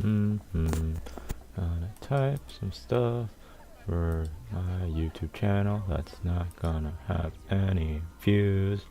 Gonna type some stuff for my YouTube channel that's not gonna have any views.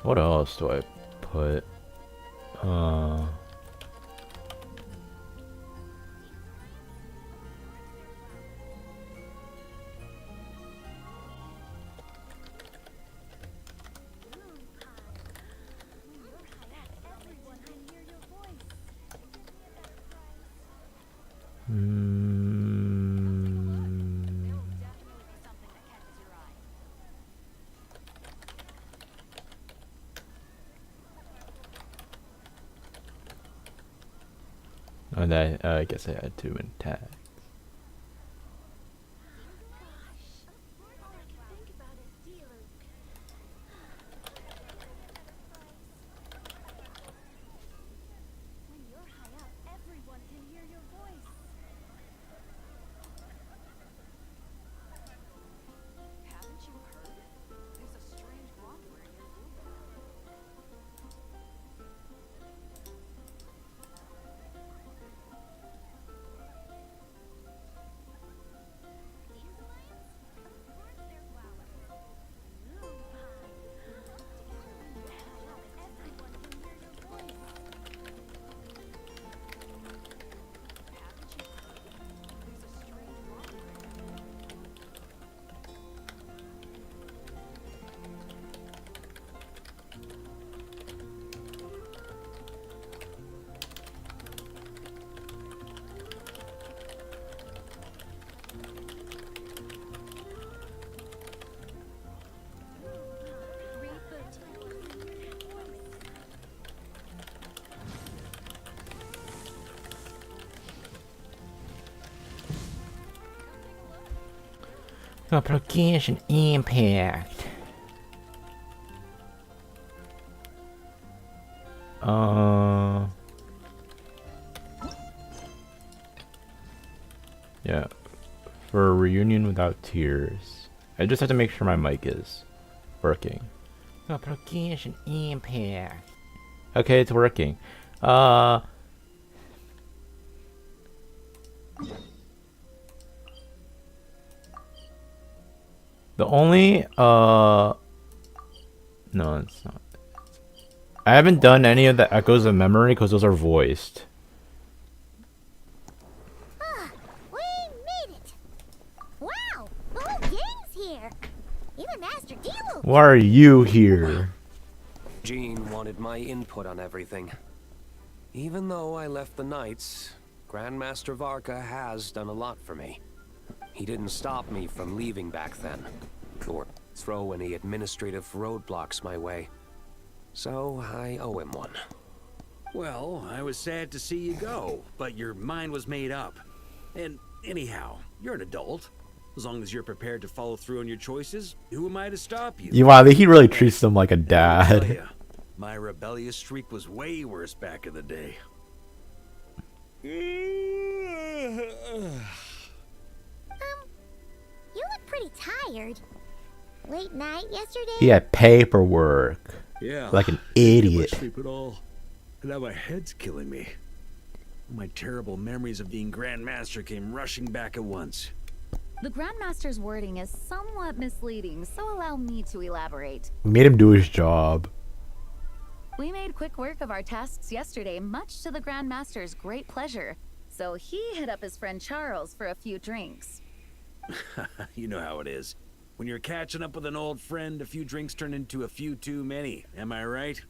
What else do I put? And I guess I had 2 in tags. Application impact. Yeah. For a reunion without tears. I just have to make sure my mic is working. Application impact. Okay, it's working. The only, no, it's not. I haven't done any of the Echoes of Memory because those are voiced. We made it! Wow, the whole gang's here! Even Master Dilu! Why are you here? Jean wanted my input on everything. Even though I left the Knights, Grandmaster Varka has done a lot for me. He didn't stop me from leaving back then, or throw any administrative roadblocks my way. So I owe him one. Well, I was sad to see you go, but your mind was made up. And anyhow, you're an adult. As long as you're prepared to follow through on your choices, who am I to stop you? Wow, he really treats them like a dad. My rebellious streak was way worse back in the day. You look pretty tired. Late night yesterday? He had paperwork. Yeah. Like an Didn't idiot. get much sleep at all. And now my head's killing me. My terrible memories of being Grandmaster came rushing back at once. The Grandmaster's wording is somewhat misleading, so allow me to elaborate. We made him do his job. We made quick work of our tasks yesterday, much to the Grandmaster's great pleasure. So he hit up his friend Charles for a few drinks. You know how it is. When you're catching up with an old friend, a few drinks turn into a few too many. Am I right?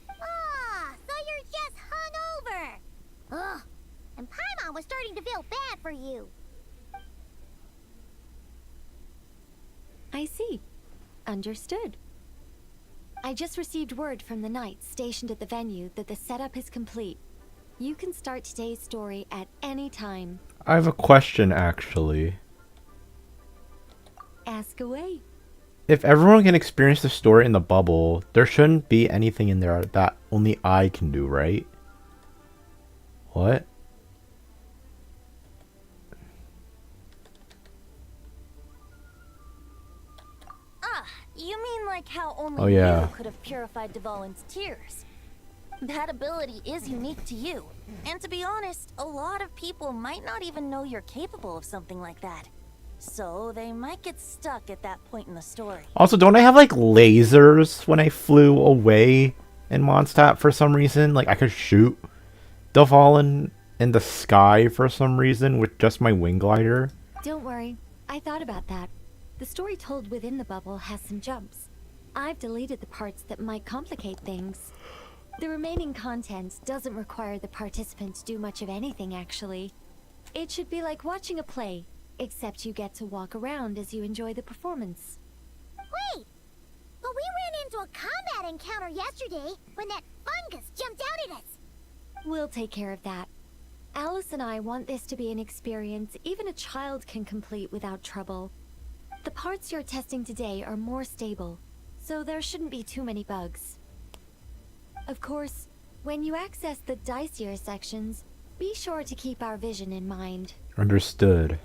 Ah, so you're just hungover! Ugh, and Paimon was starting to feel bad for you. I see. Understood. I just received word from the Knights stationed at the venue that the setup is complete. You can start today's story at any time. I have a question, actually. Ask away. If everyone can experience the story in the bubble, there shouldn't be anything in there that only I can do, right? What? You mean like how only Oh, yeah. you could have purified Dvalin's tears? That ability is unique to you. And to be honest, a lot of people might not even know you're capable of something like that. So they might get stuck at that point in the story. Also, don't I have like lasers when I flew away in Mondstadt for some reason? Like I could shoot Dvalin in the sky for some reason with just my wing glider. Don't worry, I thought about that. The story told within the bubble has some jumps. I've deleted the parts that might complicate things. The remaining content doesn't require the participant to do much of anything, actually. It should be like watching a play, except you get to walk around as you enjoy the performance. Wait! But we ran into a combat encounter yesterday when that fungus jumped out at us. We'll take care of that. Alice and I want this to be an experience even a child can complete without trouble. The parts you're testing today are more stable, so there shouldn't be too many bugs. Of course, when you access the dicier sections, be sure to keep our vision in mind. Understood.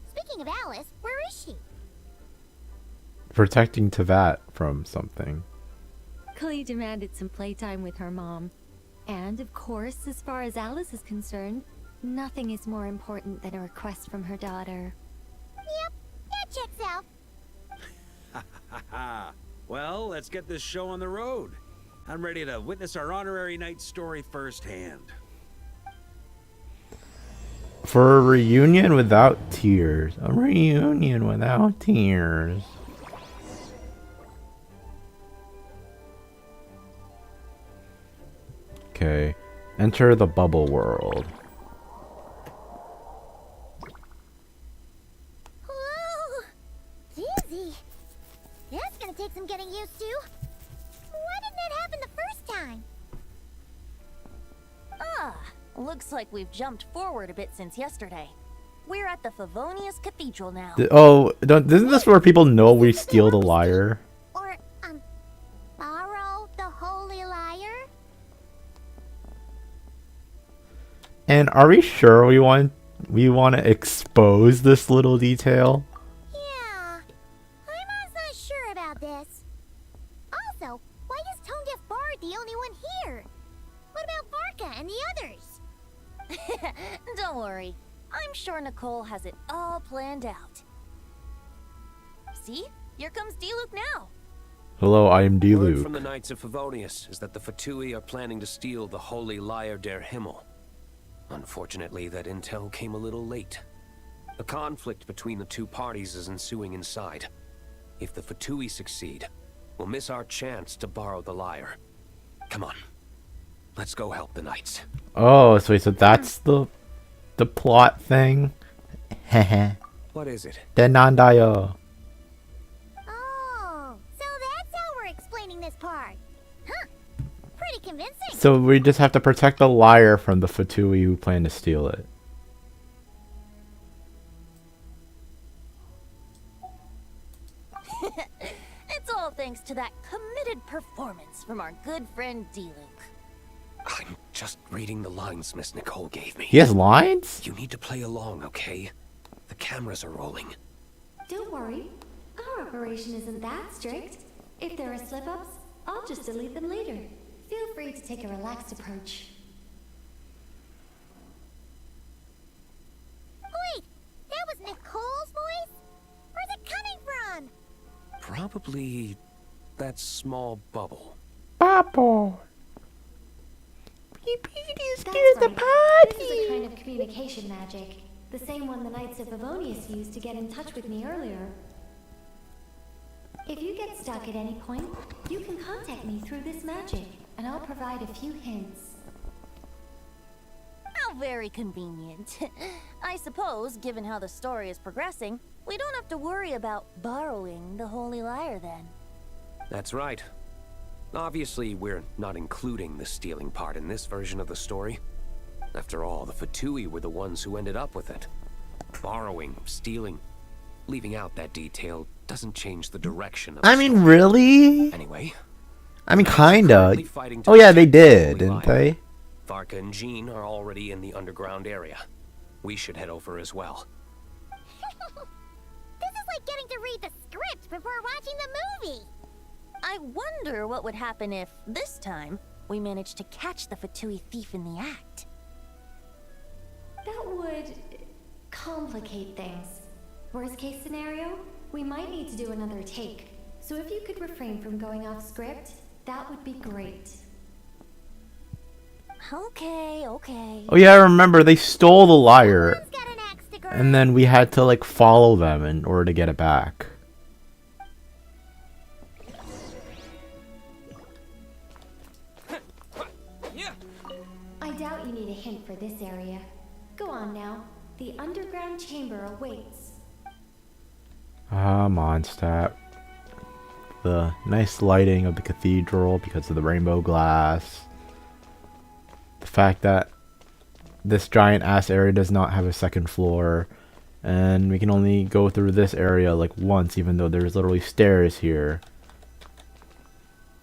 Speaking of Alice, where is she? Protecting Tevat from something. Klee demanded some playtime with her mom. And, of course, as far as Alice is concerned, nothing is more important than a request from her daughter. Yep, that checks out. Well, let's get this show on the road. I'm ready to witness our honorary knight's story firsthand. For a reunion without tears. A reunion without tears. Okay. Enter the bubble world. Whoa! Dizzy. That's gonna take some getting used to. Why didn't that happen the first time? Looks like we've jumped forward a bit since yesterday. We're at the Favonius Cathedral now. Isn't this where people know we steal the lyre? Or, borrow the Holy Lyre? And are we sure we want to expose this little detail? Yeah, I'm not sure about this. Also, why is Tone Deaf Bard the only one here? What about Varka and the others? Don't worry. I'm sure Nicole has it all planned out. See? Here comes D-Luke now. Hello, I am Word D-Luke. from the Knights of Favonius is that the Fatui are planning to steal the Holy Lyre der Himmel. Unfortunately, that intel came a little late. A conflict between the two parties is ensuing inside. If the Fatui succeed, we'll miss our chance to borrow the lyre. Come on. Let's go help the knights. Oh, so that's the plot thing? Hehe. What is it? Denandayo. Oh, so that's how we're explaining this part. Huh. Pretty convincing. So we just have to protect the lyre from the Fatui who plan to steal it. It's all thanks to that committed performance from our good friend D-Luke. I'm just reading the lines Miss Nicole gave me. He has lines? You need to play along, okay? The cameras are rolling. Don't worry, our operation isn't that strict. If there are slip-ups, I'll just delete them later. Feel free to take a relaxed approach. Wait, that was Nicole's voice? Where's it coming from? Probably that small bubble. Bubble. That's right. This is a kind of communication magic. The same one the Knights of Favonius used to get in touch with me earlier. If you get stuck at any point, you can contact me through this magic, and I'll provide a few hints. How very convenient. I suppose, given how the story is progressing, we don't have to worry about borrowing the Holy Lyre then. That's right. Obviously, we're not including the stealing part in this version of the story. After all, the Fatui were the ones who ended up with it. Borrowing, stealing, leaving out that detail doesn't change the direction of the I mean, story. really? Anyway, I mean, the Knights are kinda. currently fighting to Oh yeah, they protect the did, Holy didn't Lyre. they? Varka and Jean are already in the underground area. We should head over as well. This is like getting to read the script before watching the movie. I wonder what would happen if, this time, we managed to catch the Fatui thief in the act. That would complicate things. Worst case scenario, we might need to do another take. So if you could refrain from going off script, that would be great. Okay, okay. Oh yeah, I remember they stole the lyre, Who's got an axe to grind? and then we had to like follow them in order to get it back. I doubt you need a hint for this area. Go on now. The underground chamber awaits. Ah, Mondstadt. The nice lighting of the cathedral because of the rainbow glass. The fact that this giant ass area does not have a second floor. And we can only go through this area like once, even though there's literally stairs here.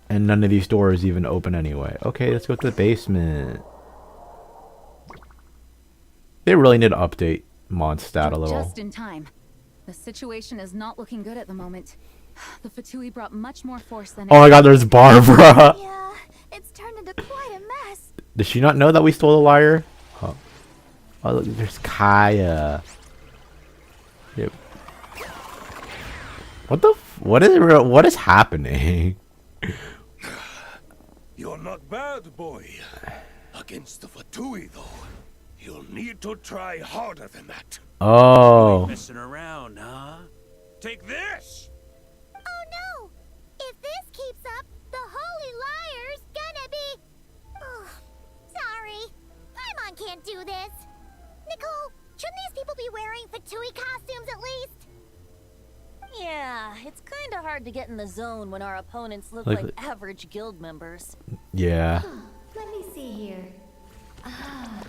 And none of these doors even open anyway. Okay, let's go to the basement. They really need to update Mondstadt a little. Just in time. The situation is not looking good at the moment. The Fatui brought much more force than Oh my god, there's Barbara! Yeah, it's turned into quite a mess. Does she not know that we stole the lyre? Oh, oh look, there's Kaya. Yep. What the what is happening? You're not bad, boy. Against the Fatui, though, you'll need to try harder than that. Oh. Messing around, huh? Take this! Oh no! If this keeps up, the Holy Lyre's gonna be... Oh, sorry. Paimon can't do this. Nicole, shouldn't these people be wearing Fatui costumes at least? Yeah, it's kinda hard to get in the zone when our opponents look Like like average guild members. Yeah. Let me see here. Ah,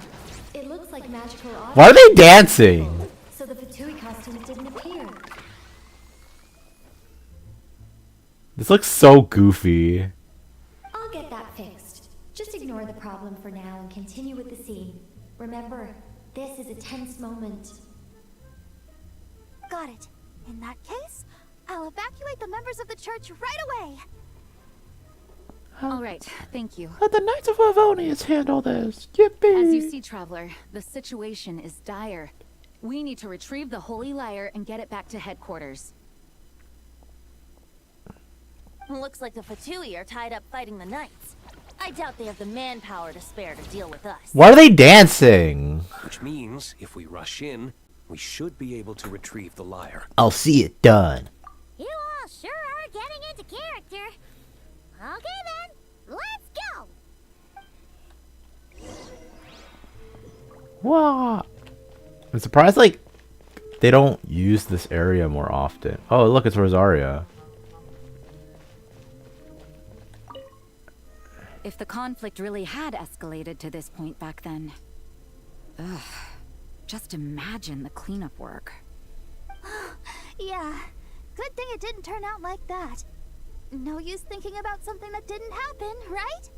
it looks like magical objects. Why are they dancing? So the Fatui costumes didn't appear. This looks so goofy. I'll get that fixed. Just ignore the problem for now and continue with the scene. Remember, this is a tense moment. Got it. In that case, I'll evacuate the members of the church right away. All right, thank you. Let the Knights of Favonius handle this. Yippee! As you see, Traveler, the situation is dire. We need to retrieve the Holy Lyre and get it back to headquarters. Looks like the Fatui are tied up fighting the knights. I doubt they have the manpower to spare to deal with us. Why are they dancing? Which means, if we rush in, we should be able to retrieve the lyre. I'll see it done. You all sure are getting into character. Okay then, let's go! Wow. I'm surprised, like, they don't use this area more often. Oh, look, it's Rosaria. If the conflict really had escalated to this point back then. Ugh. Just imagine the cleanup work. Yeah, good thing it didn't turn out like that. No use thinking about something that didn't happen, right?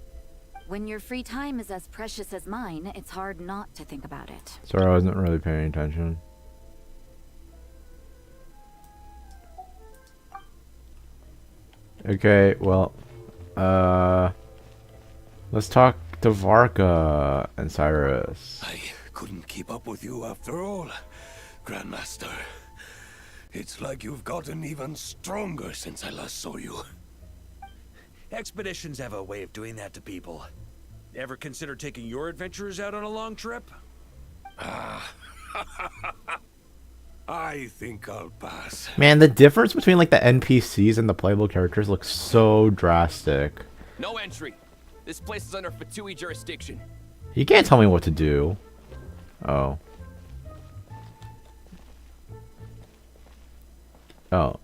When your free time is as precious as mine, it's hard not to think about it. Sorry, I wasn't really paying attention. Okay, well, let's talk to Varka and Cyrus. I couldn't keep up with you after all, Grandmaster. It's like you've gotten even stronger since I last saw you. Expeditions have a way of doing that to people. Ever consider taking your adventurers out on a long trip? I think I'll pass. Man, the difference between like the NPCs and the playable characters looks so drastic. No entry. This place is under Fatui jurisdiction. You can't tell me what to do. Oh. Oh.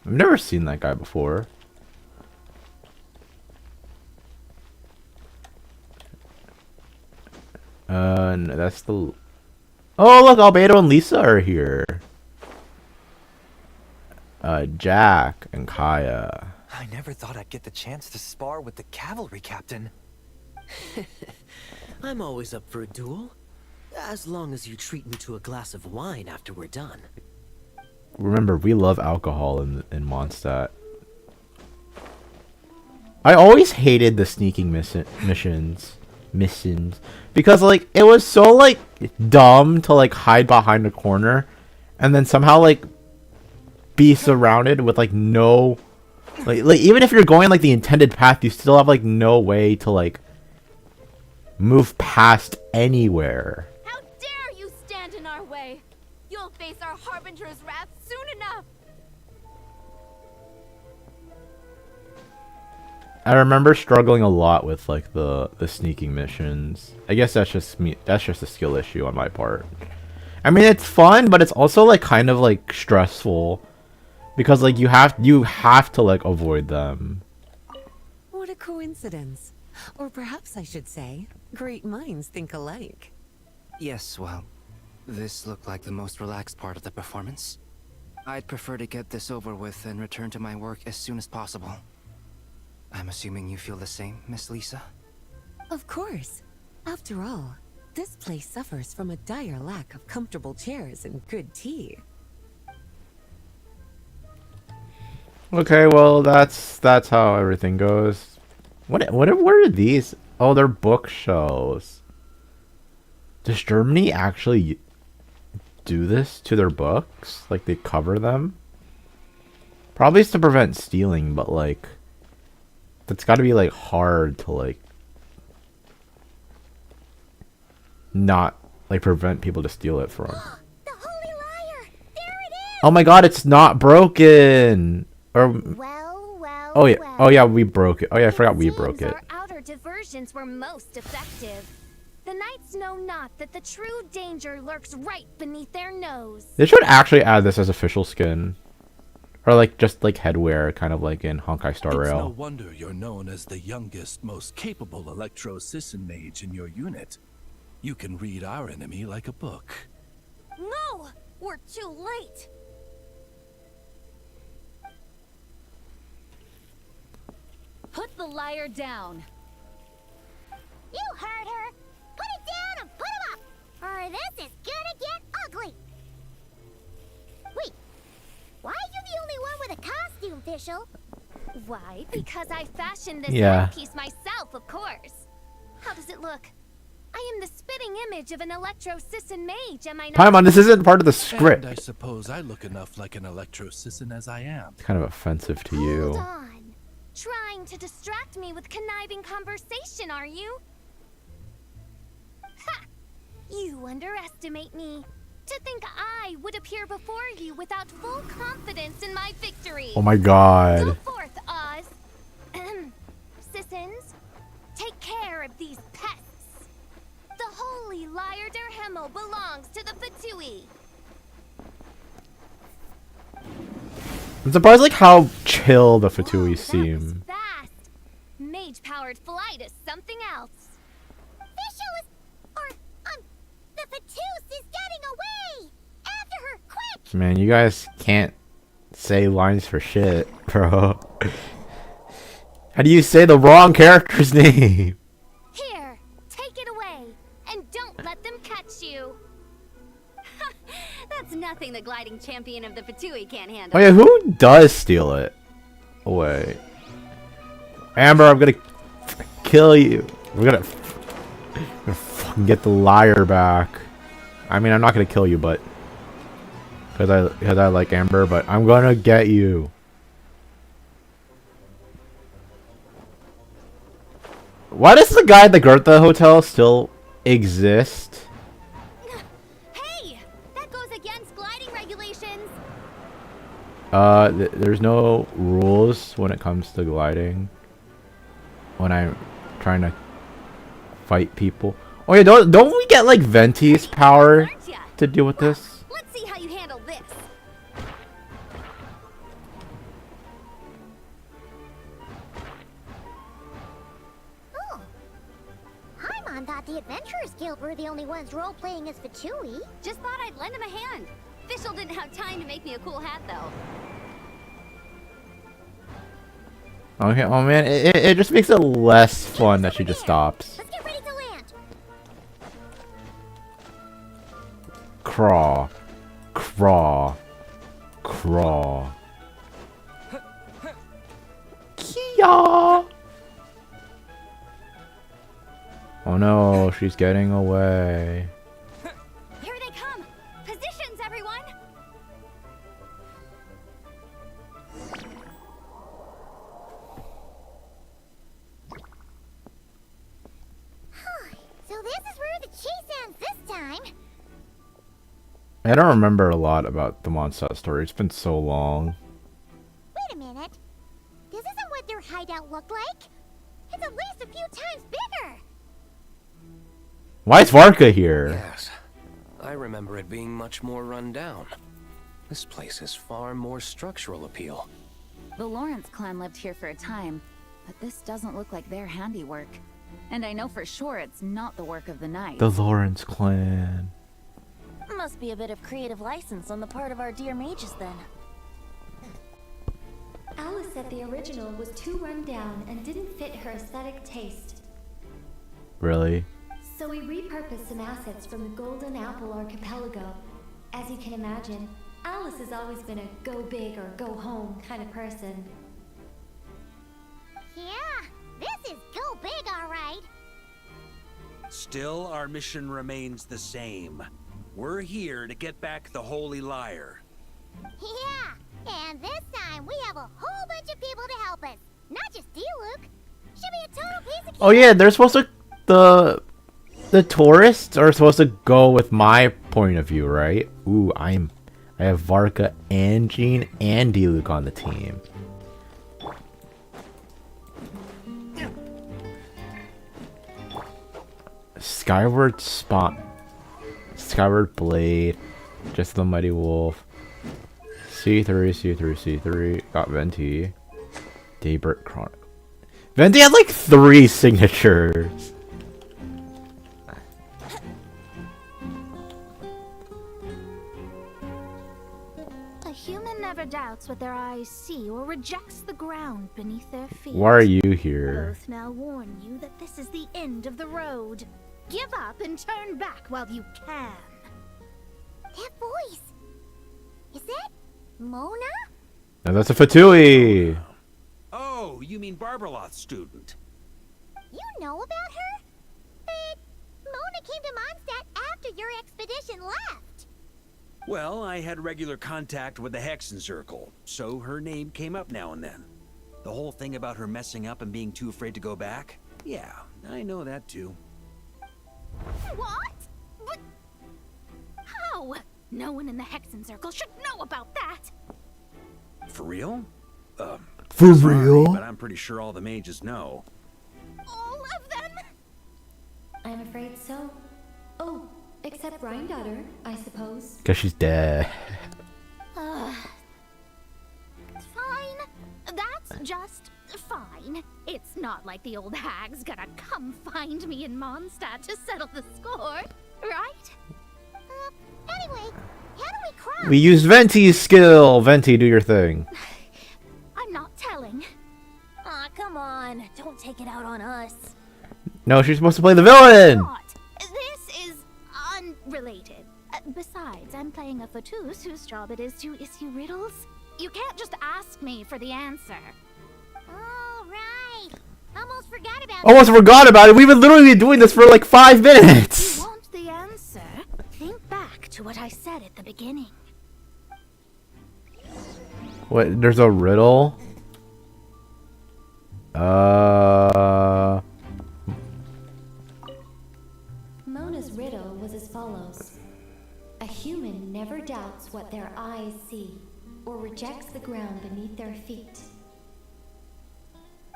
I've never seen that guy before. No, that's the... Oh, look, Albedo and Lisa are here. Jack and Kaya. I never thought I'd get the chance to spar with the cavalry captain. I'm always up for a duel. As long as you treat me to a glass of wine after we're done. Remember, we love alcohol in Mondstadt. I always hated the sneaking missions. Because, like, it was so, like, dumb to, like, hide behind a corner. And then somehow, like, be surrounded with, like, no... Like even if you're going, like, the intended path, you still have, like, no way to, like, move past anywhere. How dare you stand in our way? You'll face our Harbinger's wrath soon enough. I remember struggling a lot with, like, the sneaking missions. I guess that's just me. That's just a skill issue on my part. I mean, it's fun, but it's also, like, kind of, like, stressful because, like, you have to, like, avoid them. What a coincidence. Or perhaps I should say, great minds think alike. Yes, well, this looked like the most relaxed part of the performance. I'd prefer to get this over with and return to my work as soon as possible. I'm assuming you feel the same, Miss Lisa? Of course. After all, this place suffers from a dire lack of comfortable chairs and good tea. Okay, well, that's how everything goes. What are these? Oh, they're bookshelves. Does Germany actually do this to their books? Like, they cover them? Probably it's to prevent stealing, but, like, that's got to be, like, hard to, like, not, like, prevent people to steal it from. The Holy Liar! There it is! Oh my god, it's not broken! Or... Well, oh, yeah. well. Oh, yeah, we broke it. Oh, yeah, I forgot we broke it. Our outer diversions were most effective. The knights know not that the true danger lurks right beneath their nose. They should actually add this as official skin. Or, like, just, like, headwear, kind of like in Honkai Star It's no Rail. wonder you're known as the youngest, most capable electro-sisson mage in your unit. You can read our enemy like a book. No! We're too late! Put the liar down. You heard her! Put it down and put him up! Or this is gonna get ugly! Wait, why are you the only one with a costume, Fischl? Why? Because I fashioned this Yeah. piece myself, of course. How does it look? I am the spitting image of an electro-sisson mage, am I not? Paimon, this isn't part of the script. And I suppose I look enough like an electro-sisson as I am. It's kind of offensive to you. Hold on. Trying to distract me with conniving conversation, are you? Ha! You underestimate me. To think I would appear before you without full confidence in my victory. Oh my Go god. forth, Oz. Sissons, take care of these pests. The holy Liar der Himmel belongs to the Fatui. I'm surprised, like, how chill the Fatui Whoa, that was seem. fast. Mage-powered flight is something else. Fischl is... the Fatus is getting away! After her, quick! Man, you guys can't say lines for shit, bro. How do you say the wrong character's name? Here, take it away, and don't let them catch you. That's nothing the gliding champion of the Fatui can't handle. Oh yeah, who does steal it? Oh, wait. Amber, I'm gonna kill you. We're gonna fucking get the liar back. I mean, I'm not gonna kill you, but because I like Amber, but I'm gonna get you. Why does the guy at the Goethe Hotel still exist? Hey! That goes against gliding regulations! There's no rules when it comes to gliding. When I'm trying to fight people. Oh yeah, don't we get like Venti's power to deal with this? Let's see how you handle this. Oh, Paimon thought the Adventurers Guild were the only ones role-playing as Fatui. Just thought I'd lend him a hand. Fischl didn't have time to make me a cool hat, though. Okay, oh man, it just makes it less fun that she just stops. Let's get ready to land. Crawl. Crawl. Crawl. Kia! Oh no, she's getting away. Here they come! Positions, everyone! So this is where the chase ends this time. I don't remember a lot about the Mondstadt story. It's been so long. Wait a minute. This isn't what their hideout looked like. It's at least a few times bigger. Why is Varka here? Yes. I remember it being much more run down. This place has far more structural appeal. The Lawrence clan lived here for a time, but this doesn't look like their handiwork. And I know for sure it's not the work of the knights. The Lawrence clan. Must be a bit of creative license on the part of our dear mages then. Alice said the original was too run down and didn't fit her aesthetic taste. Really? So we repurposed some assets from the Golden Apple Archipelago. As you can imagine, Alice has always been a go big or go home kind of person. Yeah, this is go big, all right. Still, our mission remains the same. We're here to get back the Holy Lyre. Yeah, and this time we have a whole bunch of people to help us. Not just you, Luke. Should be a total piece of cake. Oh yeah, they're supposed to... The tourists are supposed to go with my point of view, right? Ooh, I have Varka and Jean and D-Luke on the team. Skyward Spot. Skyward Blade. Just the Mighty Wolf. C3, C3, C3. Got Venti. Daybreak Chronicle. Venti had like 3 signatures. A human never doubts what their eyes see or rejects the ground beneath their feet. Why are you here? Both now warn you that this is the end of the road. Give up and turn back while you can. That voice. Is that Mona? No, that's a Fatui. Oh, you mean Barbarloth's student? You know about her? But Mona came to Mondstadt after your expedition left. Well, I had regular contact with the Hexen Circle, so her name came up now and then. The whole thing about her messing up and being too afraid to go back? Yeah, I know that too. What? But how? No one in the Hexen Circle should know about that. For real? For Sorry, real? but I'm pretty sure all the mages know. All of them? I'm afraid so. Oh, except Granddaughter, I suppose. Because she's dead. Fine. That's just fine. It's not like the old hag's gonna come find me in Mondstadt to settle the score, right? Anyway, how do we cross? We used Venti's skill. Venti, do your thing. I'm not telling. Aw, come on. Don't take it out on us. No, she's supposed to play the villain. Not. This is unrelated. Besides, I'm playing a Fatus whose job it is to issue riddles. You can't just ask me for the answer. Oh, right. Almost forgot about Almost forgot about it. We've been literally doing this for like 5 minutes. You want the answer? Think back to what I said at the beginning. What? There's a riddle? Mona's riddle was as follows. A human never doubts what their eyes see, or rejects the ground beneath their feet.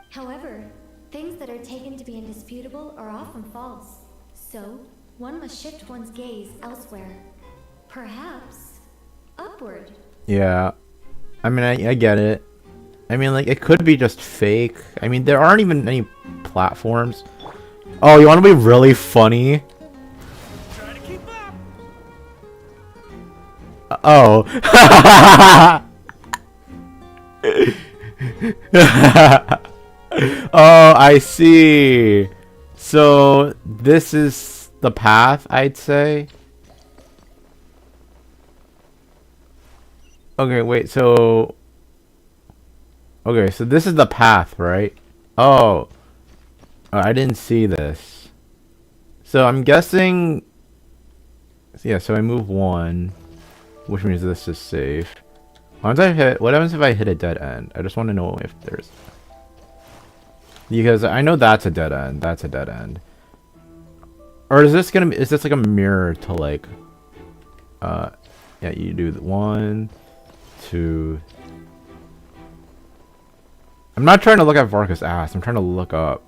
However, things that are taken to be indisputable are often false. So, one must shift one's gaze elsewhere. Perhaps, upward. Yeah. I mean, I get it. I mean, like, it could be just fake. I mean, there aren't even any platforms. Oh, you want to be really funny? Try to keep up. Oh. Oh, I see. So this is the path, I'd say. Okay, wait, so... Okay, so this is the path, right? Oh. Oh, I didn't see this. So I'm guessing... Yeah, so I move one, which means this is safe. Once I hit... What happens if I hit a dead end? I just want to know if there's... Because I know that's a dead end. That's a dead end. Or is this gonna be... Is this like a mirror to like... Yeah, you do the 1, 2... I'm not trying to look at Varka's ass. I'm trying to look up.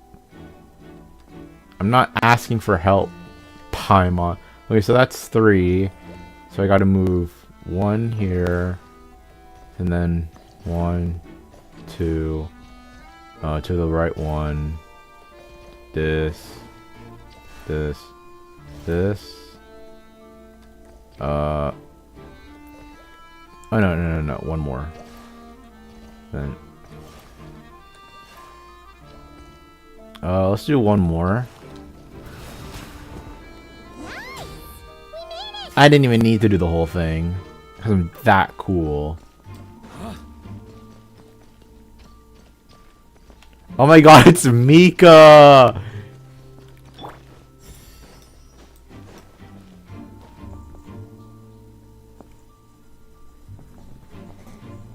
I'm not asking for help, Paimon. Okay, so that's 3. So I gotta move 1 here. And then 1, 2... to the right 1. This. This. Oh, no. 1 more. Then... let's do 1 more. Nice! We made it! I didn't even need to do the whole thing. Because I'm that cool. Oh my god, it's Mika!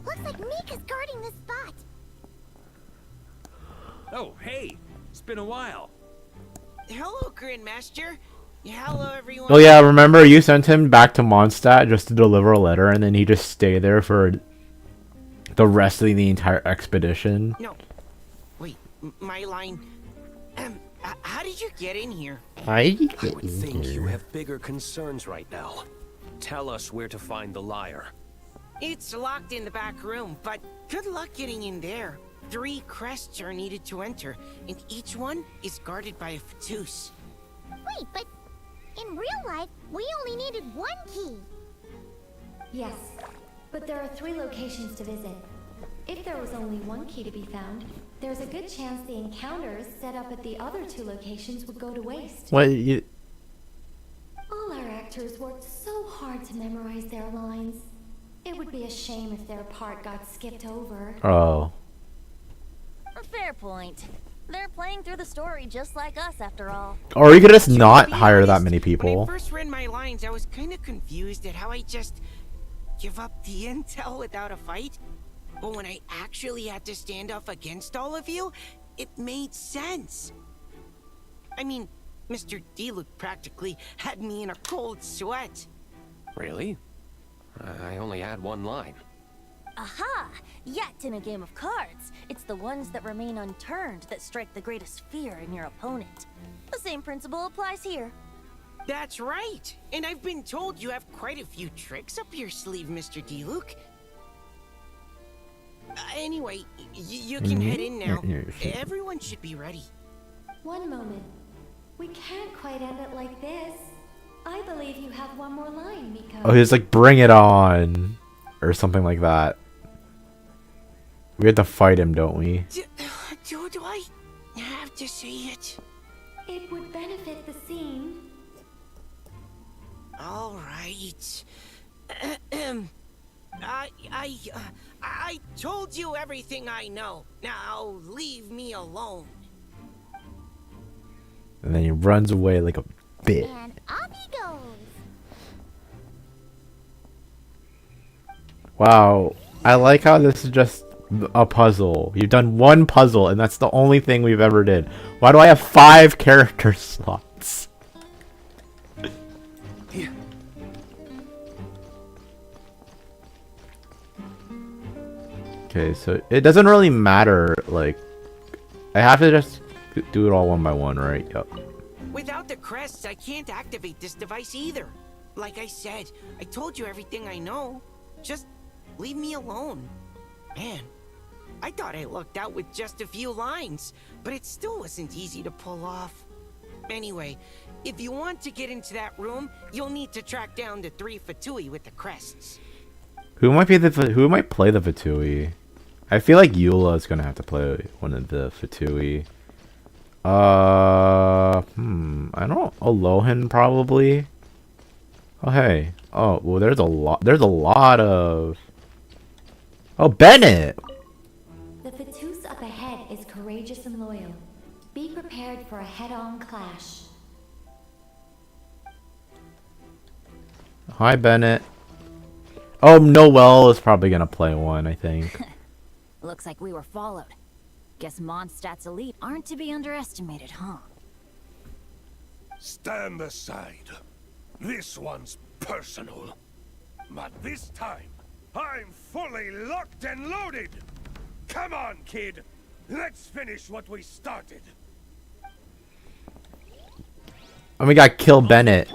Looks like Mika's guarding this spot. Oh, hey. It's been a while. Hello, Grandmaster. Hello, everyone. Oh yeah, remember you sent him back to Mondstadt just to deliver a letter and then he just stayed there for the rest of the entire expedition? No. Wait, my line. How did you get in here? I would think you have bigger concerns right now. Tell us where to find the lyre. It's locked in the back room, but good luck getting in there. 3 crests are needed to enter, and each one is guarded by a Fatus. Wait, but in real life, we only needed 1 key. Yes, but there are 3 locations to visit. If there was only 1 key to be found, there's a good chance the encounters set up at the other 2 locations would go to waste. What you... All our actors worked so hard to memorize their lines. It would be a shame if their part got skipped over. Oh. Fair point. They're playing through the story just like us, after all. Or you could just not hire that many people. When I first read my lines, I was kind of confused at how I just give up the intel without a fight. But when I actually had to stand up against all of you, it made sense. I mean, Mr. Diluc practically had me in a cold sweat. Really? I only had 1 line. Aha! Yet in a game of cards, it's the ones that remain unturned that strike the greatest fear in your opponent. The same principle applies here. That's right! And I've been told you have quite a few tricks up your sleeve, Mr. Diluc. Anyway, you can head in now. Everyone should be ready. One moment. We can't quite end it like this. I believe you have 1 more line, Miko. Oh, he's like, bring it on. Or something like that. We have to fight him, don't we? Do I have to say it? It would benefit the scene. All right. I told you everything I know. Now leave me alone. And then he runs away like a bitch. And off he goes. Wow. I like how this is just a puzzle. You've done 1 puzzle, and that's the only thing we've ever did. Why do I have 5 character slots? Okay, so it doesn't really matter, like... I have to just do it all 1 by 1, right? Yep. Without the crests, I can't activate this device either. Like I said, I told you everything I know. Just leave me alone. Man, I thought I lucked out with just a few lines, but it still wasn't easy to pull off. Anyway, if you want to get into that room, you'll need to track down the 3 Fatui with the crests. Who might play the Fatui? I feel like Eula is gonna have to play one of the Fatui. I don't know. Alohan probably. Oh hey. Oh well, there's a lot. There's a lot of. Oh, Bennett. The Fatus up ahead is courageous and loyal. Be prepared for a head-on clash. Hi, Bennett. Oh, Noelle is probably gonna play one, I think. Looks like we were followed. Guess Mondstadt's elite aren't to be underestimated, huh? Stand aside. This one's personal. But this time, I'm fully locked and loaded. Come on, kid. Let's finish what we started. And we got kill Bennett.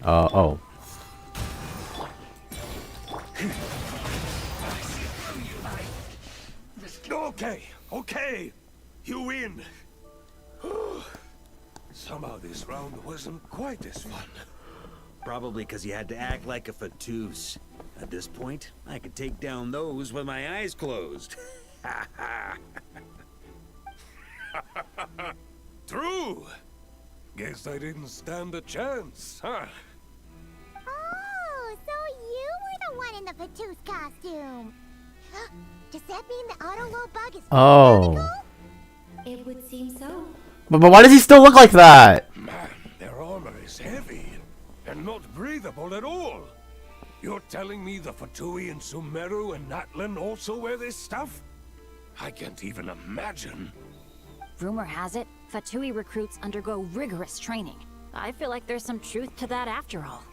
Oh. Okay. You win. Somehow this round wasn't quite as fun. Probably because you had to act like a Fatus. At this point, I could take down those with my eyes closed. True. Guess I didn't stand a chance, huh? Oh, so you were the one in the Fatus costume. Does that mean the auto-low bug is Oh. It would seem so. But why does he still look like that? Man, their armor is heavy and not breathable at all. You're telling me the Fatui in Sumeru and Natlan also wear this stuff? I can't even imagine. Rumor has it, Fatui recruits undergo rigorous training. I feel like there's some truth to that after all.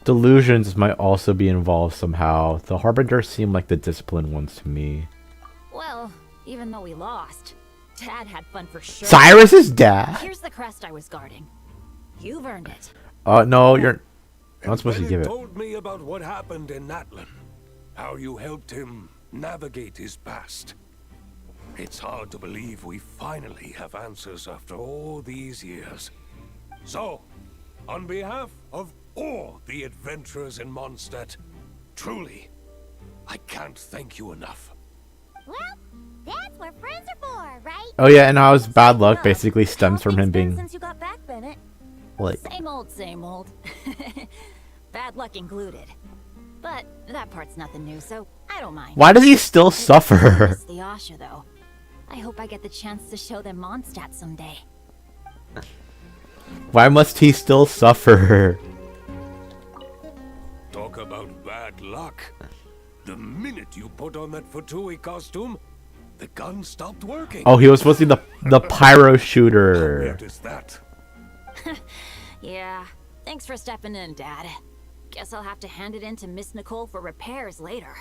Delusions might also be involved somehow. The Harbingers seem like the disciplined ones to me. Well, even though we lost, Dad had fun for sure. Cyrus's dad? Here's the crest I was guarding. You've earned it. No, you're not supposed to give it. Told me about what happened in Natlan. How you helped him navigate his past. It's hard to believe we finally have answers after all these years. So, on behalf of all the adventurers in Mondstadt, truly, I can't thank you enough. Well, that's what friends are for, right? Oh yeah, and how his bad luck basically stems from him being Since you got back, Bennett. like Same old. Bad luck included. But that part's nothing new, so I don't mind. Why does he still suffer? Miss the Asha, though. I hope I get the chance to show them Mondstadt someday. Why must he still suffer? Talk about bad luck. The minute you put on that Fatui costume, the gun stopped working. Oh, he was supposed to be the pyro shooter. How weird is that? Yeah, thanks for stepping in, Dad. Guess I'll have to hand it in to Miss Nicole for repairs later.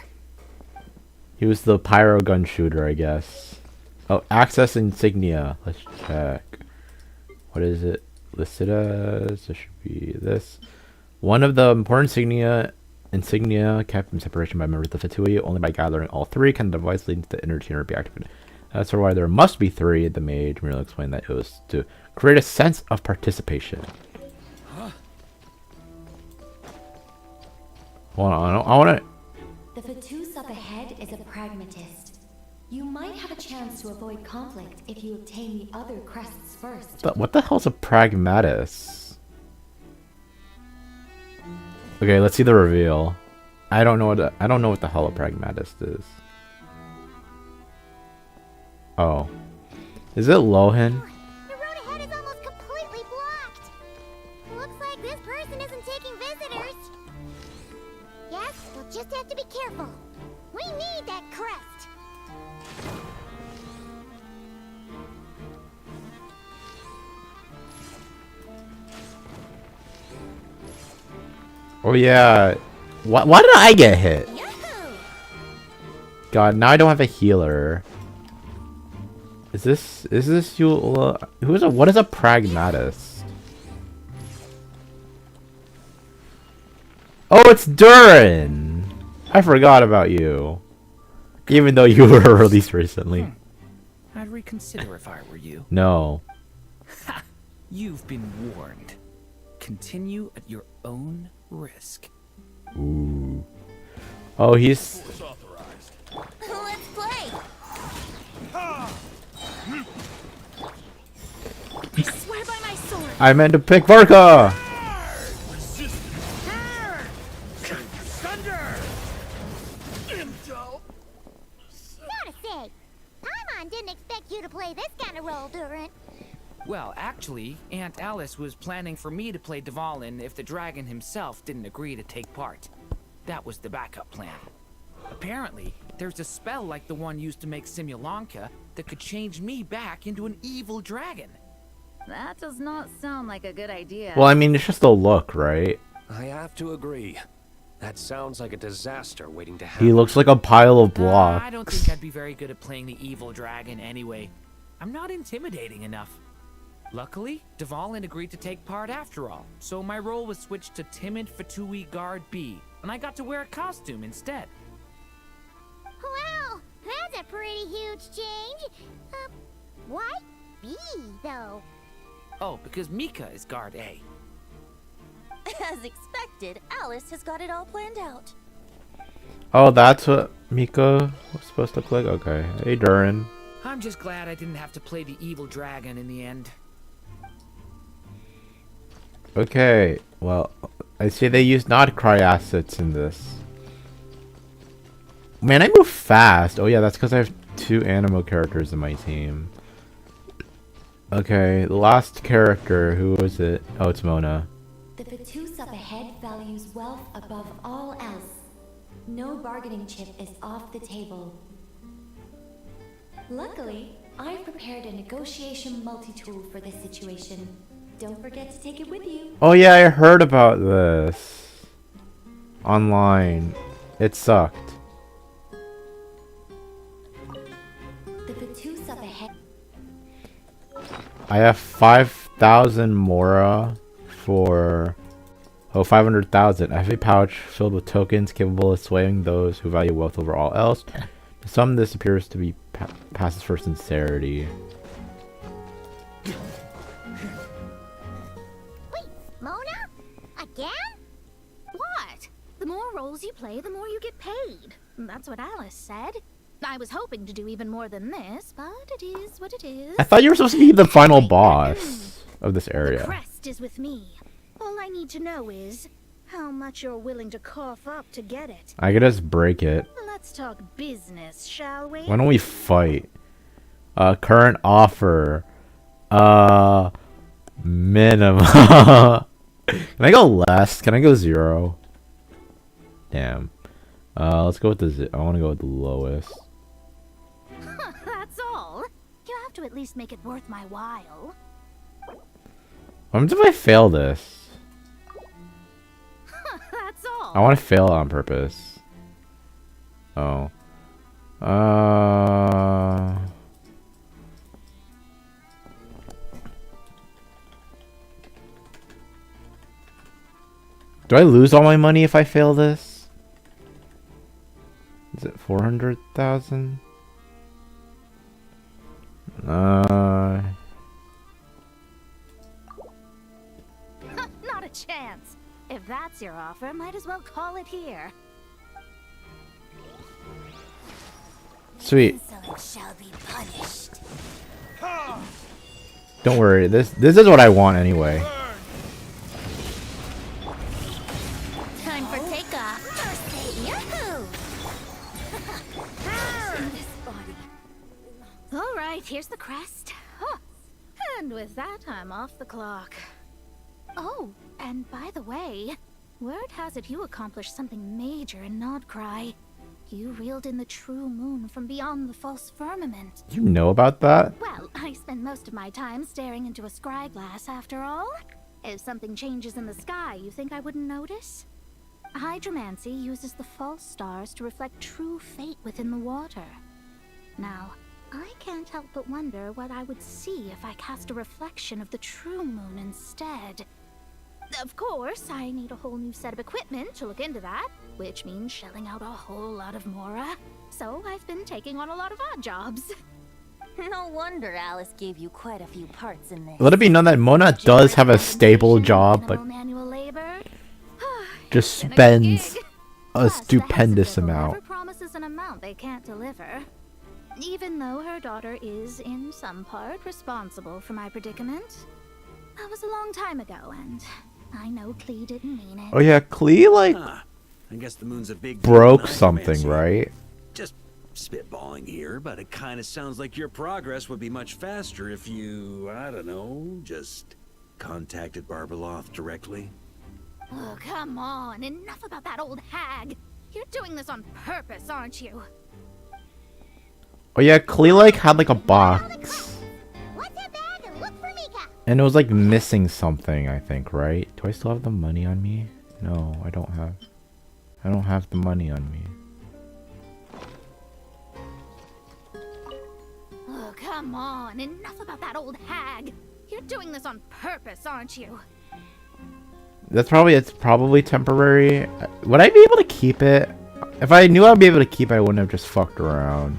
He was the pyro gun shooter, I guess. Oh, access insignia. Let's check. What is it listed as? It should be this. One of the important insignia kept in separation by members of the Fatui. Only by gathering all three can the device leading to the inner chamber be activated. That's why there must be three. The mage merely explained that it was to create a sense of participation. Huh? Hold on, I want to... The Fatus up ahead is a pragmatist. You might have a chance to avoid conflict if you obtain the other crests first. But what the hell's a pragmatist? Okay, let's see the reveal. I don't know what the hell a pragmatist is. Oh. Is it Lohan? The road ahead is almost completely blocked. Looks like this person isn't taking visitors. Yes, we'll just have to be careful. We need that crest. Oh yeah. Why did I get hit? God, now I don't have a healer. Is this you? What is a pragmatist? Oh, it's Durin. I forgot about you. Even though you were released recently. I'd reconsider if I were you. No. Ha! You've been warned. Continue at your own risk. Ooh. Oh, he's... Let's play! I swear by my sword. I meant to pick Varka! Gotta say, Paimon didn't expect you to play this kind of role, Durin. Well, actually, Aunt Alice was planning for me to play Dvalin if the dragon himself didn't agree to take part. That was the backup plan. Apparently, there's a spell like the one used to make Simulanka that could change me back into an evil dragon. That does not sound like a good idea. Well, I mean, it's just a look, right? I have to agree. That sounds like a disaster waiting to happen. He looks like a pile of blocks. I don't think I'd be very good at playing the evil dragon anyway. I'm not intimidating enough. Luckily, Dvalin agreed to take part after all, so my role was switched to timid Fatui Guard B, and I got to wear a costume instead. Wow, that's a pretty huge change. Why B, though? Oh, because Mika is Guard A. As expected, Alice has got it all planned out. Oh, that's what Mika was supposed to click? Okay. Hey, Durin. I'm just glad I didn't have to play the evil dragon in the end. Okay. Well, I see they use not cry assets in this. Man, I move fast. Oh, yeah, that's because I have 2 Animo characters in my team. Okay, the last character. Who was it? Oh, it's Mona. The Fatus up ahead values wealth above all else. No bargaining chip is off the table. Luckily, I've prepared a negotiation multi-tool for this situation. Don't forget to take it with you. Oh, yeah, I heard about this. Online. It sucked. The Fatus up ahead. I have 5,000 Mora for... Oh, 500,000. I have a pouch filled with tokens capable of swaying those who value wealth over all else. To some, this appears to be passes for sincerity. Wait, Mona? Again? What? The more roles you play, the more you get paid. That's what Alice said. I was hoping to do even more than this, but it is what it is. I thought you were supposed to be the final boss of this area. The crest is with me. All I need to know is how much you're willing to cough up to get it. I could just break it. Let's talk business, shall we? Why don't we fight? Current offer. Minimum. Can I go less? Can I go 0? Damn. Let's go with the I want to go with the lowest. That's all. You have to at least make it worth my while. What happens if I fail this? That's all. I want to fail on purpose. Oh. Do I lose all my money if I fail this? Is it 400,000? Not a chance. If that's your offer, might as well call it here. Sweet. So it shall be punished. Don't worry. This is what I want anyway. Time for takeoff. Yahoo! All right, here's the crest. Huh. And with that, I'm off the clock. Oh, and by the way, word has it you accomplished something major in Nodcry. You reeled in the true moon from beyond the false firmament. You know about that? Well, I spend most of my time staring into a scry glass after all. If something changes in the sky, you think I wouldn't notice? Hydromancy uses the false stars to reflect true fate within the water. Now, I can't help but wonder what I would see if I cast a reflection of the true moon instead. Of course, I need a whole new set of equipment to look into that, which means shelling out a whole lot of Mora. so I've been taking on a lot of odd jobs. No wonder Alice gave you quite a few parts in this. Let it be known that Mona does have a stable job, but Manual labor. just spends a stupendous Never amount. promises an amount they can't deliver. Even though her daughter is, in some part, responsible for my predicament. That was a long time ago, and I know Klee didn't mean it. Oh yeah, Klee like I guess the moon's a big broke deal in something, hydromancy. right? Just spitballing here, but it kind of sounds like your progress would be much faster if you, I don't know, just contacted Barbeloth directly. Oh, come on. Enough about that old hag. You're doing this on purpose, aren't you? Oh yeah, Klee like had like a box. And it was like missing something, I think, right? Do I still have the money on me? No, I don't have the money on me. Oh, come on. Enough about that old hag. You're doing this on purpose, aren't you? It's probably temporary. Would I be able to keep it? If I knew I'd be able to keep it, I wouldn't have just fucked around.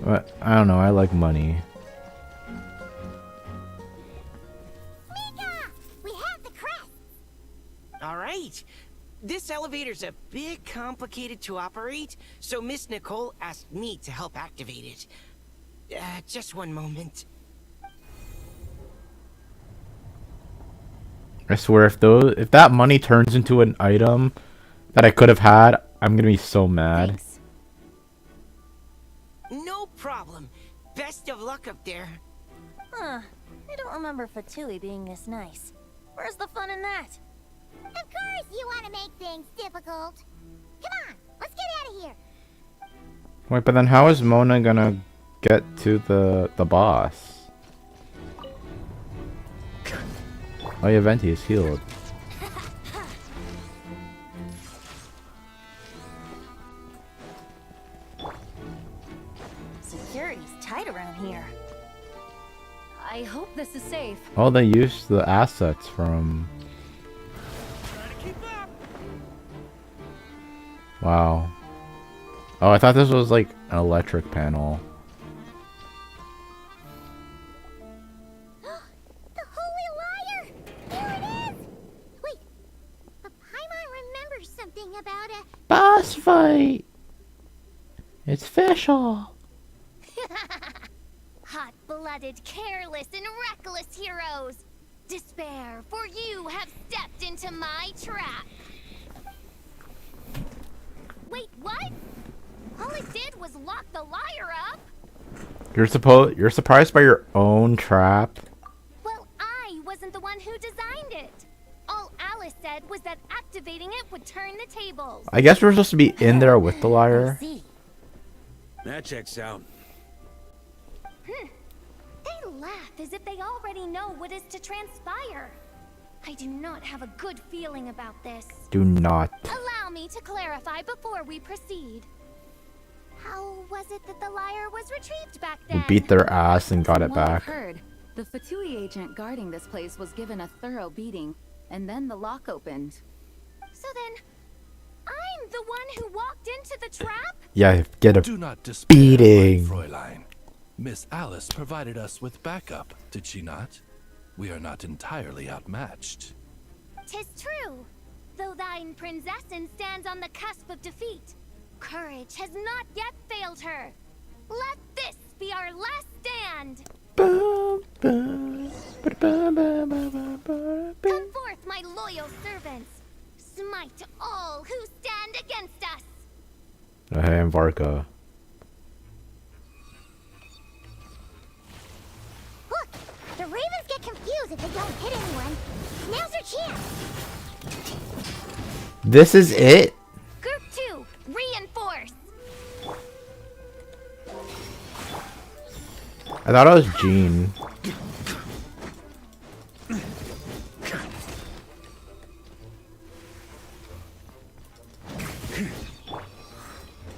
But I don't know, I like money. All right. This elevator's a bit complicated to operate, so Miss Nicole asked me to help activate it. Just one moment. I swear, if that money turns into an item that I could have had, I'm gonna be so mad. No problem. Best of luck up there. Huh. I don't remember Fatui being this nice. Where's the fun in that? Of course you want to make things difficult. Come on, let's get out of here. Wait, but then how is Mona gonna get to the boss? Oh yeah, Venti is healed. Security's tight around here. I hope this is safe. Oh, they used the assets from... Wow. Oh, I thought this was like an electric panel. The Holy Liar! There it is! Wait, but Paimon remembers something about a... Boss fight! It's official! Hot-blooded, careless, and reckless heroes! Despair, for you have stepped into my trap! Wait, what? All it did was lock the liar up? You're surprised by your own trap? Well, I wasn't the one who designed it. All Alice said was that activating it would turn the tables. I guess we're supposed to be in there with the liar. That checks out. They laugh as if they already know what is to transpire. I do not have a good feeling about this. Do not. Allow me to clarify before we proceed. How was it that the liar was retrieved back We then? beat their ass and got From it what I've back. heard, the Fatui agent guarding this place was given a thorough beating, and then the lock opened. So then, I'm the one who walked into the trap? Yeah, get a Do not despair, beating. my Fräulein. Miss Alice provided us with backup, did she not? We are not entirely outmatched. 'Tis true. Though thine Prinzessin stands on the cusp of defeat, courage has not yet failed her. Let this be our last stand. Come forth, my loyal servants. Smite all who stand against us. Hey, I'm Varka. Look, the Ravens get confused if they don't hit anyone. Now's your chance. This is it? Group 2, reinforce. I thought it was Jean.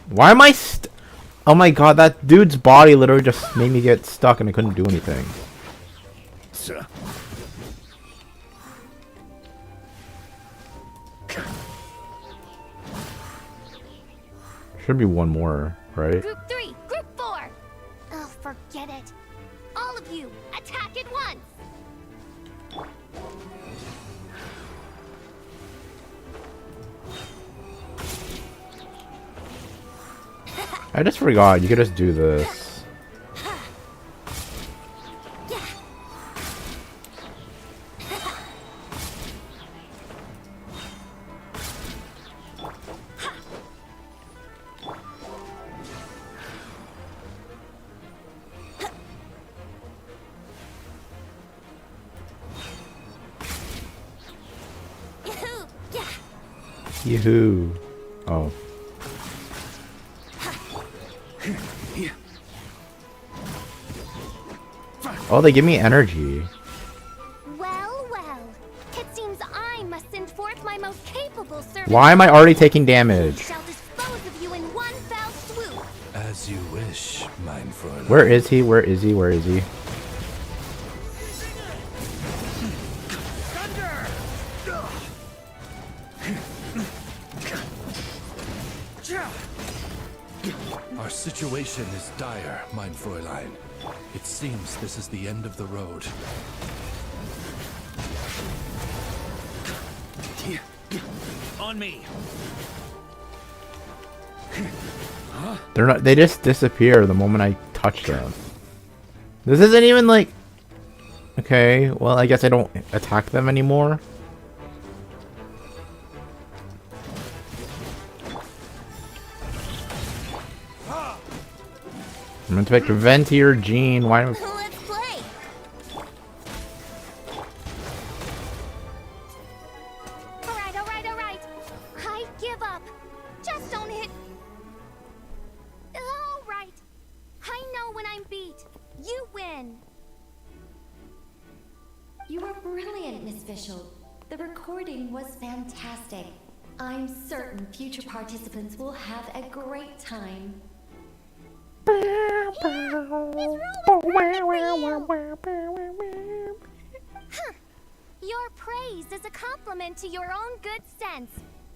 Why am I oh my god, that dude's body literally just made me get stuck and I couldn't do anything. Should be one more, right? Group 3, Group 4. Oh, forget it. All of you, attack at once. I just forgot. You could just do this. Yoo-hoo. Oh. Oh, they give me energy. Well, well. It seems I must send forth my most capable servant. Why am I already taking damage? Shall dispose of you in one fell swoop. As you wish, mein Fräulein. Where is he? Where is he? Where is he? Our situation is dire, mein Fräulein. It seems this is the end of the road. On me. They're not. They just disappear the moment I touch them. This isn't even like. Okay, well, I guess I don't attack them anymore. I'm gonna take Ventier Gene. Why? Let's play. All right. I give up. Just don't hit. All right. I know when I'm beat. You win. You were brilliant, Miss Fischl. The recording was fantastic. I'm certain future participants will have a great time. Your praise is a compliment to your own good sense.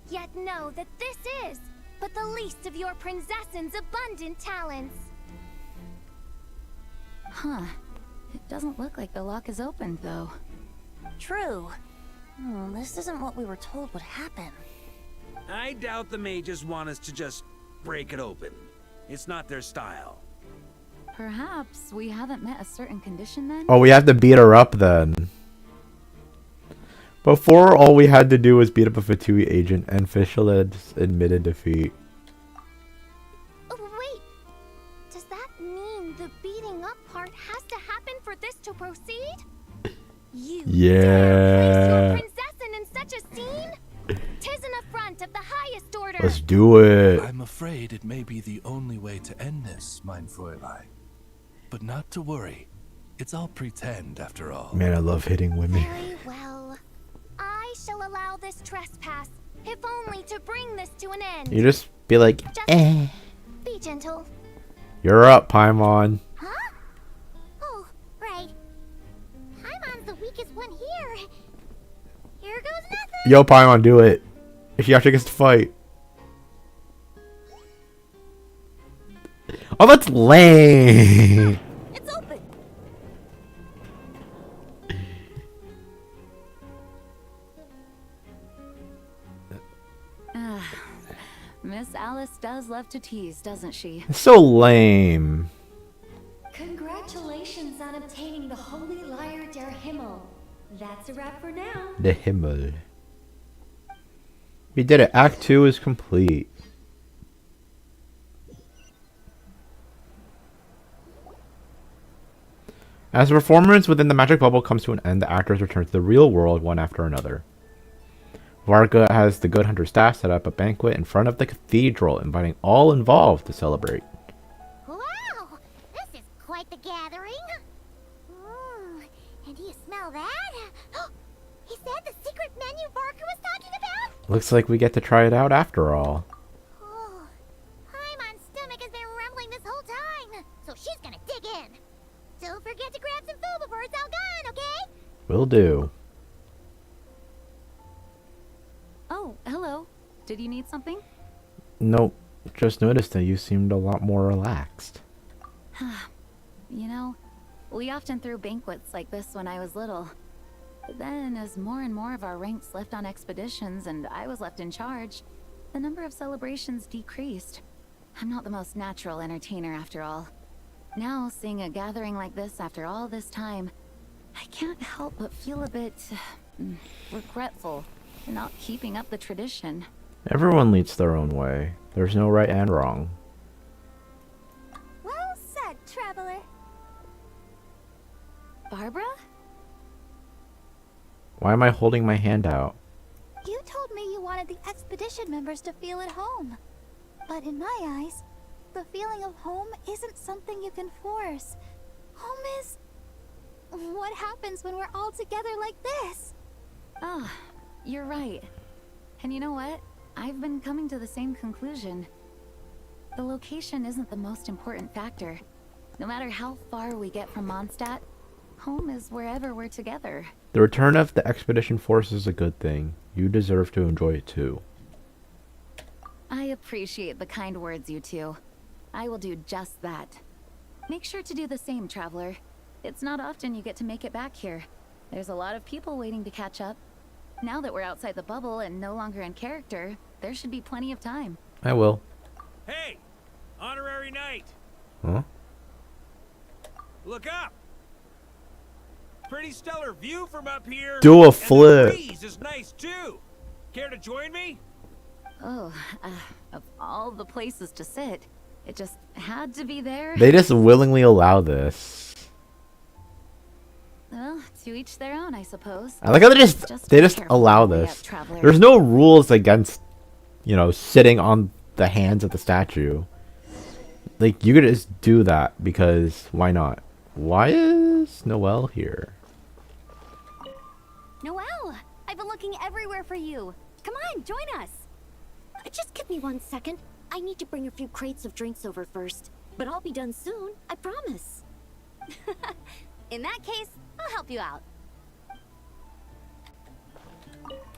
Yet know that this is but the least of your princess's abundant talents. Huh. It doesn't look like the lock is opened, though. True. This isn't what we were told would happen. I doubt the mages want us to just break it open. It's not their style. Perhaps we haven't met a certain condition then? Oh, we have to beat her up then. Before, all we had to do was beat up a Fatui agent, and Fischl had admitted defeat. Oh, wait. Does that mean the beating up part has to happen for this to proceed? You Yeah. dare place your princess in such a scene? 'Tis an affront of the highest order. Let's do it. I'm afraid it may be the only way to end this, mein Fräulein. But not to worry. It's all pretend after all. Man, I love hitting women. Very well. I shall allow this trespass, if only to bring this to an end. You just be like, eh. Be gentle. You're up, Paimon. Huh? Oh, right. Paimon's the weakest one here. Here goes nothing. Yo, Paimon, do it. She actually gets to fight. Oh, that's lame. It's open. Miss Alice does love to tease, doesn't she? It's so lame. Congratulations on obtaining the Holy Lyre der Himmel. That's a wrap for now. The Himmel. We did it. Act 2 is complete. As the performance within the magic bubble comes to an end, the actors return to the real world one after another. Varka has the Good Hunter staff set up a banquet in front of the cathedral, inviting all involved to celebrate. Wow, this is quite the gathering. And do you smell that? Is that the secret menu Barker was talking about? Looks like we get to try it out after all. Oh, Paimon's stomach has been rumbling this whole time, so she's gonna dig in. Don't forget to grab some food before it's all gone, okay? Will do. Oh, hello. Did you need something? Nope. just noticed that you seemed a lot more relaxed. You know, we often threw banquets like this when I was little. But then, as more and more of our ranks left on expeditions and I was left in charge, the number of celebrations decreased. I'm not the most natural entertainer after all. Now, seeing a gathering like this after all this time, I can't help but feel a bit regretful for not keeping up the tradition. Everyone leads their own way. There's no right and wrong. Well said, traveler. Barbara? Why am I holding my hand out? You told me you wanted the expedition members to feel at home. But in my eyes, the feeling of home isn't something you can force. Home is... what happens when we're all together like this? Ah, you're right. And you know what? I've been coming to the same conclusion. The location isn't the most important factor. No matter how far we get from Mondstadt, home is wherever we're together. The return of the expedition force is a good thing. You deserve to enjoy it too. I appreciate the kind words, you two. I will do just that. Make sure to do the same, traveler. It's not often you get to make it back here. There's a lot of people waiting to catch up. Now that we're outside the bubble and no longer in character, there should be plenty of time. I will. Hey! Honorary knight! Huh? Look up! Pretty stellar view from up here. Do a and flip. The breeze is nice too. Care to join me? Oh, of all the places to sit, it just had to be there. They just willingly allow this. Well, to each their own, I suppose. I like how they just allow this. There's no rules against, you know, sitting on the hands of the statue. Like, you could just do that because why not? Why is Noelle here? Noelle! I've been looking everywhere for you. Come on, join us. Just give me 1 second. I need to bring a few crates of drinks over first. But I'll be done soon, I promise. In that case, I'll help you out.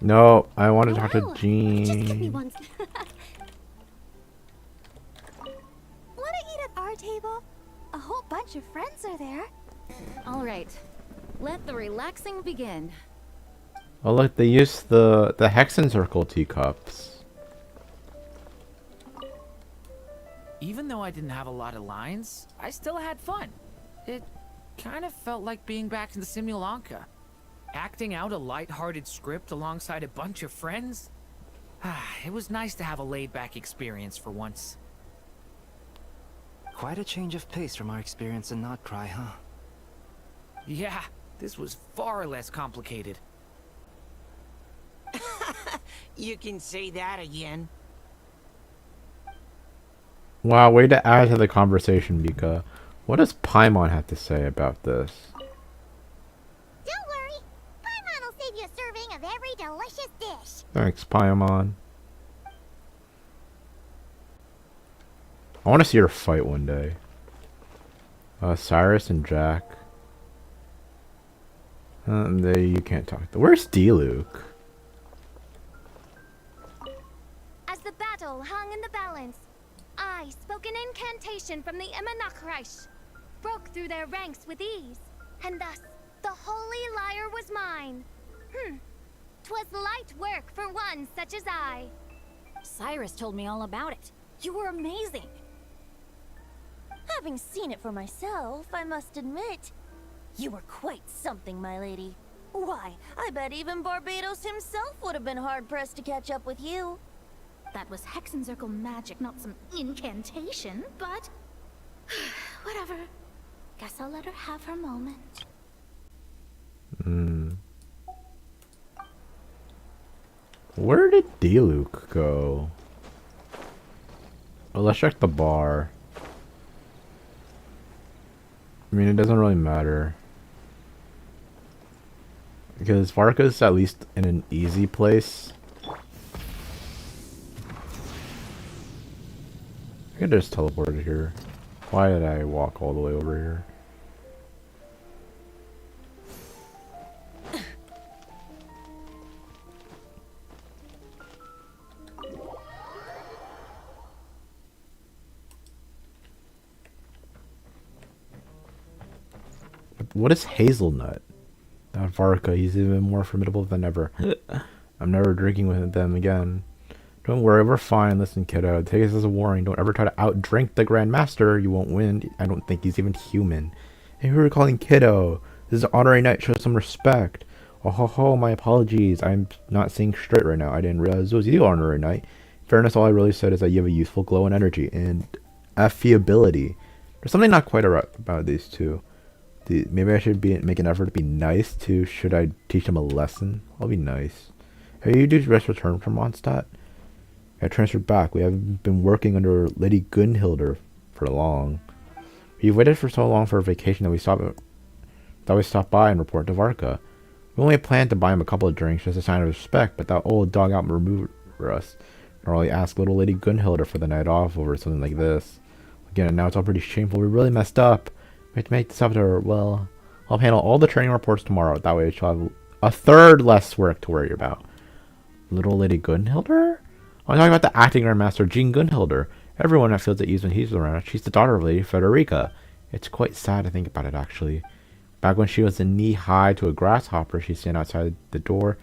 No, I want to talk to Just give me Jean. one. Wanna eat at our table? A whole bunch of friends are there. All right, let the relaxing begin. Oh look, they use the Hexen Circle teacups. Even though I didn't have a lot of lines, I still had fun. It kind of felt like being back in the Simulanka. Acting out a light-hearted script alongside a bunch of friends. It was nice to have a laid-back experience for once. Quite a change of pace from our experience in Not Cry, huh? Yeah, this was far less complicated. You can say that again. Wow, way to add to the conversation, Mika. What does Paimon have to say about this? Don't worry. Paimon will save you a serving of every delicious dish. Thanks, Paimon. I want to see her fight one day. Cyrus and Jack. You can't talk to. Where's D-Luke? As the battle hung in the balance, I spoke an incantation from the Imanakreich, broke through their ranks with ease, and thus the holy lyre was mine. 'Twas light work for one such as I. Cyrus told me all about it. You were amazing. Having seen it for myself, I must admit, you were quite something, my lady. Why, I bet even Barbados himself would have been hard-pressed to catch up with you. That was Hexencircle magic, not some incantation, but... whatever. Guess I'll let her have her moment. Where did D-Luke go? Well, let's check the bar. I mean, it doesn't really matter. Because Varka's at least in an easy place. I could just teleport here. Why did I walk all the way over here? What is hazelnut? That Varka, he's even more formidable than ever. I'm never drinking with them again. Don't worry, we're fine. Listen, kiddo, take this as a warning. Don't ever try to outdrink the Grand Master. You won't win. I don't think he's even human. Hey, who are you calling kiddo? This is an honorary night. Show some respect. Oh ho ho, my apologies. I'm not seeing straight right now. I didn't realize it was the honorary night. In fairness, all I really said is that you have a youthful glow and energy and affability. There's something not quite right about these two. Maybe I should make an effort to be nice too. Should I teach them a lesson? I'll be nice. Have you just returned from Mondstadt? I transferred back. We haven't been working under Lady Gunhilder for long. We've waited for so long for a vacation that we stopped by and report to Varka. We only planned to buy him a couple of drinks as a sign of respect, but that old dog out removed us. Normally ask little Lady Gunhilder for the night off over something like this. Again, now it's all pretty shameful. We really messed up. We have to make this up to her. Well, I'll handle all the training reports tomorrow. That way she'll have a third less work to worry about. Little Lady Gunhilder? I'm talking about the acting Grand Master, Jean Gunhilder. Everyone that feels at ease when he's around. She's the daughter of Lady Frederica. It's quite sad to think about it, actually. Back when she was knee-high to a grasshopper, she'd stand outside the door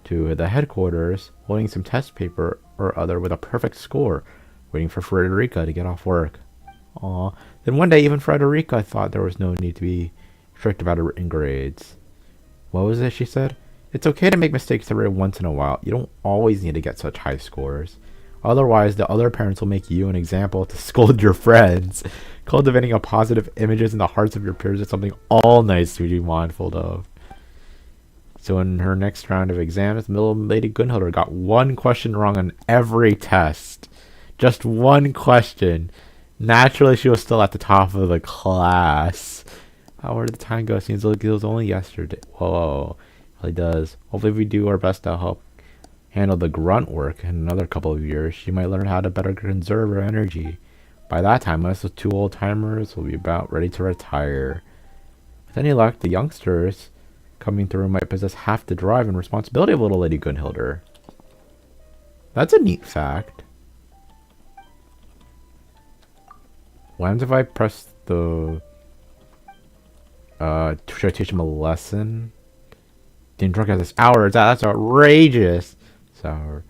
to the headquarters, holding some test paper or other with a perfect score, waiting for Frederica to get off work. Aw. Then one day, even Frederica thought there was no need to be strict about her written grades. What was it she said? It's okay to make mistakes every once in a while. You don't always need to get such high scores. Otherwise, the other parents will make you an example to scold your friends. Cultivating a positive images in the hearts of your peers is something all nice to be mindful of. So in her next round of exams, little Lady Gunhilder got one question wrong on every test. Just one question. Naturally, she was still at the top of the class. Where did the time go? Seems like it was only yesterday. Whoa. It really does. Hopefully if we do our best to help handle the grunt work in another couple of years, she might learn how to better conserve her energy. By that time, most of the two old-timers will be about ready to retire. With any luck, the youngsters coming through might possess half the drive and responsibility of little Lady Gunhilder. That's a neat fact. What happens if I press the... should I teach him a lesson? Didn't drunk at this hour. That's outrageous. Sour.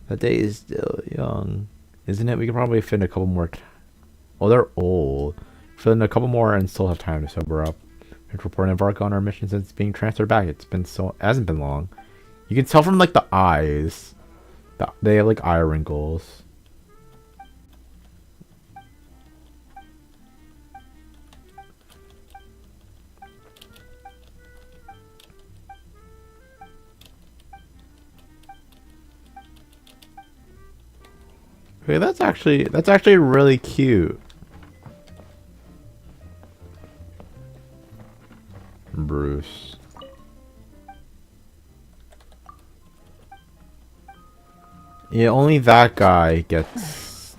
That day is still young. Isn't it? We could probably fit in a couple more... Oh, they're old. Fit in a couple more and still have time to sober up. We've reported Varka on our mission since being transferred back. It hasn't been long. You can tell from like the eyes. They have like eye wrinkles. Okay, that's actually really cute. Bruce. Yeah, only that guy gets...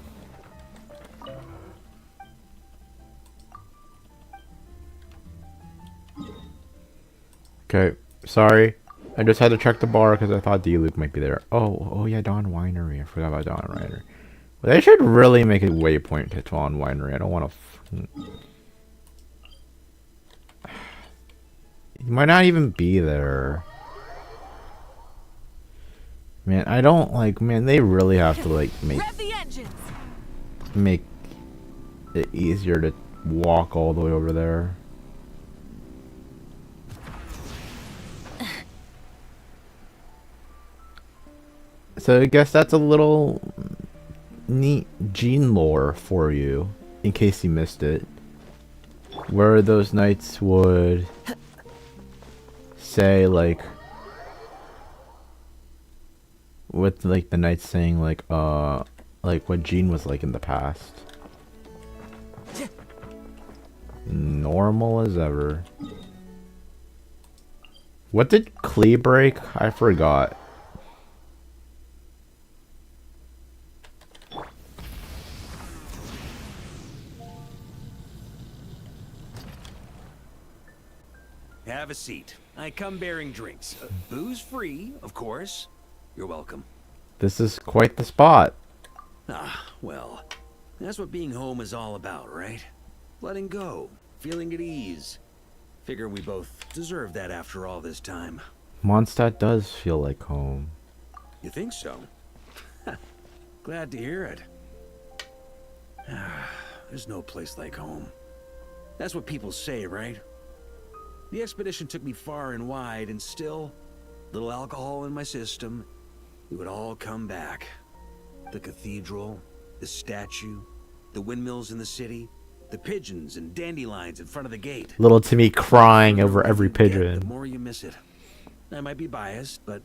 Okay, sorry. I just had to check the bar because I thought D-Luke might be there. Oh yeah, Dawn Winery. I forgot about Dawn Winery. Well, they should really make a waypoint to Dawn Winery. I don't want to... He might not even be there. Man, I don't like... Man, they really have to like make it easier to walk all the way over there. So I guess that's a little neat Gene lore for you, in case you missed it. Where those knights would say like, with like the knights saying like what Gene was like in the past. Normal as ever. What did Klee break? I forgot. Have a seat. I come bearing drinks. Booze free, of course. You're welcome. This is quite the spot. Ah, well, that's what being home is all about, right? Letting go, feeling at ease. Figure we both deserve that after all this time. Mondstadt does feel like home. You think so? Glad to hear it. There's no place like home. That's what people say, right? The expedition took me far and wide, and still, little alcohol in my system, it would all come back. The cathedral, the statue, the windmills in the city, the pigeons and dandelions in front of the gate. Little Timmy crying over every The pigeon. more you miss it. I might be biased, but it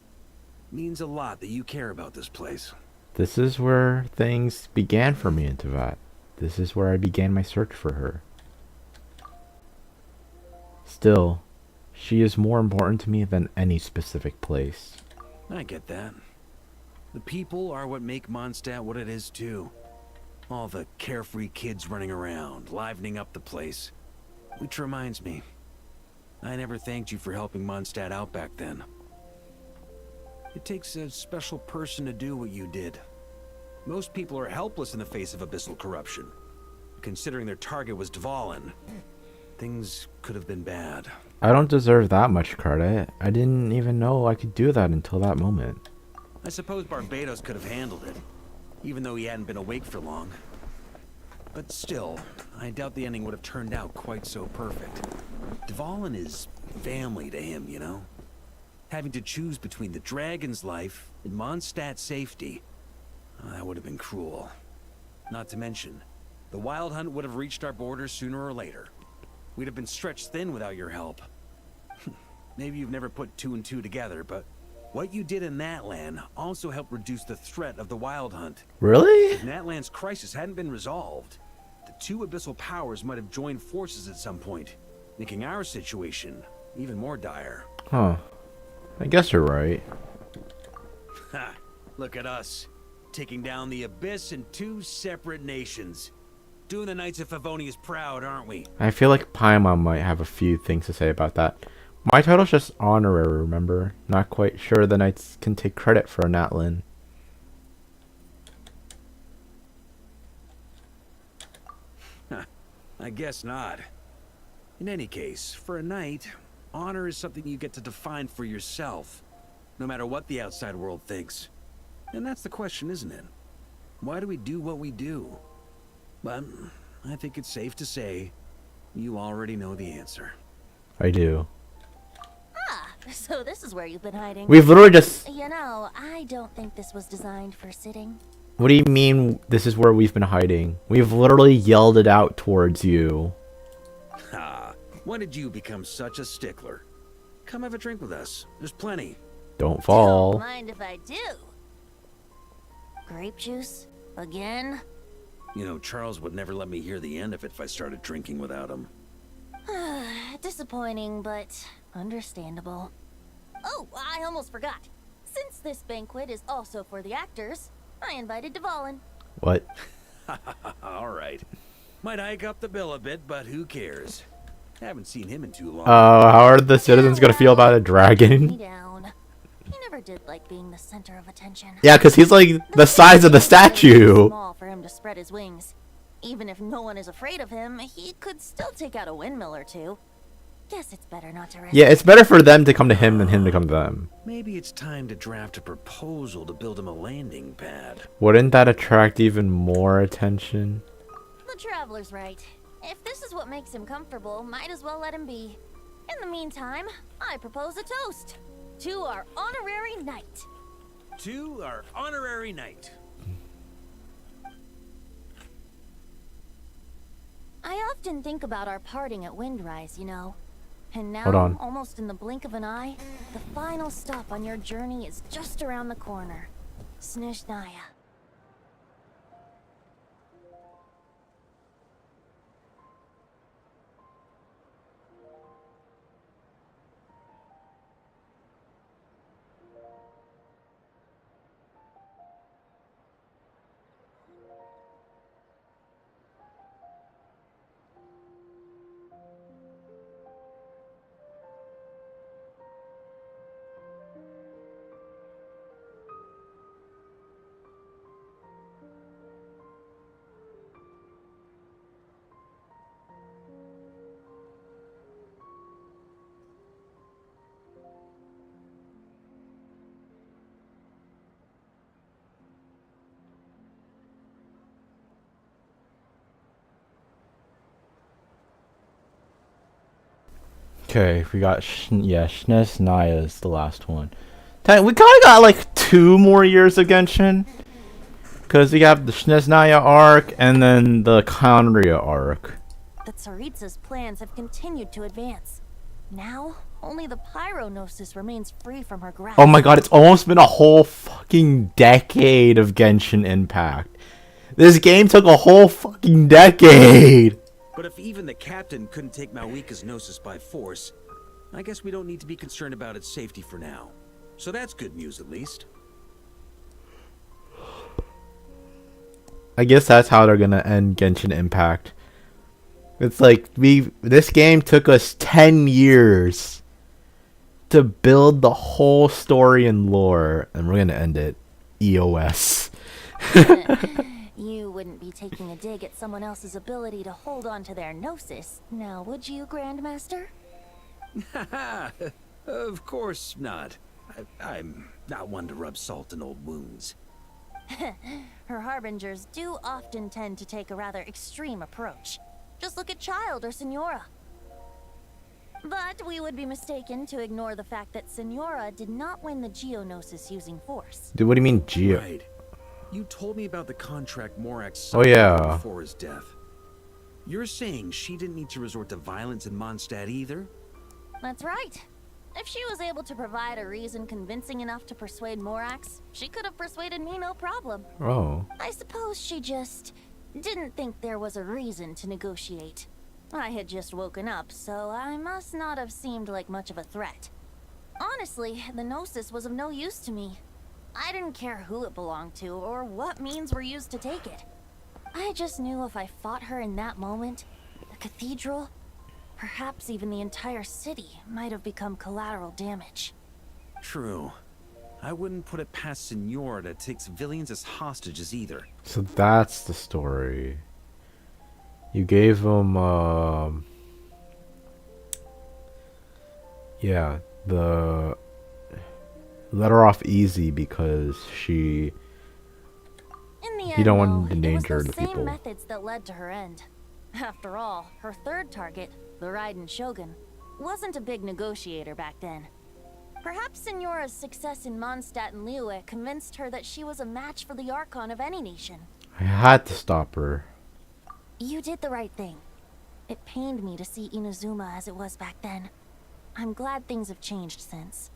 means a lot that you care about this place. This is where things began for me in Teyvat. This is where I began my search for her. Still, she is more important to me than any specific place. I get that. The people are what make Mondstadt what it is too. All the carefree kids running around, livening up the place. Which reminds me, I never thanked you for helping Mondstadt out back then. It takes a special person to do what you did. Most people are helpless in the face of abyssal corruption. Considering their target was Dvalin, things could have been bad. I don't deserve that much credit. I didn't even know I could do that until that moment. I suppose Barbados could have handled it, even though he hadn't been awake for long. But still, I doubt the ending would have turned out quite so perfect. Dvalin is family to him, you know? Having to choose between the dragon's life and Mondstadt's safety, that would have been cruel. Not to mention, the Wild Hunt would have reached our borders sooner or later. We'd have been stretched thin without your help. Maybe you've never put two and two together, but what you did in that land also helped reduce the threat of the Wild Hunt. Really? If Natlan's crisis hadn't been resolved, the two abyssal powers might have joined forces at some point, making our situation even more dire. Huh. I guess you're right. Ha! Look at us, taking down the Abyss in two separate nations. Doing the Knights of Favonius proud, aren't we? I feel like Paimon might have a few things to say about that. My title's just honorary, remember? Not quite sure the Knights can take credit for Natlin. I guess not. In any case, for a knight, honor is something you get to define for yourself, no matter what the outside world thinks. And that's the question, isn't it? Why do we do what we do? But I think it's safe to say you already know the answer. I do. Ah, so this is where you've been hiding. We've literally just... You know, I don't think this was designed for sitting. What do you mean this is where we've been hiding? We've literally yelled it out towards you. Ha! When did you become such a stickler? Come have a drink with us. There's plenty. Don't fall. Don't mind if I do. Grape juice? Again? You know, Charles would never let me hear the end of it if I started drinking without him. Disappointing, but understandable. Oh, I almost forgot. Since this banquet is also for the actors, I invited Dvalin. What? All right. Might hike up the bill a bit, but who cares? Haven't seen him in too long. How are the citizens gonna feel about a Me dragon? down. He never did like being the center of attention. Yeah, because he's like the size of the statue. Small for him to spread his wings. Even if no one is afraid of him, he could still take out a windmill or two. Guess it's better not to risk. Yeah, it's better for them to come to him than him to come to them. Maybe it's time to draft a proposal to build him a landing pad. Wouldn't that attract even more attention? The traveler's right. If this is what makes him comfortable, might as well let him be. In the meantime, I propose a toast to our honorary knight. To our honorary knight. I often think about our parting at Windrise, you know. And now, Hold on. almost in the blink of an eye, the final stop on your journey is just around the corner. Snezhnaya. Okay, we got Shnes Naya is the last one. We kind of got like 2 more years of Genshin, because we have the Shnes Naya arc and then the Conria arc. The Tsaritsa's plans have continued to advance. Now, only the Pyronosis remains free from her grasp. Oh my god, it's almost been a whole fucking decade of Genshin Impact. This game took a whole fucking decade! But if even the captain couldn't take Malwika's Gnosis by force, I guess we don't need to be concerned about its safety for now. So that's good news, at least. I guess that's how they're gonna end Genshin Impact. It's like, this game took us 10 years to build the whole story and lore, and we're gonna end it EOS. You wouldn't be taking a dig at someone else's ability to hold on to their Gnosis, now would you, Grandmaster? Of course not. I'm not one to rub salt in old wounds. Her harbingers do often tend to take a rather extreme approach. Just look at Child or Senora. But we would be mistaken to ignore the fact that Senora did not win the Geonosis using force. Dude, what do you mean Geo? Right. You told me about the contract Morak Oh, signed yeah. before his death. You're saying she didn't need to resort to violence in Mondstadt either? That's right. If she was able to provide a reason convincing enough to persuade Morax, she could have persuaded me no problem. Oh. I suppose she just didn't think there was a reason to negotiate. I had just woken up, so I must not have seemed like much of a threat. Honestly, the Gnosis was of no use to me. I didn't care who it belonged to or what means were used to take it. I just knew if I fought her in that moment, the cathedral, perhaps even the entire city, might have become collateral damage. True. I wouldn't put it past Senora to take civilians as hostages either. So that's the story. You gave him, yeah, the let her off easy because she. In the You end, don't want though, to endanger it was the those same people. methods that led to her end. After all, her third target, the Raiden Shogun, wasn't a big negotiator back then. Perhaps Senora's success in Mondstadt and Liyue convinced her that she was a match for the Archon of any nation. I had to stop her. You did the right thing. It pained me to see Inazuma as it was back then. I'm glad things have changed since.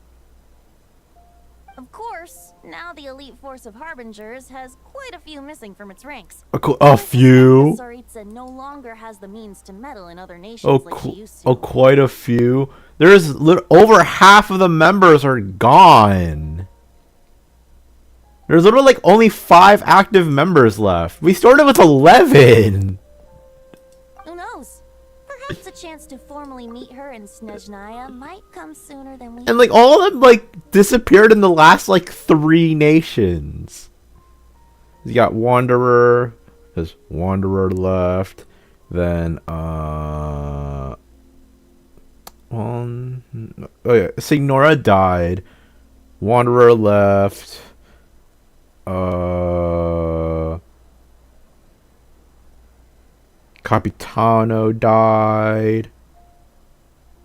Of course, now the elite force of Harbingers has quite a few missing from its ranks. A few? Tsaritsa no longer has the means to meddle in other nations like she used to. Oh, quite a few. There's over half of the members are gone. There's literally like only 5 active members left. We started with 11. Who knows? Perhaps a chance to formally meet her in Snezhnaya might come sooner than we. And like all of them like disappeared in the last like 3 nations. You got Wanderer. There's Wanderer left. Then oh yeah, Signora died. Wanderer left. Capitano died.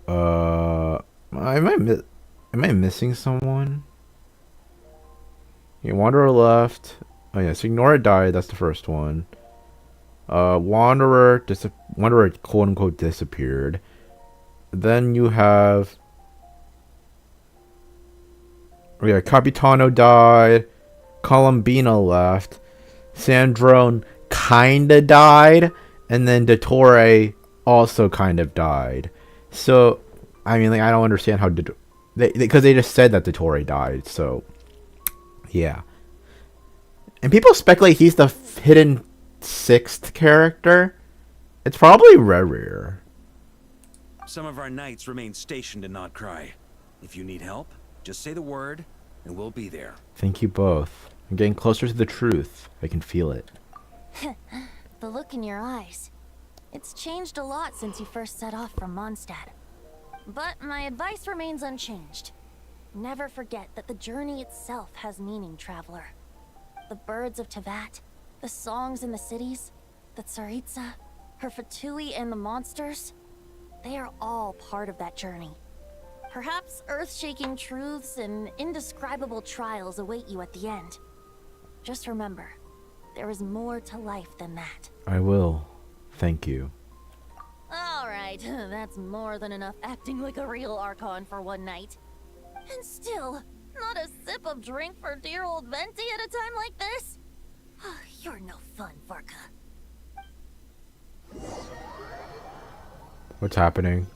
Am I missing someone? Yeah, Wanderer left. Oh yeah, Signora died. That's the first one. Wanderer quote unquote disappeared. Then you have. Oh yeah, Capitano died. Columbina left. Sandrone kinda died. And then Dottore also kind of died. So, I mean, like, I don't understand how because they just said that Dottore died. So, yeah. And people speculate he's the hidden 6th character. It's probably Rerir. Some of our knights remain stationed in Notcry. If you need help, just say the word, and we'll be there. Thank you both. I'm getting closer to the truth. I can feel it. The look in your eyes. It's changed a lot since you first set off from Mondstadt. But my advice remains unchanged. Never forget that the journey itself has meaning, traveler. The birds of Tevat, the songs in the cities, the Tsaritsa, her Fatui and the monsters. They are all part of that journey. Perhaps earth-shaking truths and indescribable trials await you at the end. Just remember, there is more to life than that. I will. Thank you. Alright, that's more than enough acting like a real Archon for one night. And still, not a sip of drink for dear old Venti at a time like this? You're no fun, Varka. What's happening?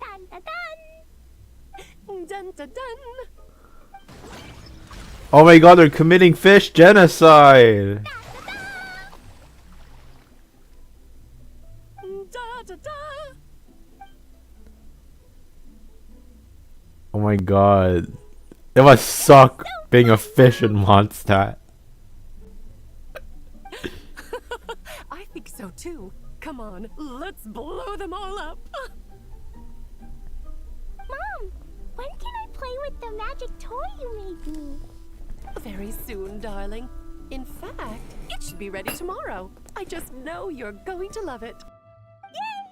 Dun dun dun! Dun dun dun! Oh my god, they're committing fish genocide! Da da da! Oh my god. It must suck being a fish in Mondstadt. I think so too. Come on, let's blow them all up. Mom, when can I play with the magic toy you made me? Very soon, darling. In fact, it should be ready tomorrow. I just know you're going to love it. Yay!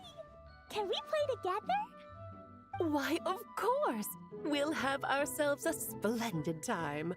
Can we play together? Why, of course. We'll have ourselves a splendid time.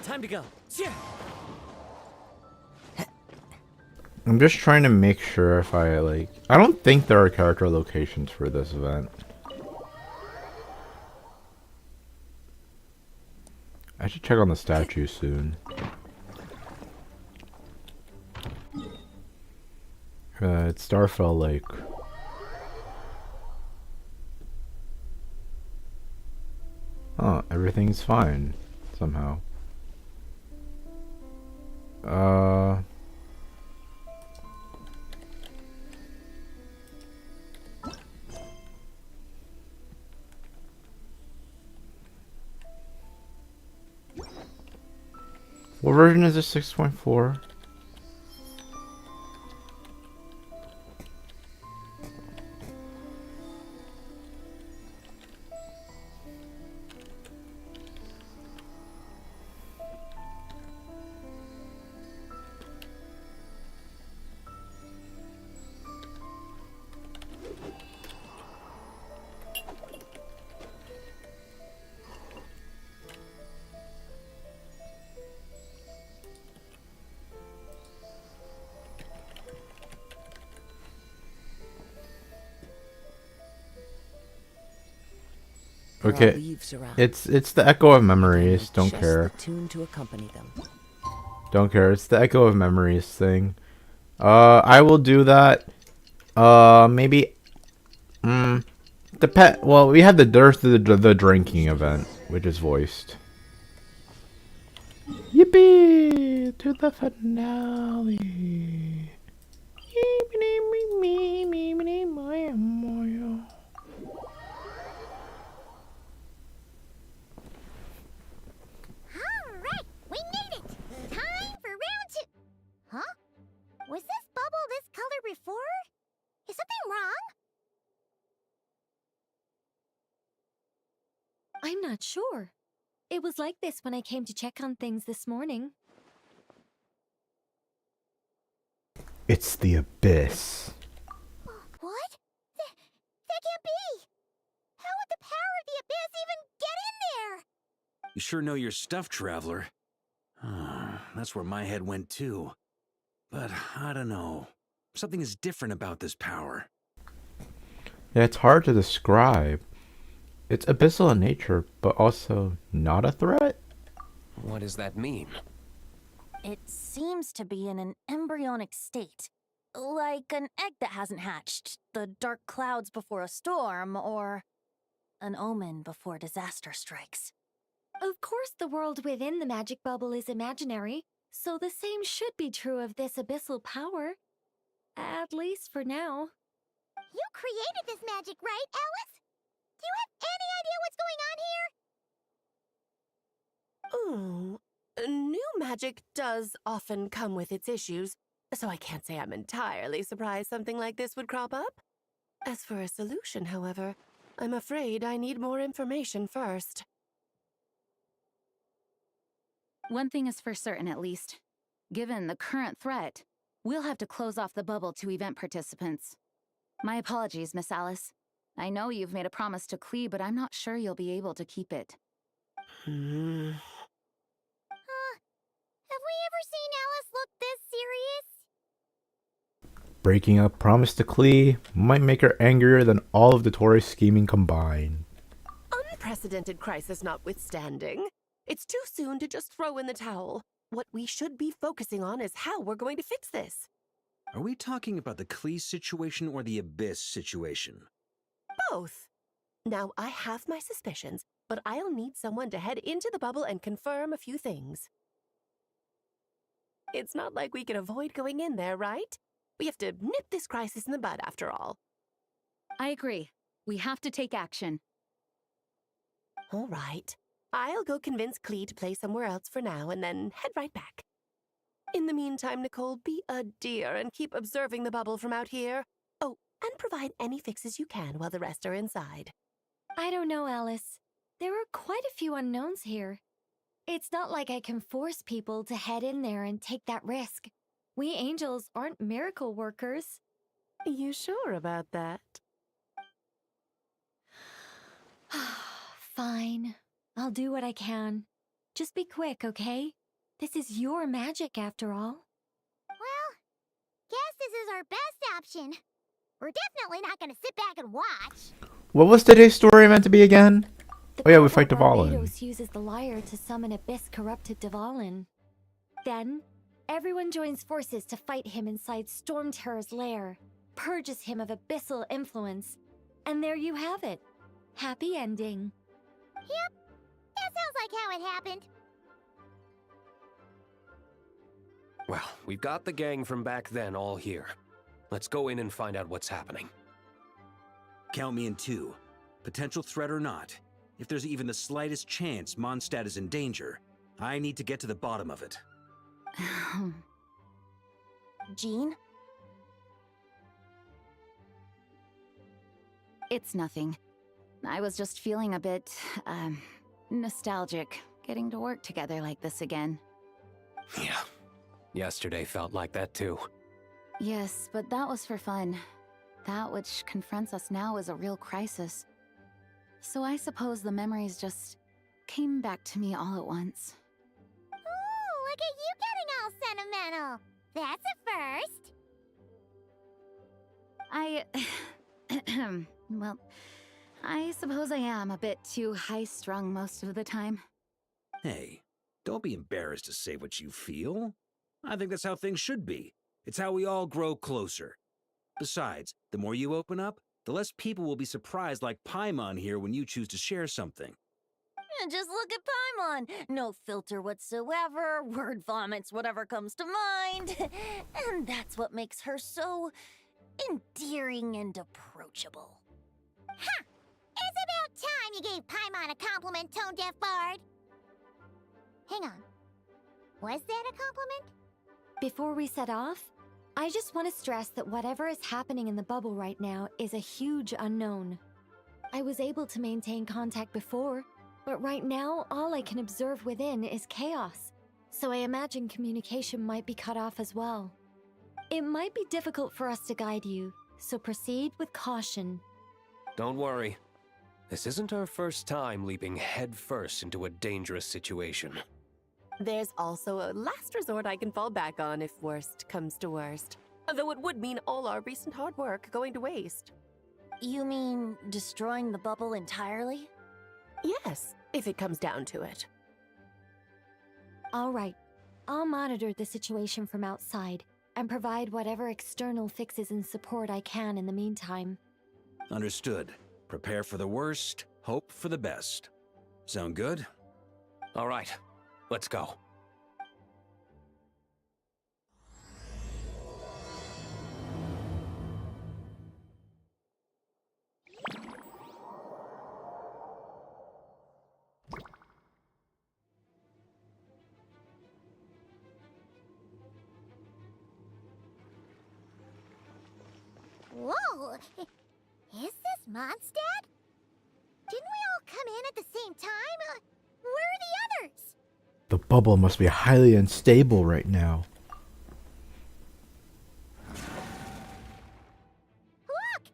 Time to go. Yeah. I'm just trying to make sure if I like... I don't think there are character locations for this event. I should check on the statue soon. It's Starfell Lake. Oh, everything's fine. Somehow. What version is this? 6.4? Okay, it's the echo of memories. Don't care. Tune to accompany them. Don't care. It's the echo of memories thing. I will do that. Maybe. The pet. Well, we had the the drinking event, which is voiced. Yippee to the finale. Alright, we made it! Time for round 2! Huh? Was this bubble this color before? Is something wrong? I'm not sure. It was like this when I came to check on things this morning. It's the abyss. What? That can't be! How would the power of the abyss even get in there? You sure know your stuff, traveler. That's where my head went too. But I don't know. Something is different about this power. Yeah, it's hard to describe. It's abyssal in nature, but also not a threat. What does that mean? It seems to be in an embryonic state. Like an egg that hasn't hatched, the dark clouds before a storm, or an omen before disaster strikes. Of course, the world within the magic bubble is imaginary, so the same should be true of this abyssal power. At least for now. You created this magic, right, Alice? Do you have any idea what's going on here? New magic does often come with its issues, so I can't say I'm entirely surprised something like this would crop up. As for a solution, however, I'm afraid I need more information first. One thing is for certain, at least. Given the current threat, we'll have to close off the bubble to event participants. My apologies, Miss Alice. I know you've made a promise to Klee, but I'm not sure you'll be able to keep it. Have we ever seen Alice look this serious? Breaking a promise to Klee might make her angrier than all of the Tory's scheming combined. Unprecedented crisis notwithstanding, it's too soon to just throw in the towel. What we should be focusing on is how we're going to fix this. Are we talking about the Klee situation or the Abyss situation? Both. Now, I have my suspicions, but I'll need someone to head into the bubble and confirm a few things. It's not like we can avoid going in there, right? We have to nip this crisis in the bud, after all. I agree. We have to take action. All right. I'll go convince Klee to play somewhere else for now and then head right back. In the meantime, Nicole, be a dear and keep observing the bubble from out here. Oh, and provide any fixes you can while the rest are inside. I don't know, Alice. There are quite a few unknowns here. It's not like I can force people to head in there and take that risk. We angels aren't miracle workers. You sure about that? Fine. I'll do what I can. Just be quick, okay? This is your magic, after all. Well, guess this is our best option. We're definitely not gonna sit back and watch. What was today's story meant to be again? Oh yeah, we fight Dvalin. Barbados uses the lyre to summon abyss-corrupted Dvalin. Then, everyone joins forces to fight him inside Storm Terror's lair, purges him of abyssal influence, and there you have it. Happy ending. Yep, that sounds like how it happened. Well, we've got the gang from back then all here. Let's go in and find out what's happening. Count me in 2. Potential threat or not, if there's even the slightest chance Mondstadt is in danger, I need to get to the bottom of it. Jean? It's nothing. I was just feeling a bit, nostalgic, getting to work together like this again. Yeah. Yesterday felt like that too. Yes, but that was for fun. That which confronts us now is a real crisis. So I suppose the memories just came back to me all at once. Ooh, look at you getting all sentimental. That's a first. Well, I suppose I am a bit too high-strung most of the time. Hey, don't be embarrassed to say what you feel. I think that's how things should be. It's how we all grow closer. Besides, the more you open up, the less people will be surprised like Paimon here when you choose to share something. Just look at Paimon. No filter whatsoever, word vomits whatever comes to mind. And that's what makes her so endearing and approachable. Ha! It's about time you gave Paimon a compliment, tone-deaf bard. Hang on. Was that a compliment? Before we set off, I just want to stress that whatever is happening in the bubble right now is a huge unknown. I was able to maintain contact before, but right now all I can observe within is chaos, so I imagine communication might be cut off as well. It might be difficult for us to guide you, so proceed with caution. Don't worry. This isn't our first time leaping headfirst into a dangerous situation. There's also a last resort I can fall back on if worst comes to worst. Though it would mean all our recent hard work going to waste. You mean destroying the bubble entirely? Yes, if it comes down to it. All right, I'll monitor the situation from outside and provide whatever external fixes and support I can in the meantime. Understood. Prepare for the worst, hope for the best. Sound good? All right, let's go. Whoa! Is this Mondstadt? Didn't we all come in at the same time? Where are the others? The bubble must be highly unstable right now. Look!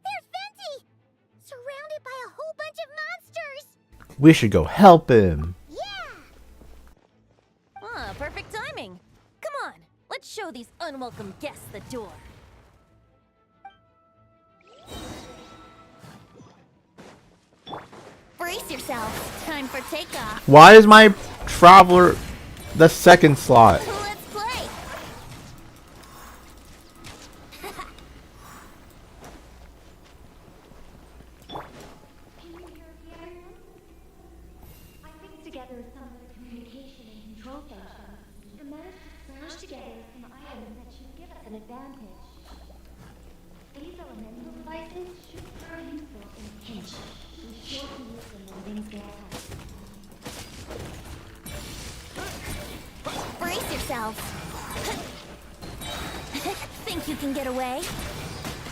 There's Venti! Surrounded by a whole bunch of monsters! We should go help him. Ah, perfect timing. Come on, let's show these unwelcome guests the door. Brace yourself. Time for takeoff. Why is my traveler the second slot? Let's play. Together some of the communication and control functions. The managed to smash together some items that should give us an advantage. These elemental devices should prove useful in a pinch. Be sure to use them when things get tough. Brace yourself. Think you can get away?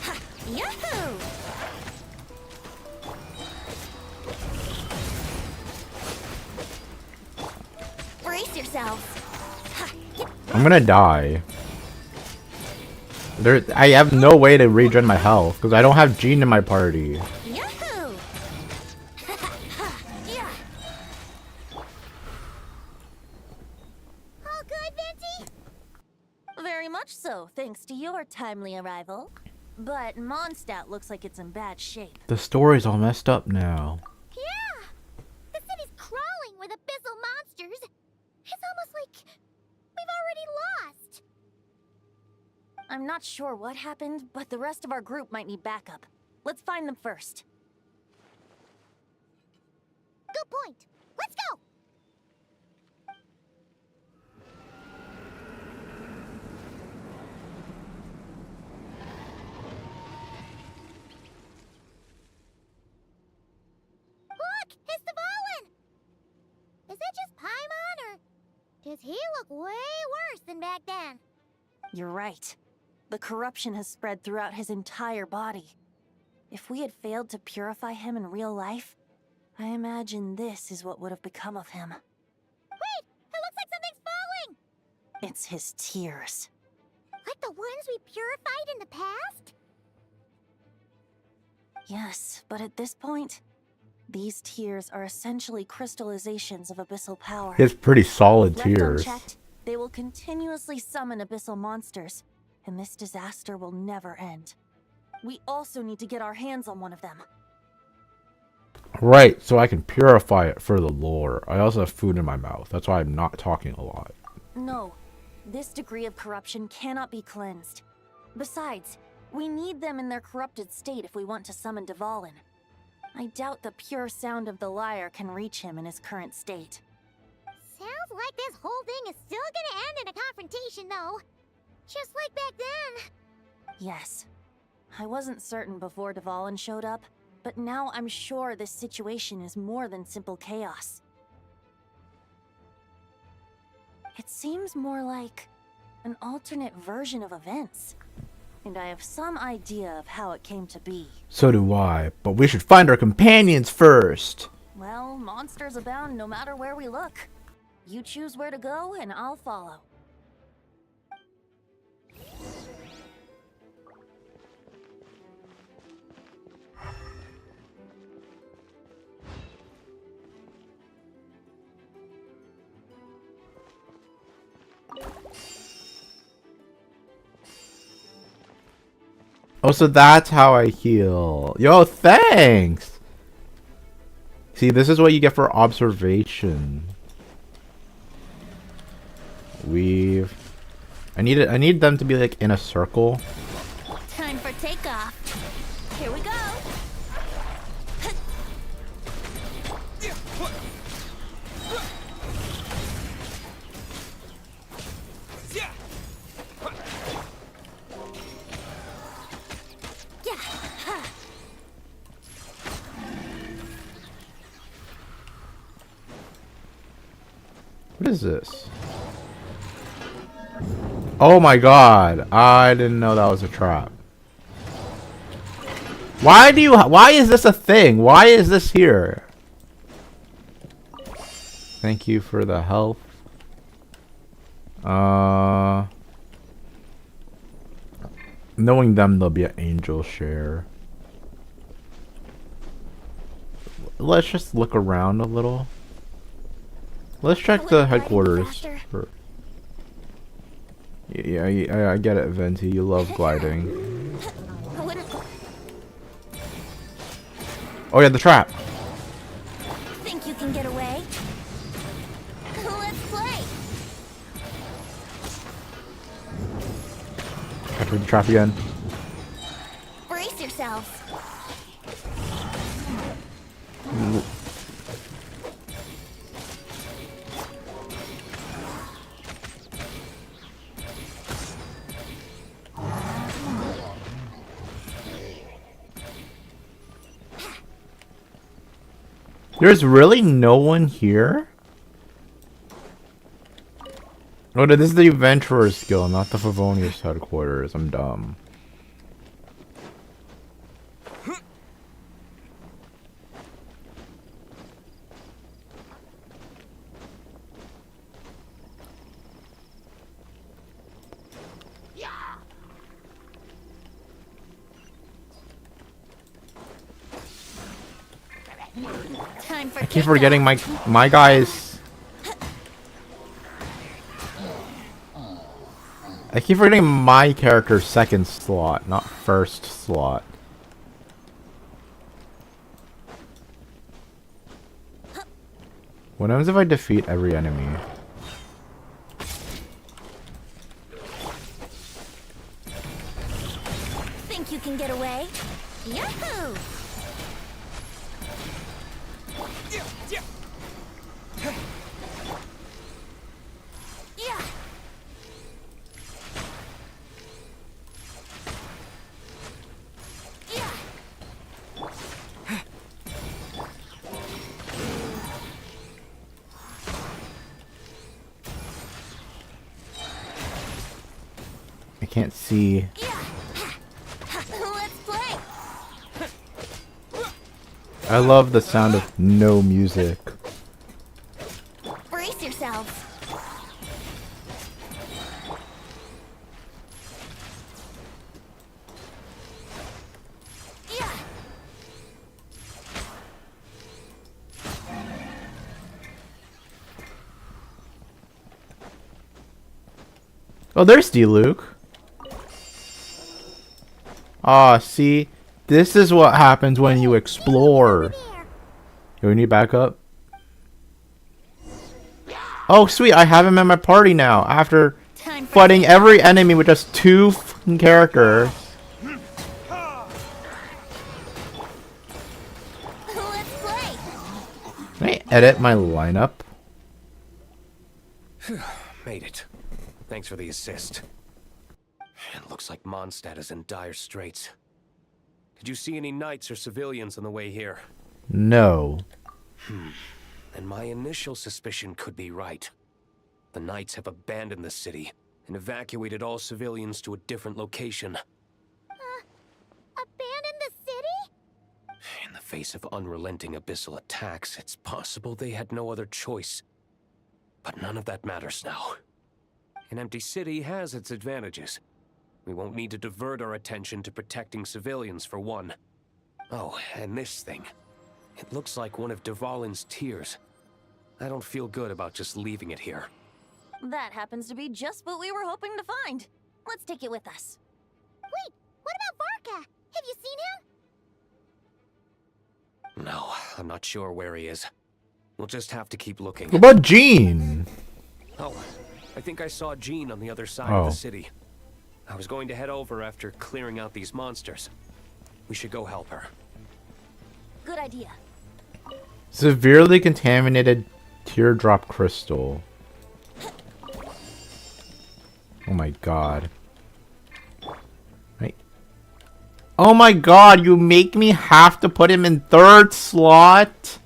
Ha, yahoo! Brace yourself. I'm gonna die. I have no way to regen my health because I don't have Jean in my party. Yahoo! Yeah. All good, Venti? Very much so, thanks to your timely arrival. But Mondstadt looks like it's in bad shape. The story's all messed up now. Yeah! The city's crawling with abyssal monsters. It's almost like we've already lost. I'm not sure what happened, but the rest of our group might need backup. Let's find them first. Good point. Let's go! Look! It's the Volin! Is it just Paimon, or does he look way worse than back then? You're right. The corruption has spread throughout his entire body. If we had failed to purify him in real life, I imagine this is what would have become of him. Wait! It looks like something's falling! It's his tears. Like the ones we purified in the past? Yes, but at this point, these tears are essentially crystallizations of abyssal power. He has pretty solid Left tears. unchecked, they will continuously summon abyssal monsters, and this disaster will never end. We also need to get our hands on one of them. Right, so I can purify it for the lore. I also have food in my mouth. That's why I'm not talking a lot. No, this degree of corruption cannot be cleansed. Besides, we need them in their corrupted state if we want to summon Dvalin. I doubt the pure sound of the lyre can reach him in his current state. Sounds like this whole thing is still gonna end in a confrontation, though. Just like back then. Yes. I wasn't certain before Dvalin showed up, but now I'm sure this situation is more than simple chaos. It seems more like an alternate version of events. And I have some idea of how it came to be. So do I, but we should find our companions first. Well, monsters abound no matter where we look. You choose where to go, and I'll follow. Oh, so that's how I heal. Yo, thanks! See, this is what you get for observation. Weave. I need them to be like in a circle. Time for takeoff. Here we go. What is this? Oh my god. I didn't know that was a trap. Why is this a thing? Why is this here? Thank you for the help. Knowing them, there'll be an angel share. Let's just look around a little. Let's check the headquarters. Yeah, I get it, Venti. You love gliding. Oh yeah, the trap. Think you can get away? Let's play. Check for the trap again. Brace yourselves. There's really no one here? Oh, this is the Adventurer's Guild, not the Favonius headquarters. I'm dumb. Time for I keep forgetting my guys. I keep forgetting my character's second slot, not first slot. What happens if I defeat every enemy? Think you can get away? Yahoo! Yeah. I can't see. Let's play. I love the sound of no music. Brace yourselves. Oh, there's D-Luke. Ah, see? This is what happens when you explore. Do we need backup? Oh, sweet. I have him in my party now. After fighting every enemy with just 2 fucking characters. Can I edit my lineup? Made it. Thanks for the assist. It looks like Mondstadt is in dire straits. Did you see any knights or civilians on the way here? No. And my initial suspicion could be right. The knights have abandoned the city and evacuated all civilians to a different location. Abandon the city? In the face of unrelenting abyssal attacks, it's possible they had no other choice. But none of that matters now. An empty city has its advantages. We won't need to divert our attention to protecting civilians, for one. Oh, and this thing. It looks like one of Dvalin's tears. I don't feel good about just leaving it here. That happens to be just what we were hoping to find. Let's take it with us. Wait, what about Varka? Have you seen him? No, I'm not sure where he is. We'll just have to keep looking. What about Jean? Oh, I think I saw Jean on the other side of the city. I was going to head over after clearing out these monsters. We should go help her. Good idea. Severely contaminated teardrop crystal. Oh my god. Right. Oh my god, you make me have to put him in 3rd slot?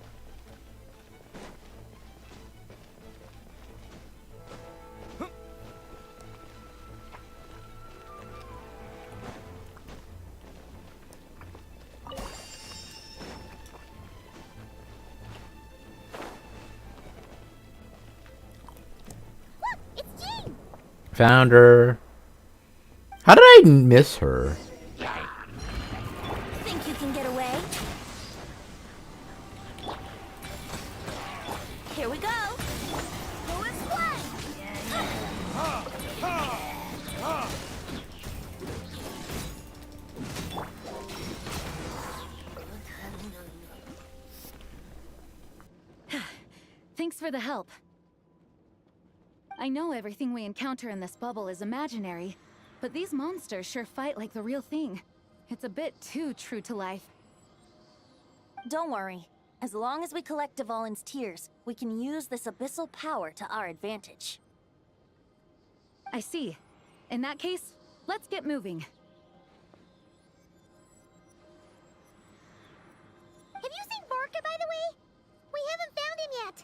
Found her. How did I miss her? Think you can get away? Here we go. Go as one. Thanks for the help. I know everything we encounter in this bubble is imaginary, but these monsters sure fight like the real thing. It's a bit too true to life. Don't worry. As long as we collect Dvalin's tears, we can use this abyssal power to our advantage. I see. In that case, let's get moving. Have you seen Vorka, by the way? We haven't found him yet.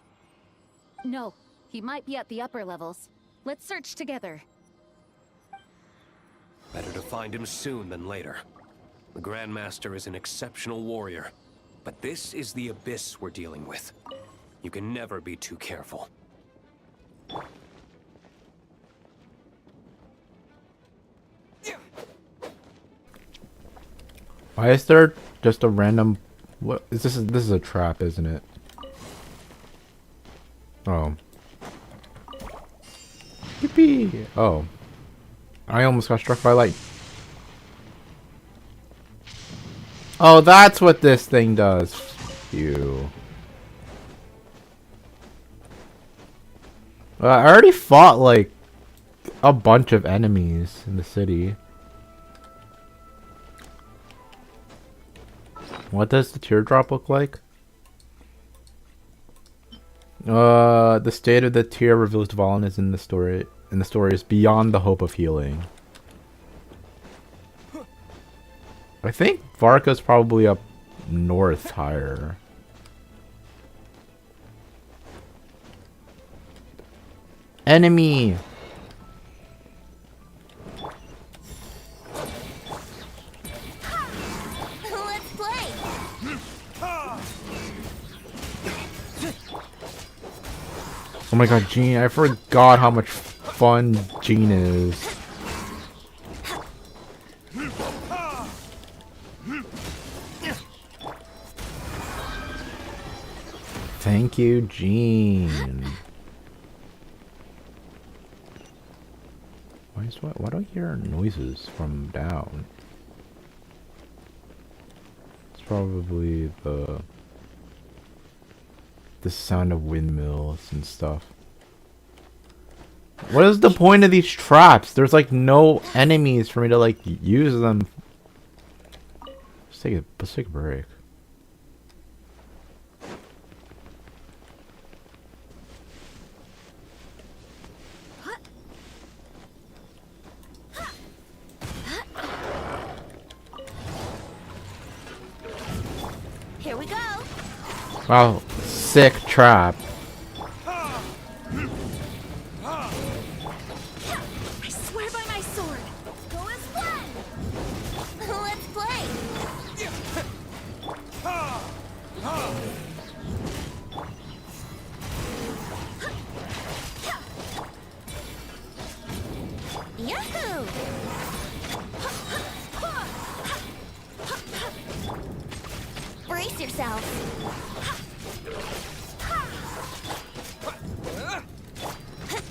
No, he might be at the upper levels. Let's search together. Better to find him soon than later. The Grandmaster is an exceptional warrior, but this is the abyss we're dealing with. You can never be too careful. Why is there just a random... What is this? This is a trap, isn't it? Oh. Yippee! Oh. I almost got struck by light. Oh, that's what this thing does. Phew. I already fought, like, a bunch of enemies in the city. What does the teardrop look like? The state of the tear reveals Dvalin is in the story. And the story is beyond the hope of healing. I think Varka's probably up north higher. Enemy! Let's play. Oh my god, Jean, I forgot how much fun Jean is. Thank you, Jean. Why do I hear noises from down? It's probably the sound of windmills and stuff. What is the point of these traps? There's like no enemies for me to like use them. Let's take a break. Here we go. Wow, sick trap. I swear by my sword. Go as one. Let's play. Yahoo! Brace yourself.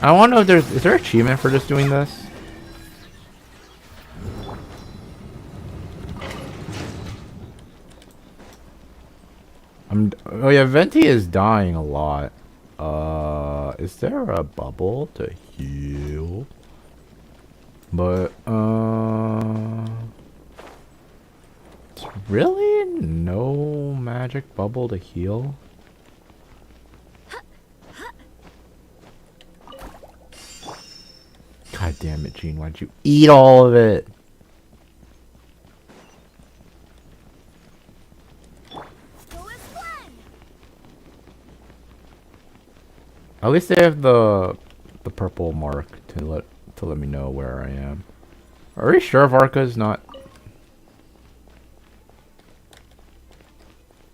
I want to know if is there an achievement for just doing this? Oh yeah, Venti is dying a lot. Is there a bubble to heal? But really no magic bubble to heal? God damn it, Gene, why'd you eat all of it? At least they have the purple mark to let me know where I am. Are we sure Varka's not?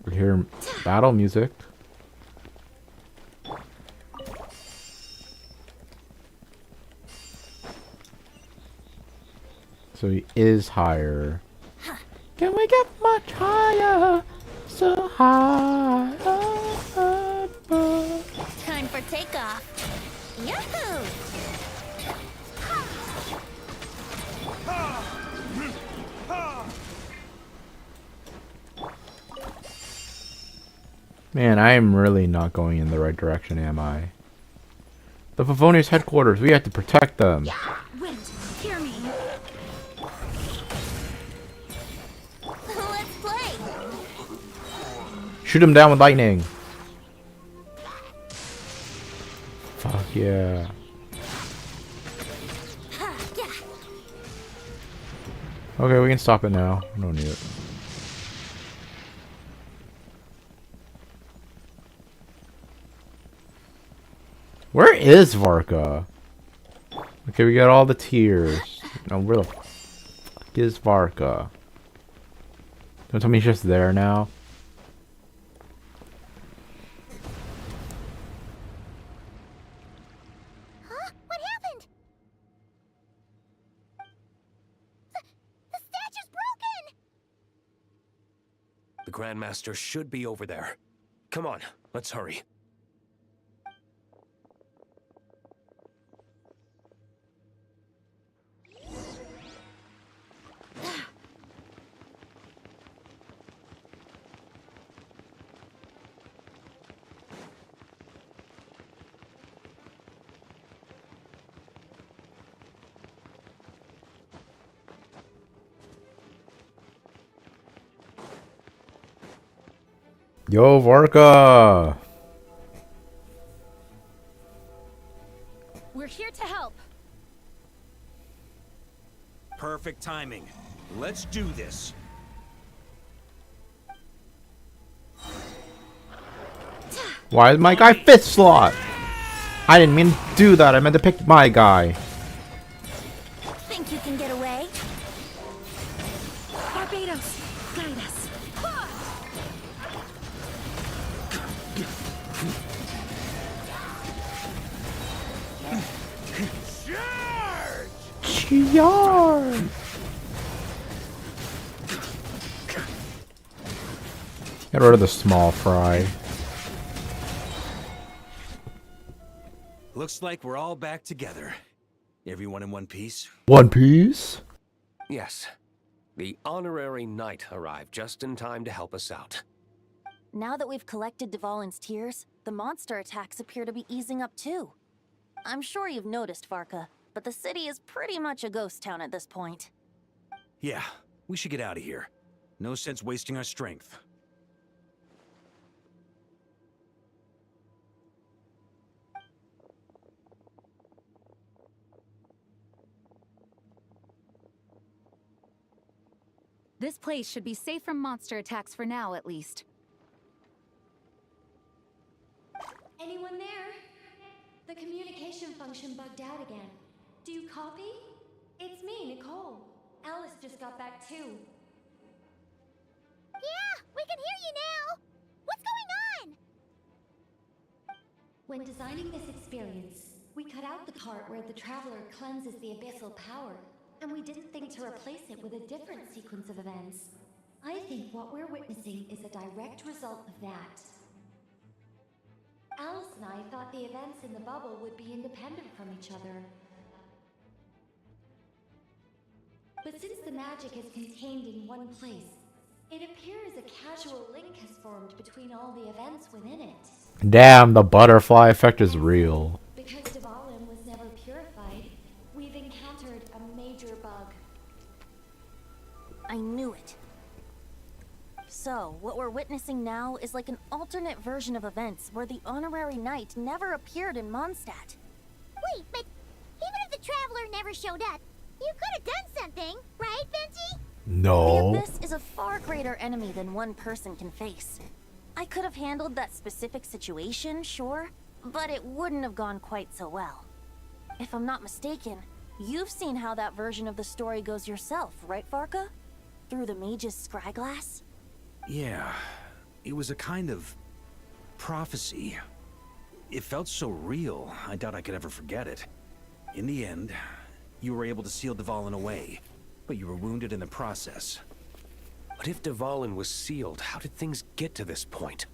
We hear battle music. So he is higher. Can we get much higher? So high above. Time for takeoff. Yahoo! Man, I am really not going in the right direction, am I? The Favonius headquarters, we have to protect them. Wind, hear me. Let's play. Shoot him down with lightning. Fuck yeah. Okay, we can stop it now. I don't need it. Where is Varka? Okay, we got all the tiers. Now, where the fuck is Varka? Don't tell me he's just there now. Huh? What happened? The statue's broken! The Grandmaster should be over there. Come on, let's hurry. Yo, Varka! We're here to help. Perfect timing. Let's do this. Why is my guy 5th slot? I didn't mean to do that. I meant to pick my guy. Think you can get away? Barbados, guide us. Charge! Get rid of the small fry. Looks like we're all back together. Everyone in one piece? One Piece? Yes. The honorary knight arrived just in time to help us out. Now that we've collected Dvalin's tears, the monster attacks appear to be easing up too. I'm sure you've noticed, Varka, but the city is pretty much a ghost town at this point. Yeah, we should get out of here. No sense wasting our strength. This place should be safe from monster attacks for now, at least. Anyone there? The communication function bugged out again. Do you copy? It's me, Nicole. Alice just got back too. Yeah, we can hear you now! What's going on? When designing this experience, we cut out the part where the Traveler cleanses the abyssal power, and we didn't think to replace it with a different sequence of events. I think what we're witnessing is a direct result of that. Alice and I thought the events in the bubble would be independent from each other. But since the magic is contained in one place, it appears a casual link has formed between all the events within it. Damn, the butterfly effect is real. Because Dvalin was never purified, we've encountered a major bug. I knew it. So, what we're witnessing now is like an alternate version of events where the honorary knight never appeared in Mondstadt. Wait, but even if the Traveler never showed up, you could have done something, right, Venti? No. The Abyss is a far greater enemy than one person can face. I could have handled that specific situation, sure, but it wouldn't have gone quite so well. If I'm not mistaken, you've seen how that version of the story goes yourself, right, Varka? Through the mage's scryglass? Yeah, it was a kind of prophecy. It felt so real, I doubt I could ever forget it. In the end, you were able to seal Dvalin away. but you were wounded in the process. But if Dvalin was sealed, how did things get to this point?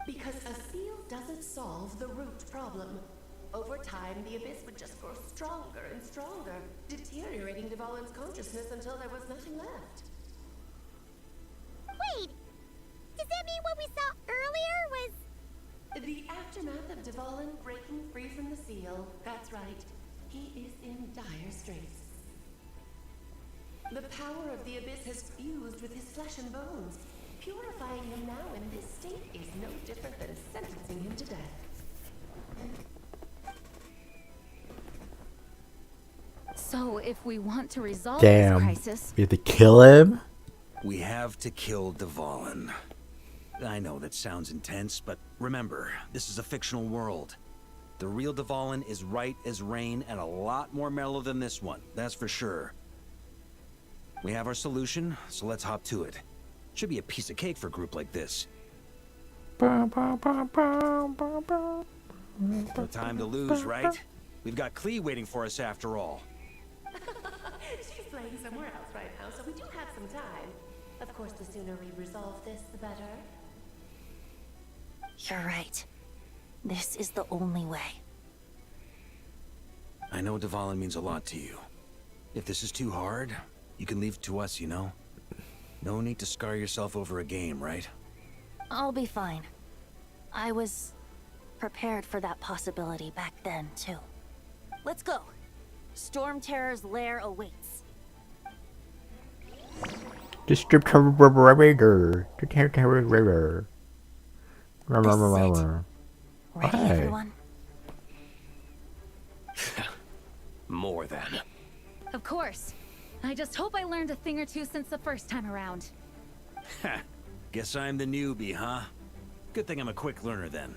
Because a seal doesn't solve the root problem. Over time, the abyss would just grow stronger and stronger, deteriorating Dvalin's consciousness until there was nothing left. Wait! Does that mean what we saw earlier was... The aftermath of Dvalin breaking free from the seal. That's right. He is in dire straits. The power of the abyss has fused with his flesh and bones. Purifying him now in this state is no different than sentencing him to death. So, if we want to resolve Damn. this crisis, We have to kill him? We have to kill Dvalin. I know that sounds intense, but remember, this is a fictional world. The real Dvalin is right as rain and a lot more mellow than this one, that's for sure. We have our solution, so let's hop to it. Should be a piece of cake for a group like this. No time to lose, right? We've got Klee waiting for us after all. She's playing somewhere else right now, so we do have some time. Of course, the sooner we resolve this, the better. You're right. This is the only way. I know Dvalin means a lot to you. If this is too hard, you can leave it to us, you know? No need to scar yourself over a game, right? I'll be fine. I was prepared for that possibility back then, too. Let's go. Storm Terror's lair awaits. Distributor. Ready, everyone? More than. of course. I just hope I learned a thing or two since the first time around. Ha! Guess I'm the newbie, huh? Good thing I'm a quick learner then.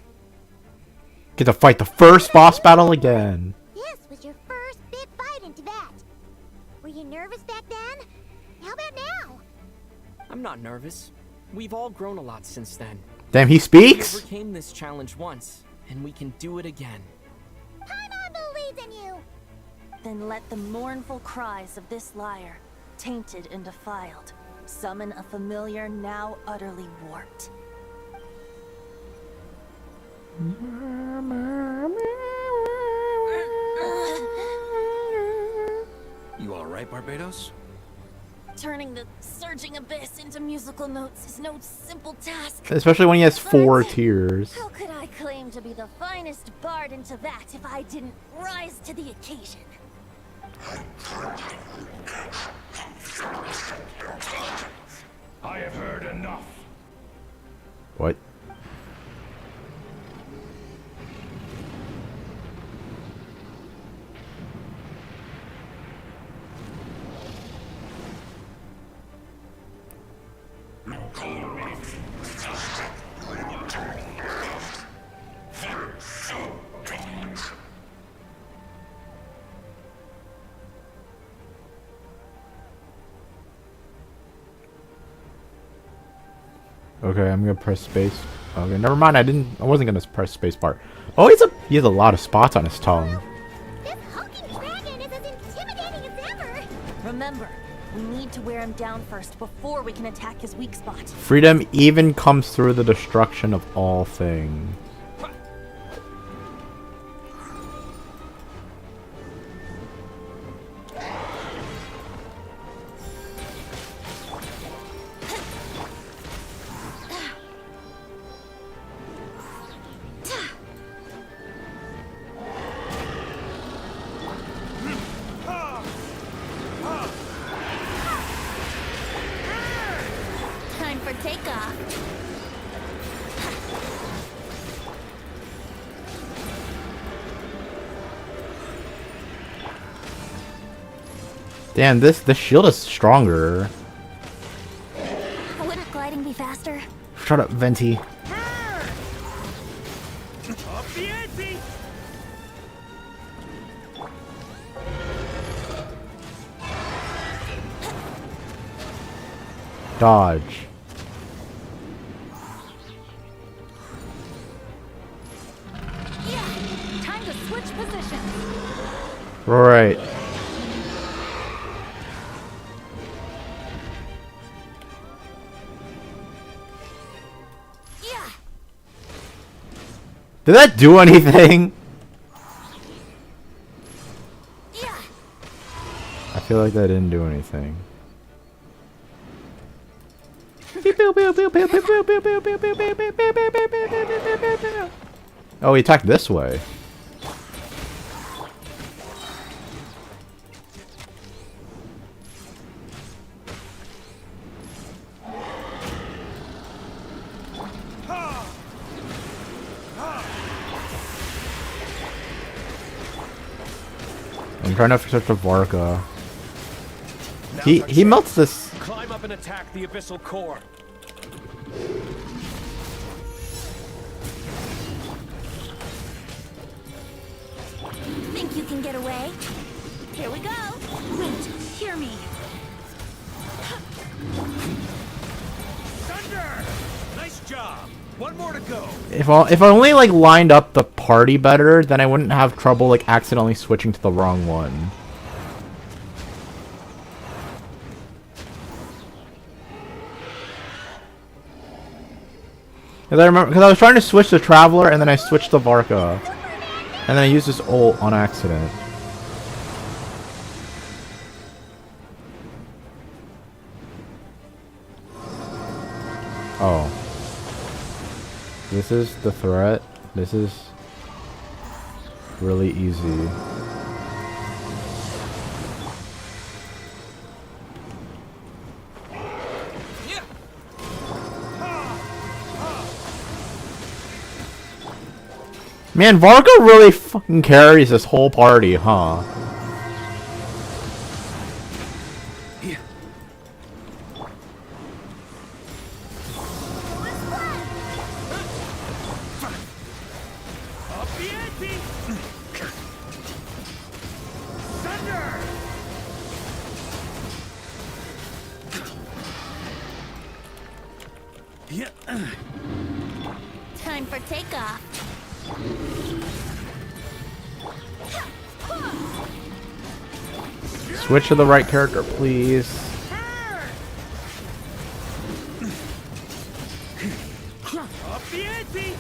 Get to fight the first boss battle again. This was your first big fight into that. Were you nervous back then? How about now? I'm not nervous. We've all grown a lot since then. Damn, he speaks? We overcame this challenge once, and we can do it again. Paimon believes in you! Then let the mournful cries of this lyre, tainted and defiled, summon a familiar now utterly warped. You alright, Barbados? Turning the surging abyss into musical notes is no simple task. Especially when he has 4 tears. How could I claim to be the finest bard in Teyvat if I didn't rise to the occasion? I have heard enough. What? Okay, I'm gonna press space. Okay, never mind. I wasn't gonna press space bar. Oh, he has a lot of spots on his tongue. This hulking dragon is as intimidating as ever! Remember, we need to wear him down first before we can attack his weak spot. Freedom even comes through the destruction of all things. Time for takeoff. Damn, this shield is stronger. Wouldn't gliding be faster? Shut up, Venti. Up the ante! Dodge. Yeah, time to switch positions. Right. Did that do anything? I feel like that didn't do anything. Oh, he attacked this way. I'm trying to fix the Varka. He melts this. Climb up and attack the abyssal core. Think you can get away? Here we go. Wait, hear me. Thunder! Nice job. One more to go. If I only like lined up the party better, then I wouldn't have trouble like accidentally switching to the wrong one. Because I remember, because I was trying to switch the Traveler and then I switched to Varka, and then I used this ult on accident. Oh. This is the threat. This is really easy. Man, Varka really fucking carries this whole party, huh? Time for takeoff. Switch to the right character, please. Up the ante!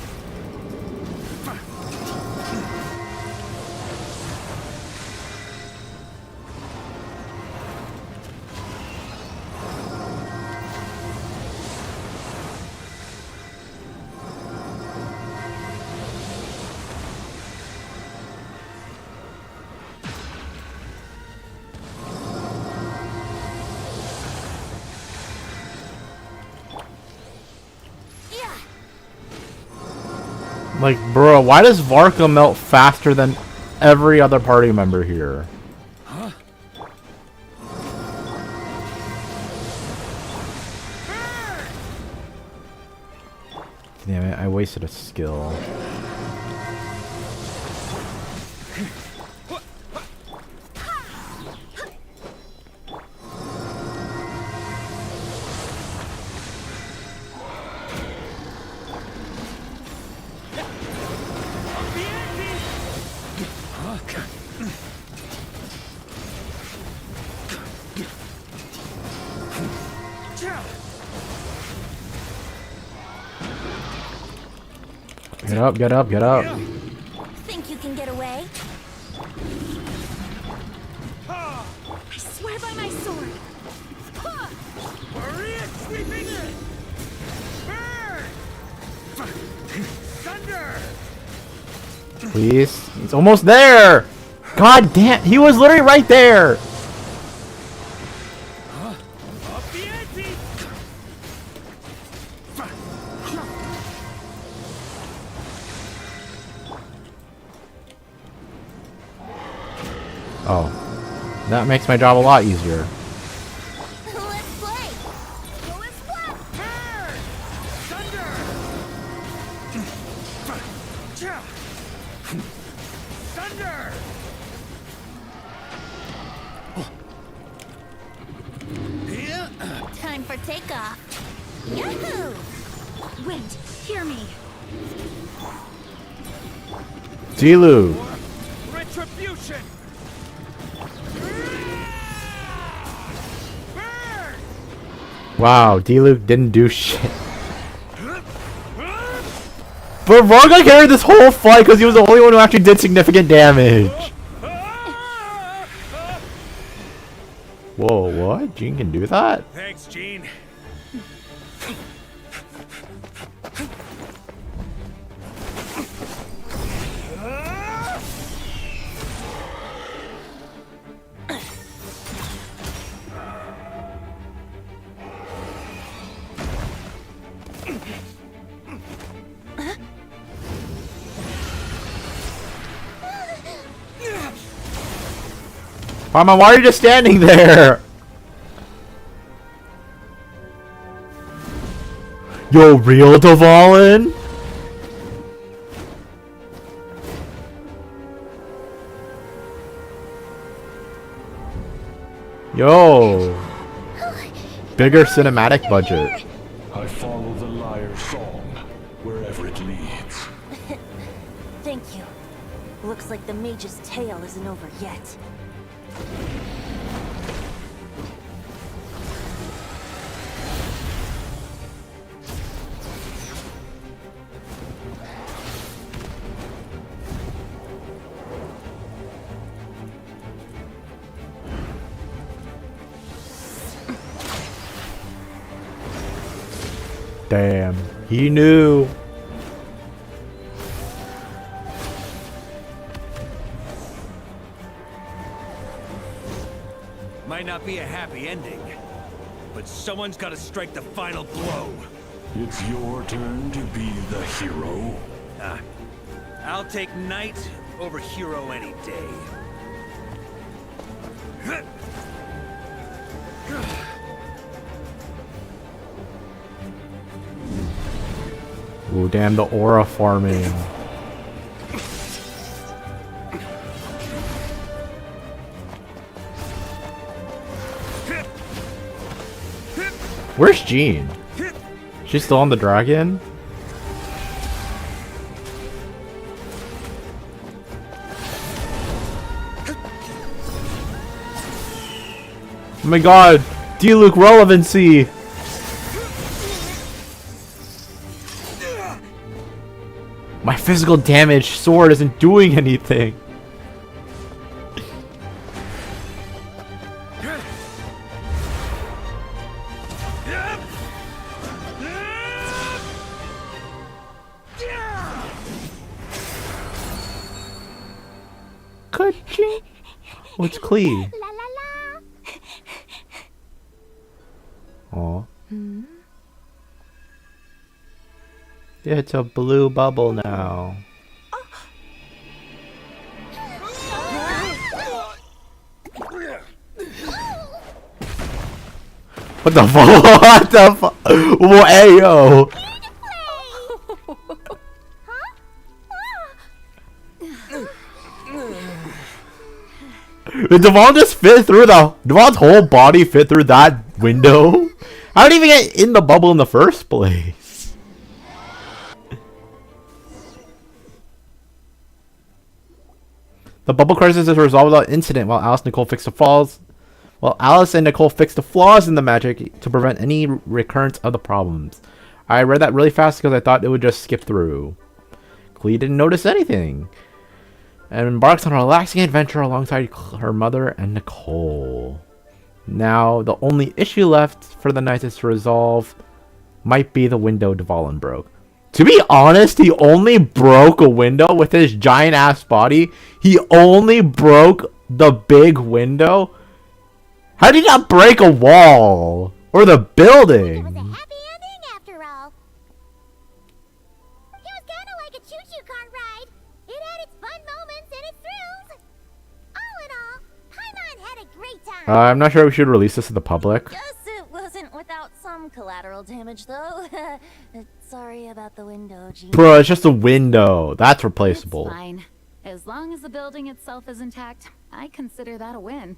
Like, bro, why does Varka melt faster than every other party member here? Huh? Damn it, I wasted a skill. Get up, get up, get up. Think you can get away? I swear by my sword. Maria sweeping in! Burn! Thunder! Please. He's almost there! God damn, he was literally right there! Up the ante! Oh. That makes my job a lot easier. Let's play. Go and splat. Burn! Thunder! Thunder! Time for takeoff. Yahoo! Wait, hear me. Dilu. Retribution! Wow, Dilu didn't do shit. But Varga carried this whole fight because he was the only one who actually did significant damage. Whoa, what? Gene can do that? Thanks, Gene. Mama, why are you just standing there? Yo, real Dvalin? Yo. Bigger cinematic budget. I follow the liar's song, wherever it leads. Thank you. Looks like the mage's tale isn't over yet. Damn, he knew. Might not be a happy ending, but someone's got to strike the final blow. It's your turn to be the hero. I'll take knight over hero any day. Ooh, damn, the aura farming. Where's Jean? She's still on the dragon? Oh my god! D-Luke relevancy! My physical damage sword isn't doing anything. Ka-ching. What's Klee? Aw. It's a blue bubble now. What the fuck? What the fuck? Well, hey, yo. Did Devon just fit through Devon's whole body fit through that window? How did he even get in the bubble in the first place? The bubble crisis is resolved without incident while Alice and Nicole fixed the flaws in the magic to prevent any recurrence of the problems. I read that really fast because I thought it would just skip through. Klee didn't notice anything and embarks on a relaxing adventure alongside her mother and Nicole. Now, the only issue left for the Knights to resolve might be the window Dvalin broke. To be honest, he only broke a window with his giant-ass body. He only broke the big window? How did he not break a wall? Or the building? It was a happy ending after all. It was kind of like a choo-choo cart ride. It had its fun moments and its thrills. All in all, Paimon had a great time. I'm not sure we should release this to the public. Guess it wasn't without some collateral damage, though. Sorry about the window, Gene. Bro, it's just a window. That's replaceable. It's fine. As long as the building itself is intact, I consider that a win.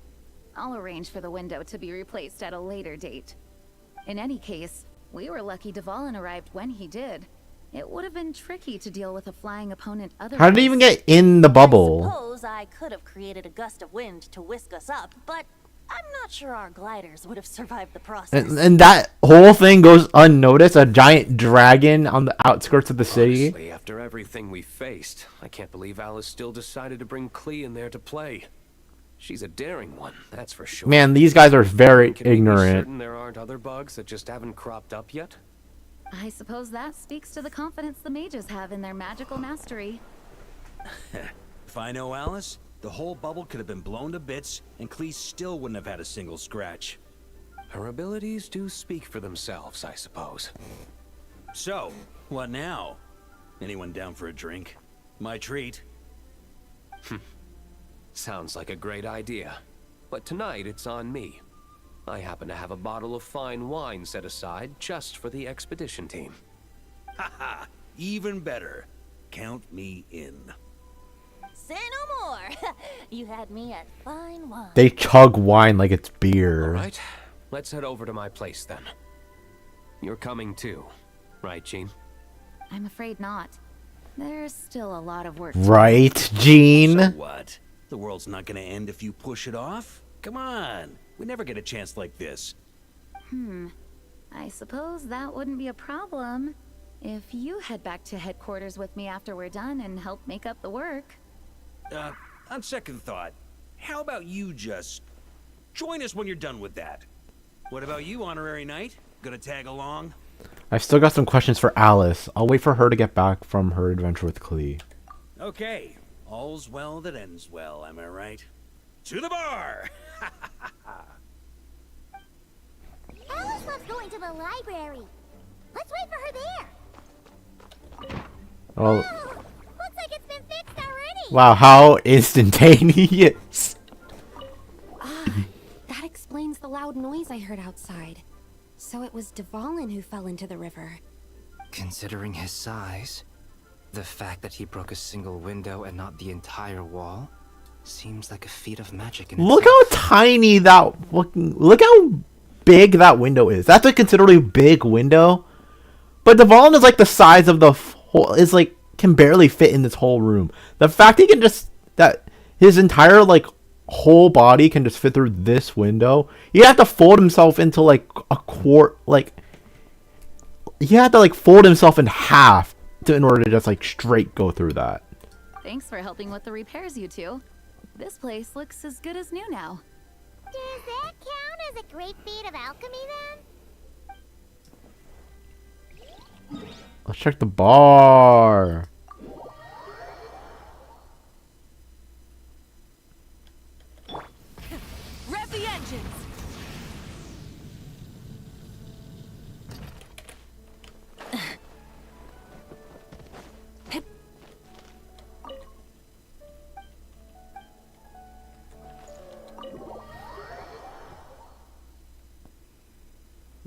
I'll arrange for the window to be replaced at a later date. In any case, we were lucky Dvalin arrived when he did. It would have been tricky to deal with a flying opponent otherwise. How did he even get in the bubble? I suppose I could have created a gust of wind to whisk us up, but I'm not sure our gliders would have survived the process. And that whole thing goes unnoticed. A giant dragon on the outskirts of the city. Honestly, after everything we faced, I can't believe Alice still decided to bring Klee in there to play. She's a daring one, that's for sure. Man, these guys are very Can we be ignorant. certain there aren't other bugs that just haven't cropped up yet? I suppose that speaks to the confidence the mages have in their magical mastery. If I know Alice, the whole bubble could have been blown to bits, and Klee still wouldn't have had a single scratch. Her abilities do speak for themselves, I suppose. So, what now? Anyone down for a drink? My treat. Sounds like a great idea. But tonight it's on me. I happen to have a bottle of fine wine set aside just for the expedition team. Haha, even better. Count me in. Say no more. You had me at fine wine. They chug wine like it's beer. All right, let's head over to my place then. You're coming too, right, Jean? I'm afraid not. There's still a lot of work. Right, Jean? So what? The world's not gonna end if you push it off? Come on. We never get a chance like this. I suppose that wouldn't be a problem if you head back to headquarters with me after we're done and help make up the work. On second thought, how about you just join us when you're done with that? What about you, Honorary Knight? Gonna tag along? I've still got some questions for Alice. I'll wait for her to get back from her adventure with Klee. Okay. All's well that ends well, am I right? To the bar! Alice loves going to the library. Let's wait for her there. Oh, Looks like it's been fixed already. wow, how instantaneous. That explains the loud noise I heard outside. So it was Dvalin who fell into the river. Considering his size, the fact that he broke a single window and not the entire wall seems like a feat of magic in Look how tiny that look how big that window is. That's a considerably big window. But Dvalin is like the size of the whole, is like can barely fit in this whole room. The fact he can just that his entire like whole body can just fit through this window. He had to fold himself into like a quart, like he had to like fold himself in half in order to just like straight go through that. Thanks for helping with the repairs, you two. This place looks as good as new now. Does that count as a great feat of alchemy then? Let's check the bar. Rev the engines!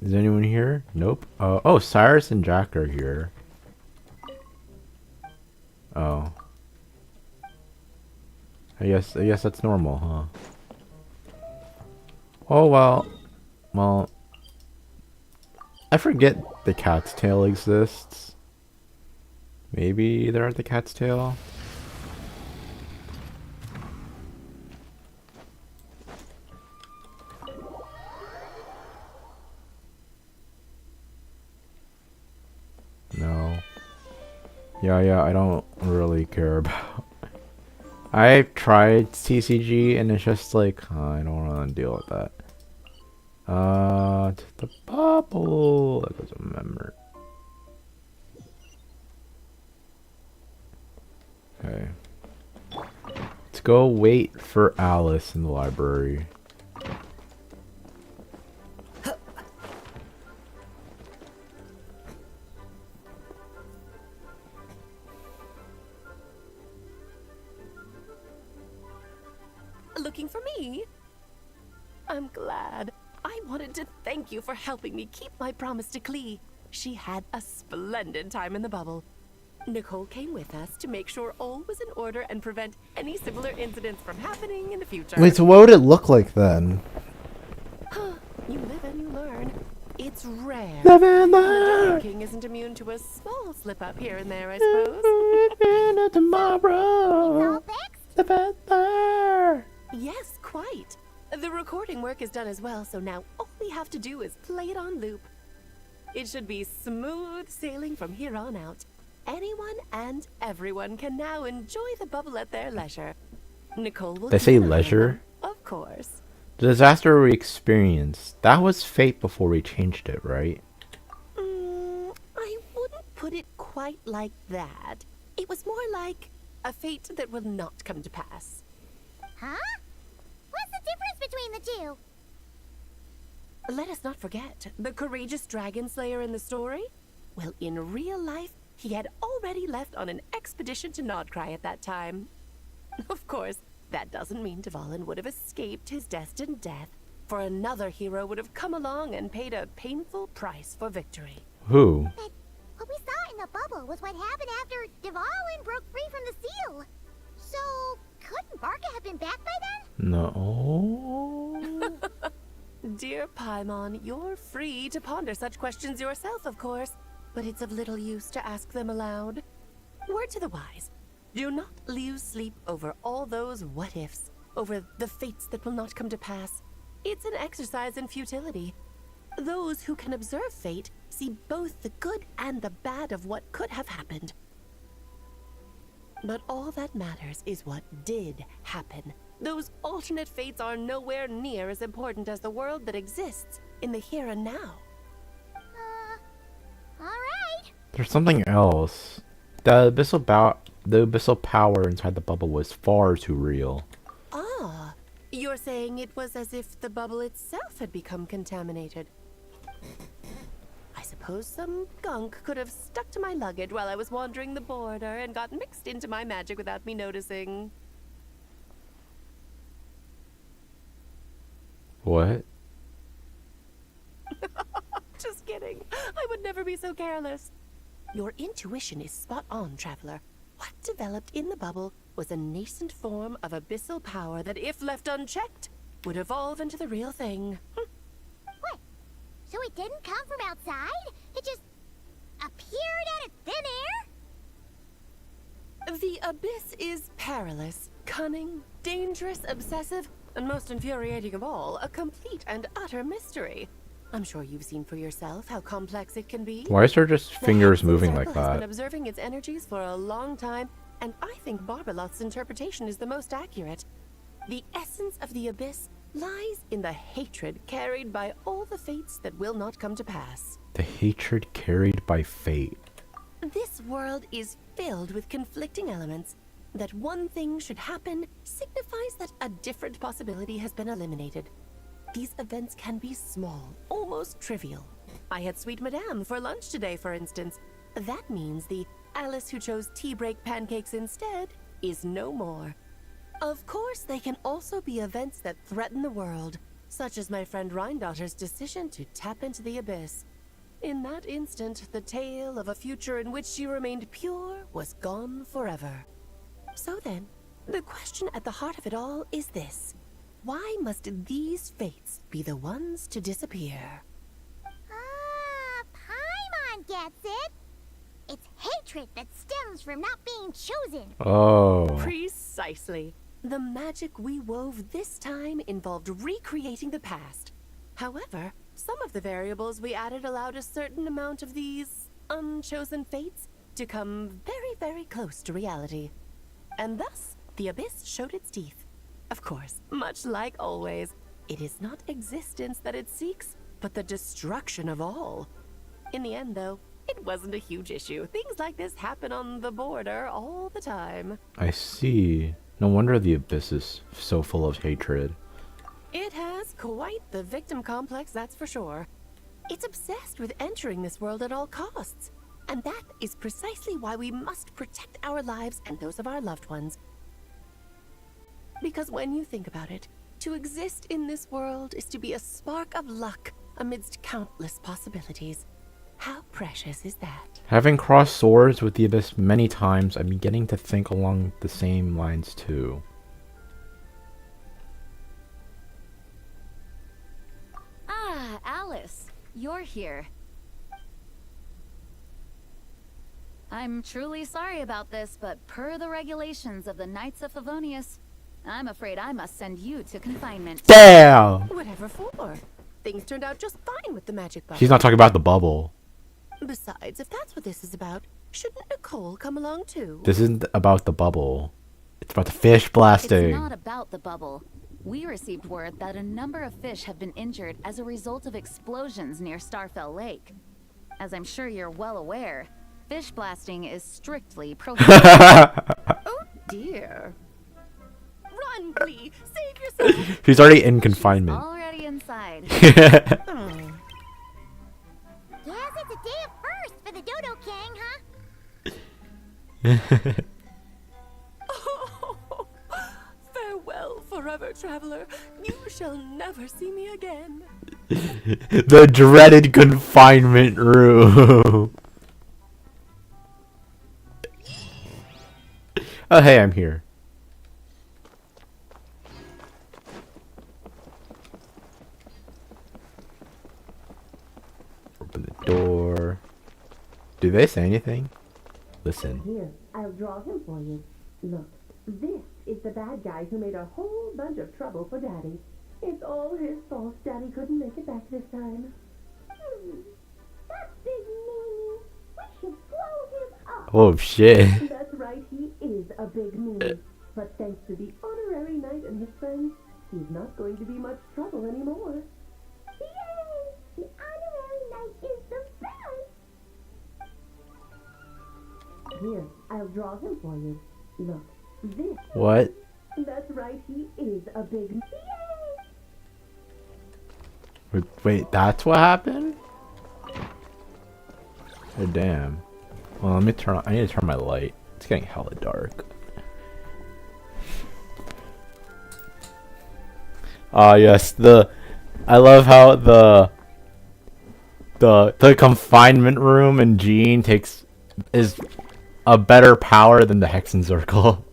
Is anyone here? Nope. Oh, Cyrus and Jack are here. Oh. I guess that's normal, huh? Oh well. Well, I forget the cat's tail exists. Maybe they're at the cat's tail. No. Yeah, I don't really care about. I've tried TCG and it's just like, I don't want to deal with that. To the bubble. That doesn't remember. Okay. Let's go wait for Alice in the library. Looking for me? I'm glad. I wanted to thank you for helping me keep my promise to Klee. She had a splendid time in the bubble. Nicole came with us to make sure all was in order and prevent any similar incidents from happening in the future. Wait, so what would it look like then? You live and you learn. It's rare. Live and The learn. Dog King isn't immune to a small slip-up here and there, I suppose. Tomorrow. It's all fixed? Live and learn. Yes, quite. The recording work is done as well, so now all we have to do is play it on loop. It should be smooth sailing from here on out. Anyone and everyone can now enjoy the bubble at their leisure. Nicole will They keep say an eye on leisure? them, of course. The disaster we experienced, that was fate before we changed it, right? I wouldn't put it quite like that. It was more like a fate that will not come to pass. Huh? What's the difference between the two? Let us not forget the courageous dragon slayer in the story. Well, in real life, he had already left on an expedition to Nodcry at that time. Of course, that doesn't mean Dvalin would have escaped his destined death, for another hero would have come along and paid a painful price for victory. Who? But what we saw in the bubble was what happened after Dvalin broke free from the seal. So, couldn't Barca have been back by then? No. Dear Paimon, you're free to ponder such questions yourself, of course, but it's of little use to ask them aloud. Word to the wise, do not lose sleep over all those what-ifs, over the fates that will not come to pass. It's an exercise in futility. Those who can observe fate see both the good and the bad of what could have happened. But all that matters is what did happen. Those alternate fates are nowhere near as important as the world that exists in the here and now. Alright. There's something else. The abyssal power inside the bubble was far too real. Ah, you're saying it was as if the bubble itself had become contaminated. I suppose some gunk could have stuck to my luggage while I was wandering the border and got mixed into my magic without me noticing. What? Just kidding. I would never be so careless. Your intuition is spot on, Traveler. What developed in the bubble was a nascent form of abyssal power that, if left unchecked, would evolve into the real thing. What? So it didn't come from outside? It just appeared out of thin air? The abyss is perilous, cunning, dangerous, obsessive, and most infuriating of all, a complete and utter mystery. I'm sure you've seen for yourself how complex it can be. Why is there just fingers moving like Circle has been that? observing its energies for a long time, and I think Barbalot's interpretation is the most accurate. The essence of the abyss lies in the hatred carried by all the fates that will not come to pass. The hatred carried by fate. This world is filled with conflicting elements. That one thing should happen signifies that a different possibility has been eliminated. These events can be small, almost trivial. I had Sweet Madame for lunch today, for instance. That means the Alice who chose tea break pancakes instead is no more. Of course, they can also be events that threaten the world, such as my friend Rhindotter's decision to tap into the abyss. In that instant, the tale of a future in which she remained pure was gone forever. So then, the question at the heart of it all is this. Why must these fates be the ones to disappear? Paimon gets it. It's hatred that stems from not being chosen. Oh. Precisely. The magic we wove this time involved recreating the past. However, some of the variables we added allowed a certain amount of these unchosen fates to come very, very close to reality. And thus, the abyss showed its teeth. Of course, much like always, it is not existence that it seeks, but the destruction of all. In the end, though, it wasn't a huge issue. Things like this happen on the border all the time. I see. No wonder the abyss is so full of hatred. It has quite the victim complex, that's for sure. It's obsessed with entering this world at all costs. And that is precisely why we must protect our lives and those of our loved ones. Because when you think about it, to exist in this world is to be a spark of luck amidst countless possibilities. How precious is that? Having crossed swords with the abyss many times, I'm beginning to think along the same lines too. Ah, Alice, you're here. I'm truly sorry about this, but per the regulations of the Knights of Favonius, I'm afraid I must send you to confinement. Damn! Whatever for. Things turned out just fine with the magic bubble. She's not talking about the bubble. Besides, if that's what this is about, shouldn't Nicole come along too? This isn't about the bubble. It's about the fish blasting. It's not about the bubble. We received word that a number of fish have been injured as a result of explosions near Starfell Lake. As I'm sure you're well aware, fish blasting is strictly prohibited. Oh dear. Run, Glee! Save yourself! She's already in confinement. Already inside. Guess it's a day of first for the Dodo King, huh? Oh, farewell, forever traveler. You shall never see me again. The dreaded confinement room. Oh, hey, I'm here. Open the door. Do they say anything? Listen. Here, I'll draw him for you. Look, this is the bad guy who made a whole bunch of trouble for Daddy. It's all his fault Daddy couldn't make it back this time. That's big meanie. We should blow him up. Oh, shit. That's right, he is a big meanie. But thanks to the honorary knight and his friends, he's not going to be much trouble anymore. Yay! The honorary knight is the best. Here, I'll draw him for you. Look, this. What? That's right, he is a big. Wait, that's what happened? Oh, damn. Well, let me turn. I need to turn my light. It's getting hella dark. Ah, yes. I love how the confinement room in Gene is a better power than the Hexen Circle.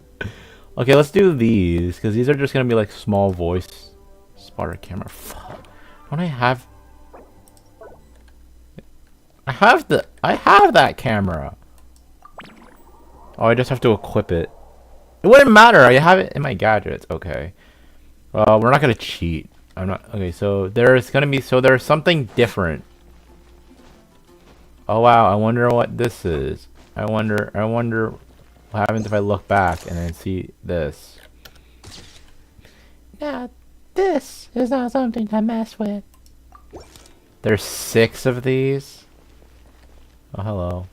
Okay, let's do these because these are just gonna be like small voice spotter camera. Fuck. Don't I have? I have that camera. Oh, I just have to equip it. It wouldn't matter. I have it in my gadgets. Okay. We're not gonna cheat. I'm not. Okay, so there's something different. Oh wow, I wonder what this is. I wonder what happens if I look back and then see this. Now, this is not something to mess with. There's 6 of these. Oh, hello.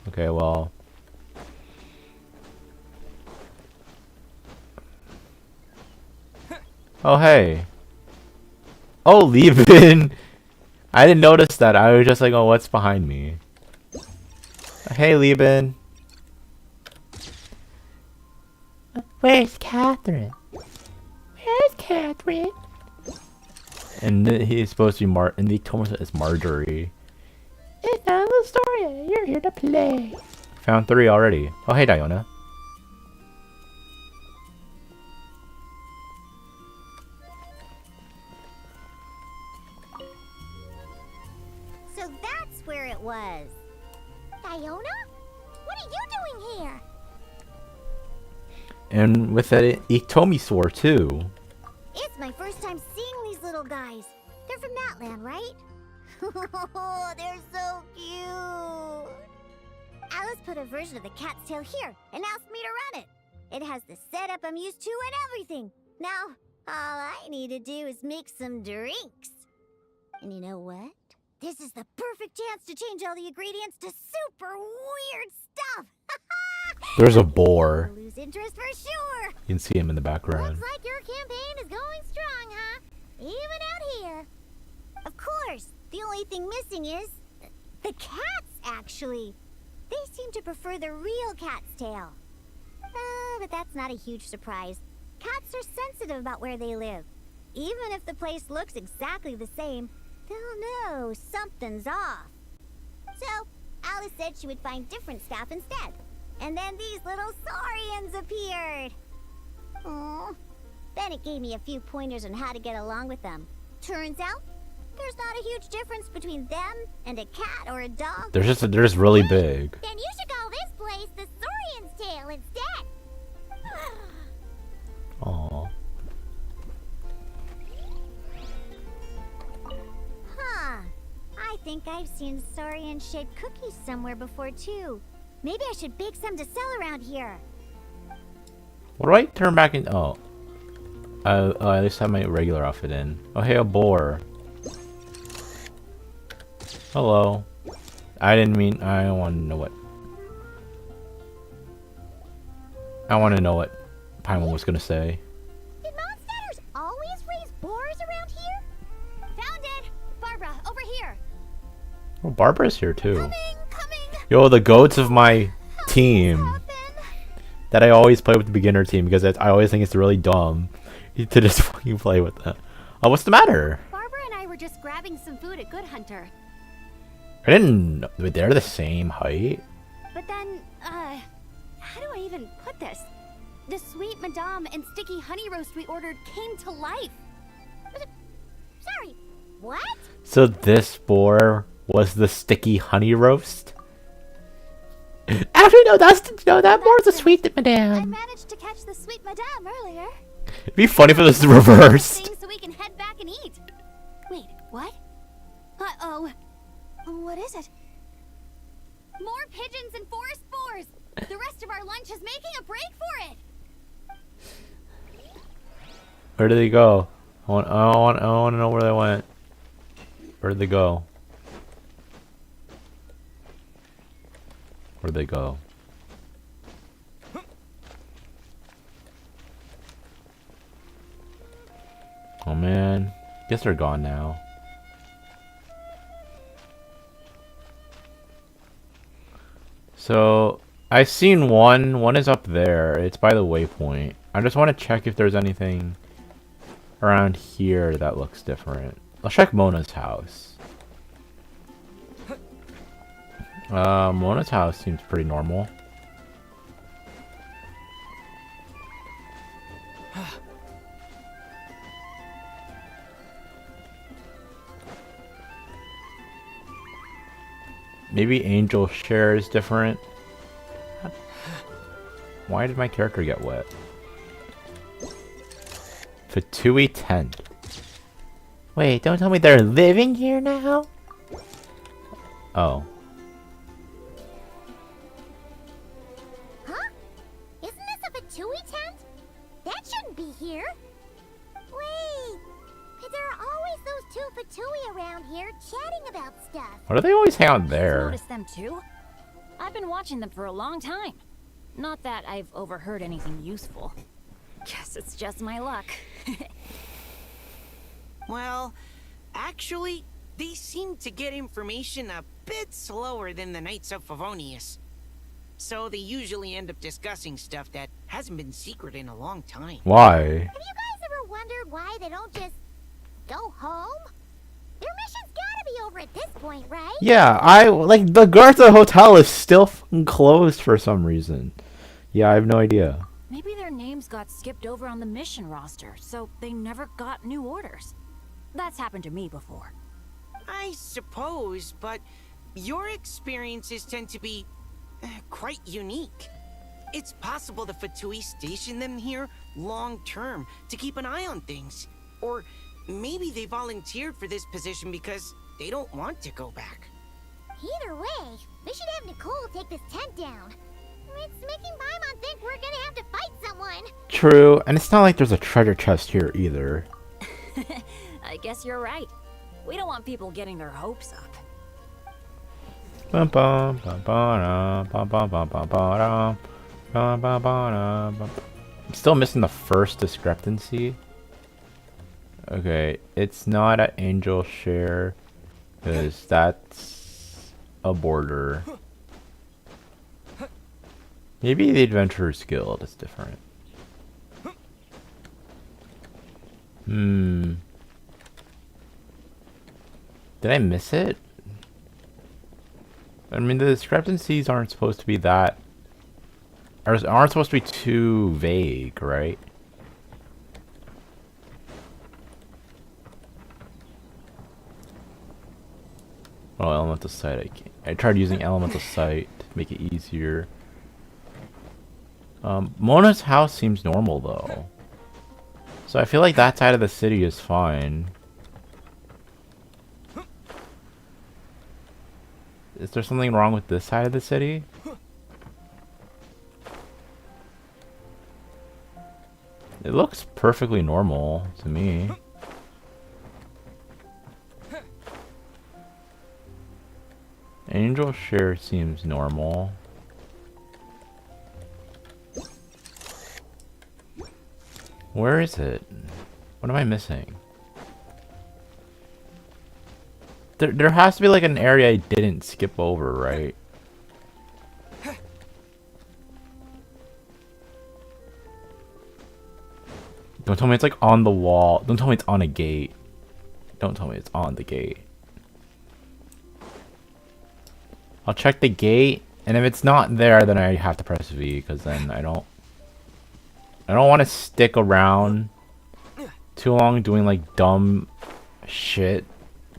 Okay, well. Oh, hey. Oh, Lieben. I didn't notice that. I was just like, oh, what's behind me? Hey, Lieben. Where's Catherine? Where's Catherine? And he's supposed to be and he told me it's Marjorie. It's not a little story. You're here to play. Found 3 already. Oh, hey, Diona. So that's where it was. Diona? What are you doing here? And with that Itomi too. It's my first time seeing these little guys. They're from that land, right? They're so cute. Alice put a version of the cat's tail here and asked me to run it. It has the setup I'm used to and everything. Now, all I need to do is make some drinks. And you know what? This is the perfect chance to change all the ingredients to super weird stuff. There's a boar. Lose interest for sure. You can see him in the background. Looks like your campaign is going strong, huh? Even out here. Of course, the only thing missing is the cats, actually. They seem to prefer the real cat's tail. But that's not a huge surprise. Cats are sensitive about where they live. Even if the place looks exactly the same, they'll know something's off. So, Alice said she would find different staff instead. And then these little saurians appeared. Aww. Bennett gave me a few pointers on how to get along with them. Turns out, there's not a huge difference between them and a cat or a dog. They're just really big. Then you should call this place the Saurian's Tail instead. Aww. think I've seen saurian-shaped cookies somewhere before too. Maybe I should bake some to sell around here. What do I turn back in? Oh. I at least have my regular outfit in. Oh, hey, a boar. Hello. I didn't mean. I want to know what. I want to know what Paimon was gonna say. Did Mondstatters always raise boars around here? Found it! Barbara, over here! Oh, Barbara's here too. Yo, the goats of my team. That I always play with the beginner team because I always think it's really dumb to just fucking play with that. Oh, what's the matter? Barbara and I were just grabbing some food at Good Hunter. I didn't know they're the same height. But then, how do I even put this? The sweet madame and sticky honey roast we ordered came to life. Sorry, what? So this boar was the sticky honey roast? Actually, no, that boar's a sweet I madame. managed to catch the sweet madame earlier. It'd be funny if it was reversed. So we can head back and eat. Wait, what? Uh-oh. What is it? More pigeons and forest boars. The rest of our lunch is making a break for it. Where did they go? I want to know where they went. Where did they go? Where'd they go? Oh man, guess they're gone now. So I've seen one. One is up there. It's by the waypoint. I just want to check if there's anything around here that looks different. Let's check Mona's house. Mona's house seems pretty normal. Maybe Angel Share is different. Why did my character get wet? Fatui tent. Wait, don't tell me they're living here now? Oh. Huh? Isn't this a Fatui tent? That shouldn't be here. Wait, there are always those two Fatui around here chatting about stuff. Why do they always hang out there? Noticed them too? I've been watching them for a long time. Not that I've overheard anything useful. Guess it's just my luck. Well, actually, they seem to get information a bit slower than the Knights of Favonius. So they usually end up discussing stuff that hasn't been secret in a long time. Why? Have you guys ever wondered why they don't just go home? Their mission's gotta be over at this point, right? Yeah, like the Garza Hotel is still fucking closed for some reason. Yeah, I have no idea. Maybe their names got skipped over on the mission roster, so they never got new orders. That's happened to me before. I suppose, but your experiences tend to be quite unique. It's possible the Fatui stationed them here long-term to keep an eye on things. Or maybe they volunteered for this position because they don't want to go back. Either way, we should have Nicole take this tent down. It's making Paimon think we're gonna have to fight someone. True, and it's not like there's a treasure chest here either. I guess you're right. We don't want people getting their hopes up. Bum, bum, bum, bum, bum, bum, bum, bum, bum, bum, bum, bum. I'm still missing the first discrepancy. Okay, it's not an Angel Share, because that's a border. Maybe the Adventurers Guild is different. Did I miss it? I mean, the discrepancies aren't supposed to be that... aren't supposed to be too vague, right? Oh, Elemental Sight. I tried using Elemental Sight to make it easier. Mona's house seems normal, though. So I feel like that side of the city is fine. Is there something wrong with this side of the city? It looks perfectly normal to me. Angel Share seems normal. Where is it? What am I missing? There has to be like an area I didn't skip over, right? Don't tell me it's like on the wall. Don't tell me it's on a gate. Don't tell me it's on the gate. I'll check the gate, and if it's not there, then I have to press V, because then I don't want to stick around too long doing like dumb shit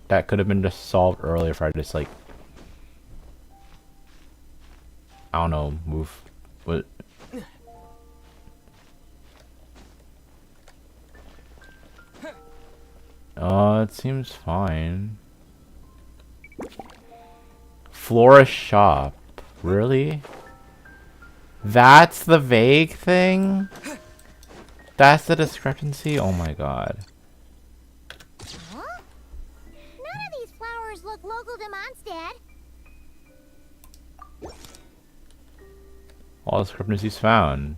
that could have been just solved earlier if I just like, I don't know, move. What? It seems fine. Florist shop. Really? That's the vague thing? That's the discrepancy? Oh my god. Huh? None of these flowers look local to Mondstadt. All discrepancies found.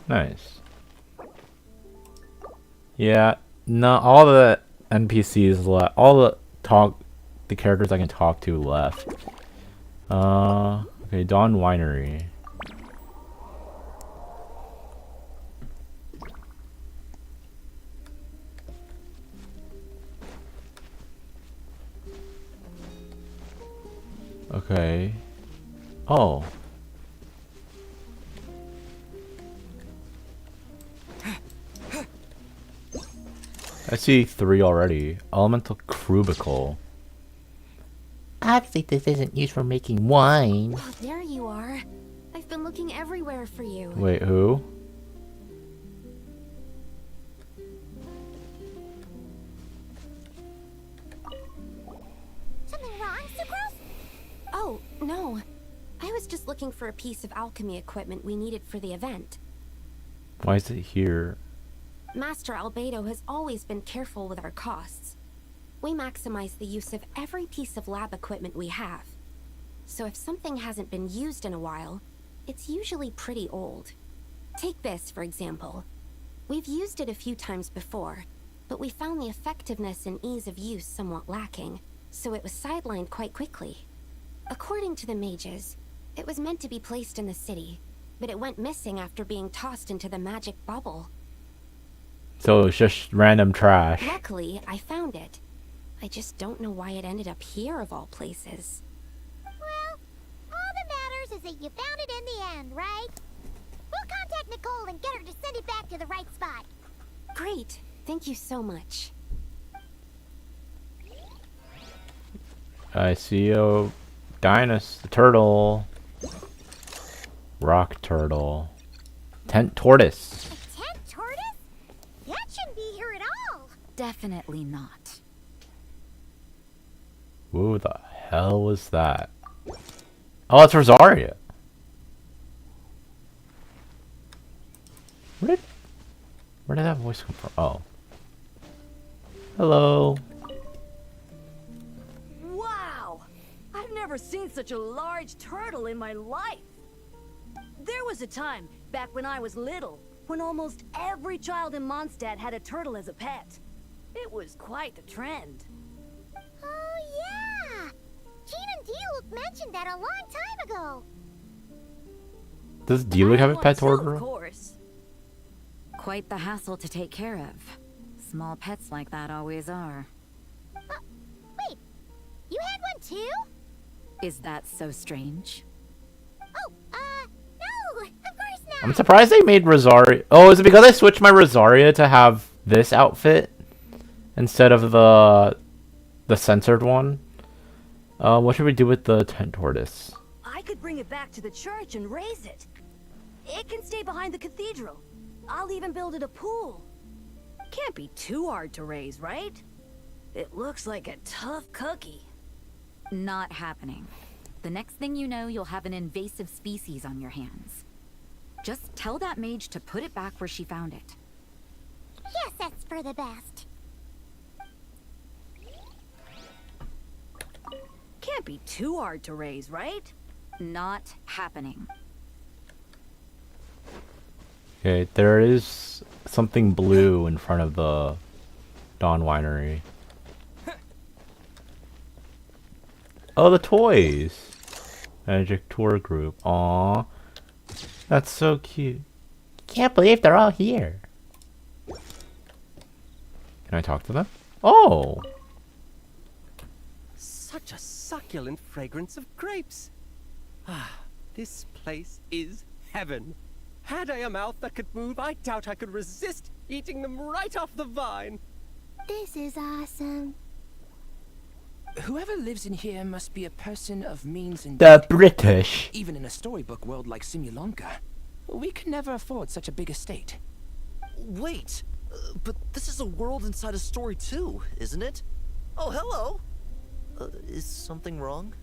Nice. Yeah, no, all the NPCs left. All the characters I can talk to left. Okay, Dawn Winery. Okay. Oh. I see 3 already. Elemental Crubicle. Obviously this isn't used for making wine. Oh, there you are. I've been looking everywhere for you. Wait, who? Something wrong, Sucrose? Oh, no. I was just looking for a piece of alchemy equipment we needed for the event. Why is it here? Master Albedo has always been careful with our costs. We maximize the use of every piece of lab equipment we have. So if something hasn't been used in a while, it's usually pretty old. Take this, for example. We've used it a few times before, but we found the effectiveness and ease of use somewhat lacking, so it was sidelined quite quickly. According to the mages, it was meant to be placed in the city, but it went missing after being tossed into the magic bubble. So it's just random trash. Luckily, I found it. I just don't know why it ended up here of all places. Well, all that matters is that you found it in the end, right? We'll contact Nicole and get her to send it back to the right spot. Great. Thank you so much. I see a Dynus, the turtle. Rock turtle. Tent tortoise. A tent tortoise? That shouldn't be here at all. Definitely not. Who the hell was that? Oh, it's Rosaria. Where did that voice come from? Oh. Hello. Wow! I've never seen such a large turtle in my life. There was a time, back when I was little, when almost every child in Mondstadt had a turtle as a pet. It was quite the trend. Oh, yeah! Jean and Diluc mentioned that a long time ago. Does Diluc have a pet turtle? Of course. Quite the hassle to take care of. Small pets like that always are. Wait, you had one too? Is that so strange? Oh, no, of course not. I'm surprised they made Rosaria. Oh, is it because I switched my Rosaria to have this outfit instead of the censored one? What should we do with the tent tortoise? I could bring it back to the church and raise it. It can stay behind the cathedral. I'll even build it a pool. Can't be too hard to raise, right? It looks like a tough cookie. Not happening. The next thing you know, you'll have an invasive species on your hands. Just tell that mage to put it back where she found it. Yes, that's for the best. Can't be too hard to raise, right? Not happening. Okay, there is something blue in front of the Dawn Winery. Oh, the toys! Magic Tour Group. Aww. That's so cute. Can't believe they're all here. Can I talk to them? Oh! Such a succulent fragrance of grapes. Ah, this place is heaven. Had I a mouth that could move, I doubt I could resist eating them right off the vine. This is awesome. Whoever lives in here must be a person of means and The British. even in a storybook world like Simulanka. We could never afford such a big estate. Wait, but this is a world inside a story too, isn't it? Oh, hello. Is something wrong?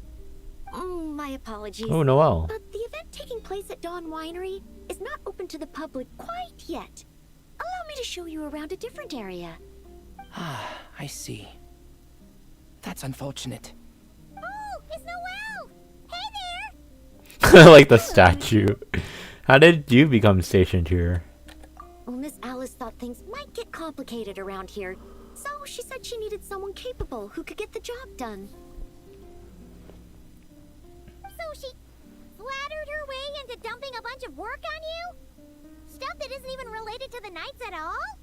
My apologies. Oh, Noelle. But the event taking place at Dawn Winery is not open to the public quite yet. Allow me to show you around a different area. Ah, I see. That's unfortunate. Oh, it's Noelle! Hey there! Like the statue. How did you become stationed here? Well, Miss Alice thought things might get complicated around here, so she said she needed someone capable who could get the job done. So she flattered her way into dumping a bunch of work on you? Stuff that isn't even related to the Knights at all?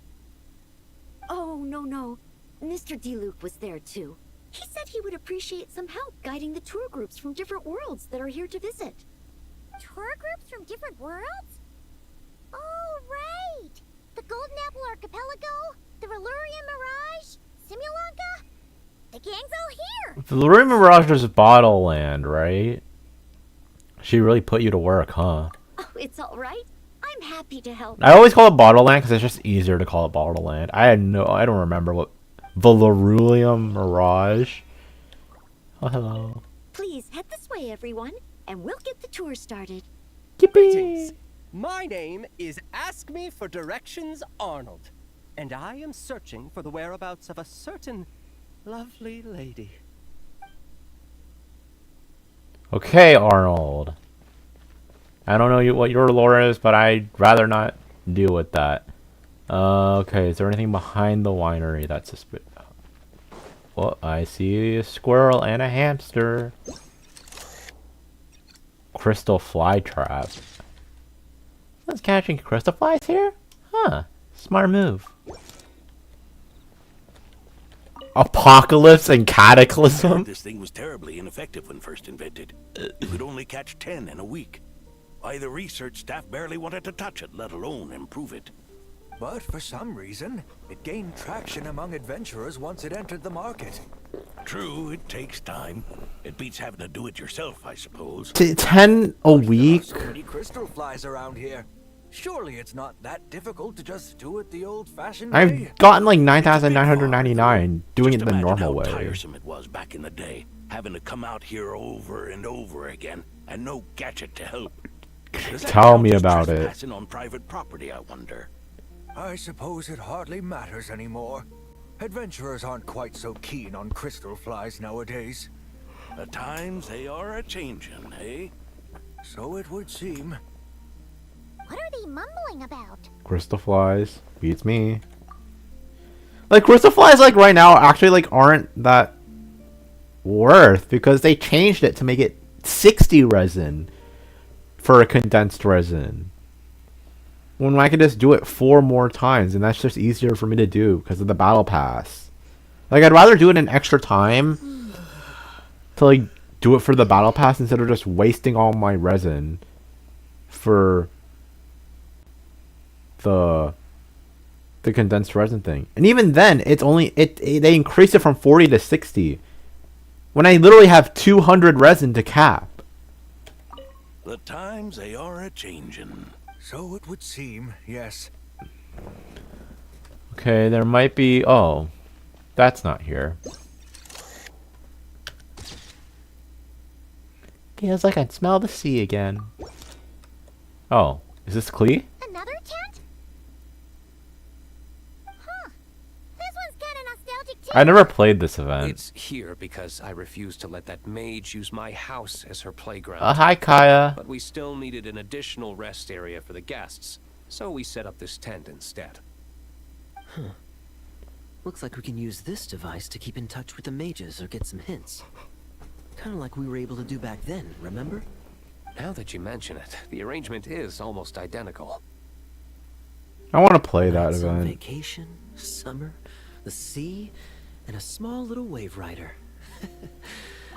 Oh, no. Mr. DeLuke was there too. He said he would appreciate some help guiding the tour groups from different worlds that are here to visit. Tour groups from different worlds? Oh, right! The Golden Apple Archipelago, the Valurian Mirage, Simulanka. The gang's all here! Valurian Mirage is Bottle Land, right? She really put you to work, huh? Oh, it's all right. I'm happy to help. I always call it Bottle Land because it's just easier to call it Bottle Land. I don't remember what Valurian Mirage. Oh, hello. Please head this way, everyone, and we'll get the tour started. Greetings. My name is Ask Me for Directions Arnold, and I am searching for the whereabouts of a certain lovely lady. Okay, Arnold. I don't know what your lore is, but I'd rather not deal with that. Okay, is there anything behind the winery that's suspicious? Well, I see a squirrel and a hamster. Crystal fly trap. What's catching crystal flies here? Huh. Smart move. Apocalypse and Cataclysm? This thing was terribly ineffective when first invented. You could only catch 10 in a week. Why, the research staff barely wanted to touch it, let alone improve it. But for some reason, it gained traction among adventurers once it entered the market. True, it takes time. It beats having to do it yourself, I suppose. 10 a week? So many crystal flies around here. Surely it's not that difficult to just do it the old-fashioned way. I've gotten like 9,999 doing it the normal way. Tiresome it was back in the day, having to come out here over and over again, and no gadget to help. Tell me about it. Trespassing on private property, I wonder. I suppose it hardly matters anymore. Adventurers aren't quite so keen on crystal flies nowadays. The times they are a-changin', eh? So it would seem. What are they mumbling about? Crystal flies beats me. Like crystal flies, like right now, actually like aren't that worth because they changed it to make it 60 resin for a condensed resin. When I can just do it 4 more times, and that's just easier for me to do because of the battle pass. Like I'd rather do it an extra time to like do it for the battle pass instead of just wasting all my resin for the condensed resin thing. And even then, it's only they increased it from 40 to 60 when I literally have 200 resin to cap. The times they are a-changin'. So it would seem, yes. Okay, there might be... Oh, that's not here. Feels like I can smell the sea again. Oh, is this Klee? Another tent? Huh. This one's kind of nostalgic too. I never played this event. It's here because I refused to let that mage use my house as her playground. Hi, Kaya. But we still needed an additional rest area for the guests, so we set up this tent instead. Huh. Looks like we can use this device to keep in touch with the mages or get some hints. Kind of like we were able to do back then, remember? Now that you mention it, the arrangement is almost identical. I want to play that Nights on event. Vacation, summer, the sea, and a small little wave rider.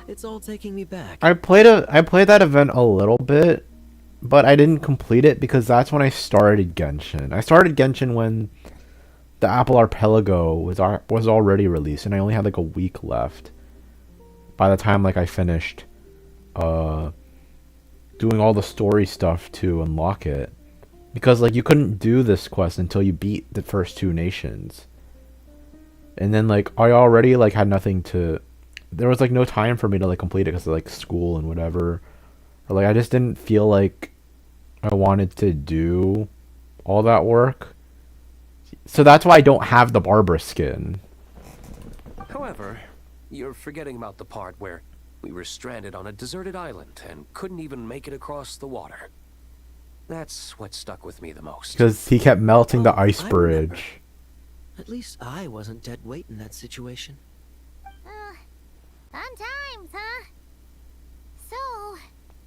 It's all taking me back. I played that event a little bit, but I didn't complete it because that's when I started Genshin. I started Genshin when the Apple Archipelago was already released, and I only had like a week left. By the time like I finished doing all the story stuff to unlock it, because like you couldn't do this quest until you beat the first 2 nations, and then like I already like had nothing to. There was like no time for me to like complete it because of like school and whatever, or like I just didn't feel like I wanted to do all that work. So that's why I don't have the Barbara skin. However, you're forgetting about the part where we were stranded on a deserted island and couldn't even make it across the water. That's what stuck with me the most. Because he kept melting the ice bridge. At least I wasn't dead weight in that situation. Fun times, huh? So,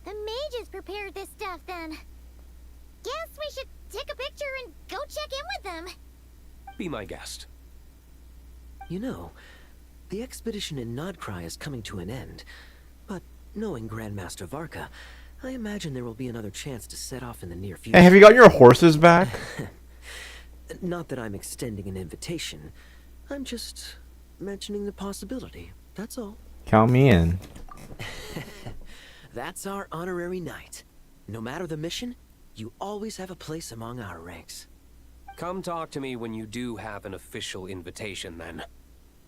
the mages prepared this stuff then. Guess we should take a picture and go check in with them. Be my guest. You know, the expedition in Nodcry is coming to an end, but knowing Grandmaster Varka, I imagine there will be another chance to set off in the near future. Hey, have you got your horses back? Not that I'm extending an invitation. I'm just mentioning the possibility, that's all. Count me in. That's our honorary knight. No matter the mission, you always have a place among our ranks. Come talk to me when you do have an official invitation, then.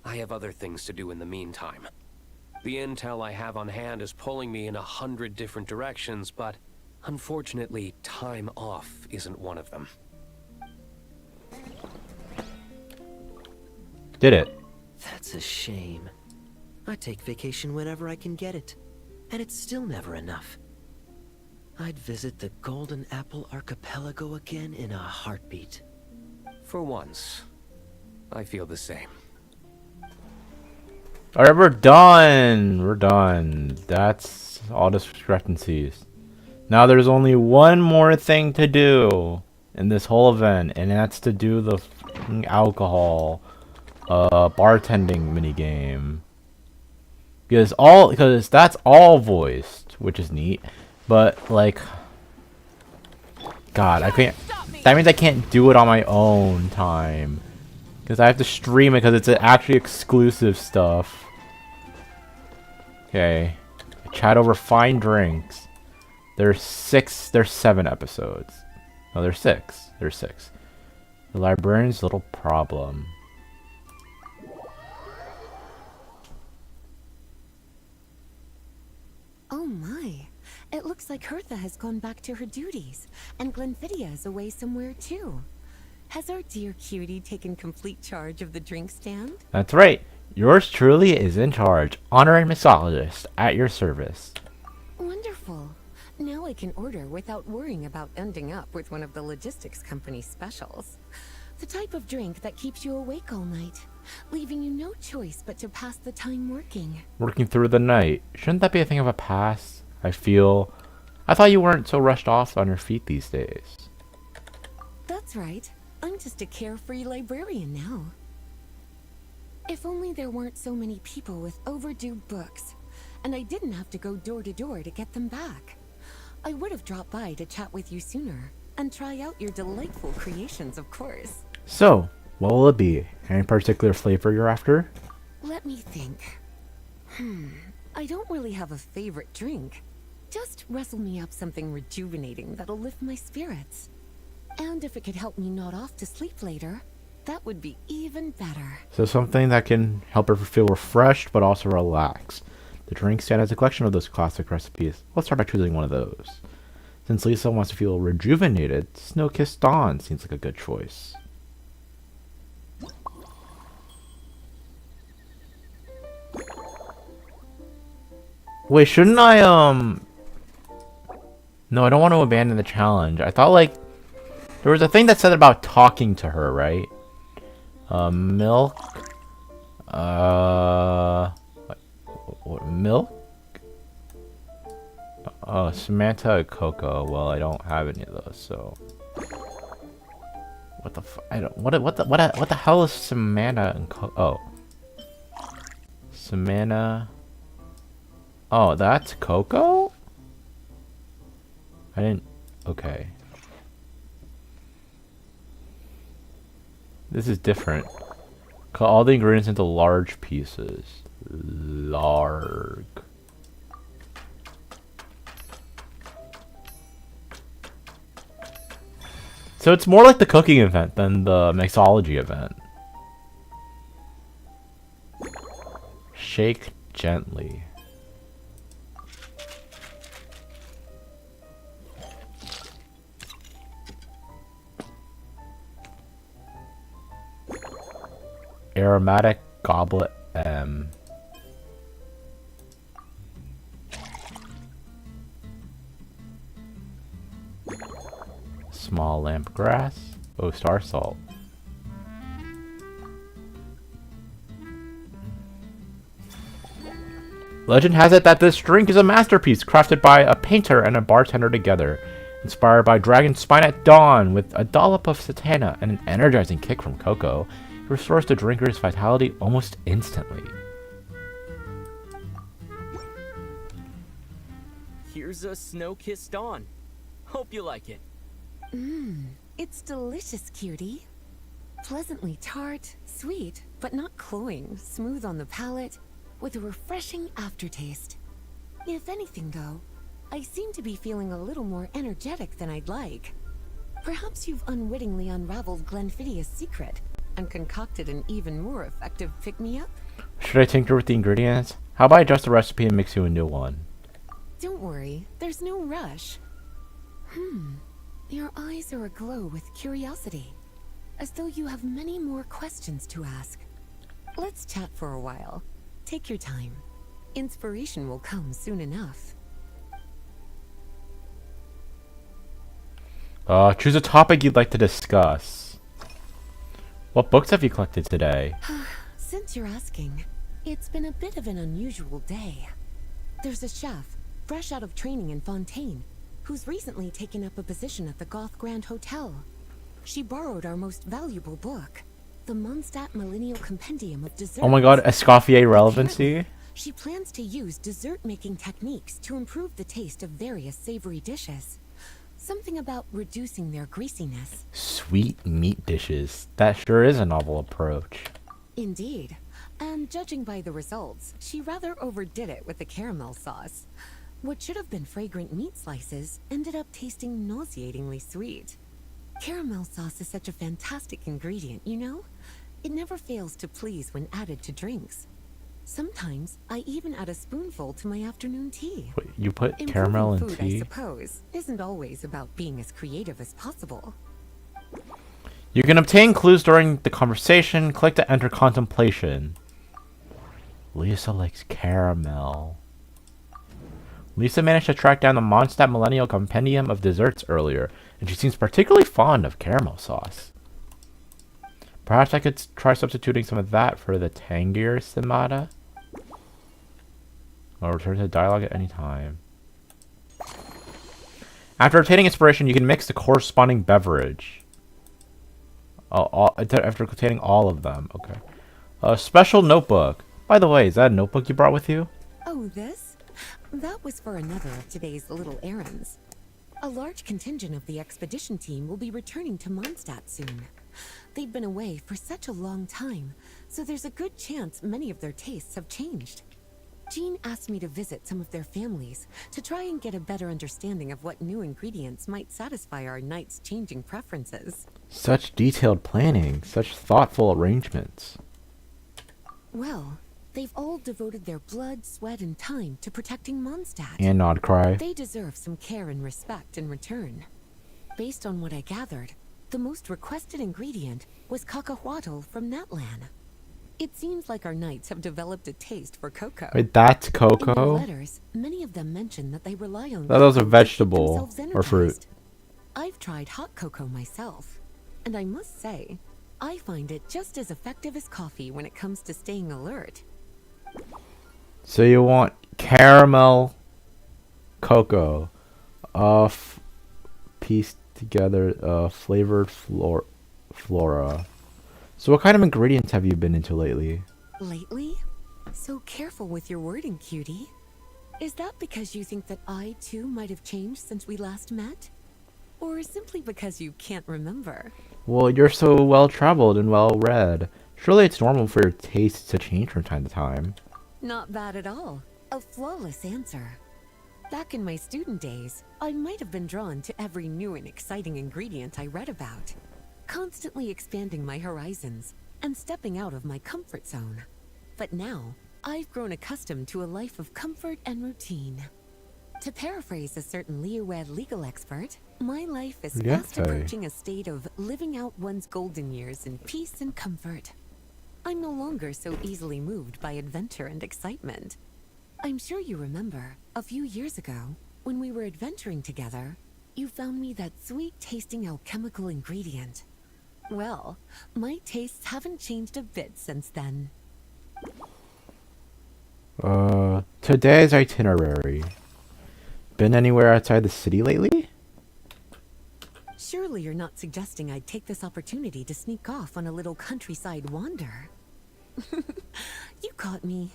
I have other things to do in the meantime. The intel I have on hand is pulling me in 100 different directions, but unfortunately, time off isn't one of them. Did it. That's a shame. I take vacation whenever I can get it, and it's still never enough. I'd visit the Golden Apple Archipelago again in a heartbeat. For once, I feel the same. Alright, we're done. We're done. That's all discrepancies. Now there's only one more thing to do in this whole event, and that's to do the f***ing alcohol bartending minigame. Because that's all voiced, which is neat. But like, God, I can't. That means I can't do it on my own time, because I have to stream it because it's actually exclusive stuff. Okay, chat over fine drinks. There's 7 episodes. No, there's 6. There's 6. The librarian's little problem. Oh my. It looks like Hertha has gone back to her duties, and Glenfiddia is away somewhere too. Has our dear cutie taken complete charge of the drink stand? That's right. Yours truly is in charge. Honorary mixologist at your service. Wonderful. Now I can order without worrying about ending up with one of the logistics company's specials. The type of drink that keeps you awake all night, leaving you no choice but to pass the time working. Working through the night. Shouldn't that be a thing of a past? I thought you weren't so rushed off on your feet these days. That's right. I'm just a carefree librarian now. If only there weren't so many people with overdue books, and I didn't have to go door to door to get them back. I would have dropped by to chat with you sooner, and try out your delightful creations, of course. So, what will it be? Any particular flavor you're after? Let me think. I don't really have a favorite drink. Just wrestle me up something rejuvenating that'll lift my spirits. And if it could help me nod off to sleep later, that would be even better. So something that can help her feel refreshed but also relaxed. The drink stand has a collection of those classic recipes. Let's start by choosing one of those. Since Lisa wants to feel rejuvenated, Snow-Kissed Dawn seems like a good choice. Wait, shouldn't I, No, I don't want to abandon the challenge. I thought, like, there was a thing that said about talking to her, right? Milk? What, milk? Oh, Samantha and Coco. Well, I don't have any of those, so... What the I don't... What the hell is Samantha and Coco? Oh. Samantha... Oh, that's Coco? I didn't... Okay. This is different. Cut all the ingredients into large pieces. Larg. So it's more like the cooking event than the mixology event. Shake gently. Aromatic Goblet M. Small lamp grass. Oh, star salt. Legend has it that this drink is a masterpiece crafted by a painter and a bartender together. Inspired by Dragon Spine at dawn with a dollop of satana and an energizing kick from Coco, it restores the drinker's vitality almost instantly. Here's a Snow-Kissed Dawn. Hope you like it. It's delicious, cutie. Pleasantly tart, sweet, but not cloying, smooth on the palate, with a refreshing aftertaste. If anything, though, I seem to be feeling a little more energetic than I'd like. Perhaps you've unwittingly unraveled Glenfiddia's secret and concocted an even more effective pick-me-up? Should I tinker with the ingredients? How about I adjust the recipe and mix you a new one? Don't worry, there's no rush. Your eyes are aglow with curiosity, as though you have many more questions to ask. Let's chat for a while. Take your time. Inspiration will come soon enough. Choose a topic you'd like to discuss. What books have you collected today? Since you're asking, it's been a bit of an unusual day. There's a chef, fresh out of training in Fontaine, who's recently taken up a position at the Goth Grand Hotel. She borrowed our most valuable book, the Mondstadt Millennial Compendium of Desserts. Oh my god, Escoffier relevancy? She plans to use dessert-making techniques to improve the taste of various savory dishes. Something about reducing their greasiness. Sweet meat dishes. That sure is a novel approach. Indeed. And judging by the results, she rather overdid it with the caramel sauce. What should have been fragrant meat slices ended up tasting nauseatingly sweet. Caramel sauce is such a fantastic ingredient, you know? It never fails to please when added to drinks. Sometimes I even add a spoonful to my afternoon tea. Wait, you put caramel in food, tea? I suppose, isn't always about being as creative as possible. You can obtain clues during the conversation. Click to enter contemplation. Lisa likes caramel. Lisa managed to track down the Mondstadt Millennial Compendium of Desserts earlier, and she seems particularly fond of caramel sauce. Perhaps I could try substituting some of that for the tangier Samada? Or return to dialogue at any time. After obtaining inspiration, you can mix the corresponding beverage. After obtaining all of them. Okay. A special notebook. By the way, is that a notebook you brought with you? Oh, this? That was for another of today's little errands. A large contingent of the expedition team will be returning to Mondstadt soon. They've been away for such a long time, so there's a good chance many of their tastes have changed. Jean asked me to visit some of their families to try and get a better understanding of what new ingredients might satisfy our knights' changing preferences. Such detailed planning, such thoughtful arrangements. Well, They've all devoted their blood, sweat, and time to protecting Mondstadt. And Nod Cry. They deserve some care and respect in return. Based on what I gathered, the most requested ingredient was cacahuatl from Natlan. It seems like our knights have developed a taste for cocoa. Wait, that's In their cocoa? letters, many of them mention that they rely on That was a cocoa to keep vegetable themselves or fruit. energized. I've tried hot cocoa myself, and I must say, I find it just as effective as coffee when it comes to staying alert. So you want caramel cocoa, pieced together, flavored flora. So what kind of ingredients have you been into lately? Lately? So careful with your wording, cutie. Is that because you think that I, too, might have changed since we last met? Or simply because you can't remember? Well, you're so well-traveled and well-read. Surely it's normal for your tastes to change from time to time. Not bad at all. A flawless answer. Back in my student days, I might have been drawn to every new and exciting ingredient I read about, constantly expanding my horizons and stepping out of my comfort zone. But now, I've grown accustomed to a life of comfort and routine. To paraphrase a certain Leo-Ed legal expert, my life is fast approaching a state of living out one's golden years in peace and comfort. I'm no longer so easily moved by adventure and excitement. I'm sure you remember, a few years ago, when we were adventuring together, you found me that sweet-tasting alchemical ingredient. Well, my tastes haven't changed a bit since then. Today's itinerary. Been anywhere outside the city lately? Surely you're not suggesting I'd take this opportunity to sneak off on a little countryside wander. You caught me.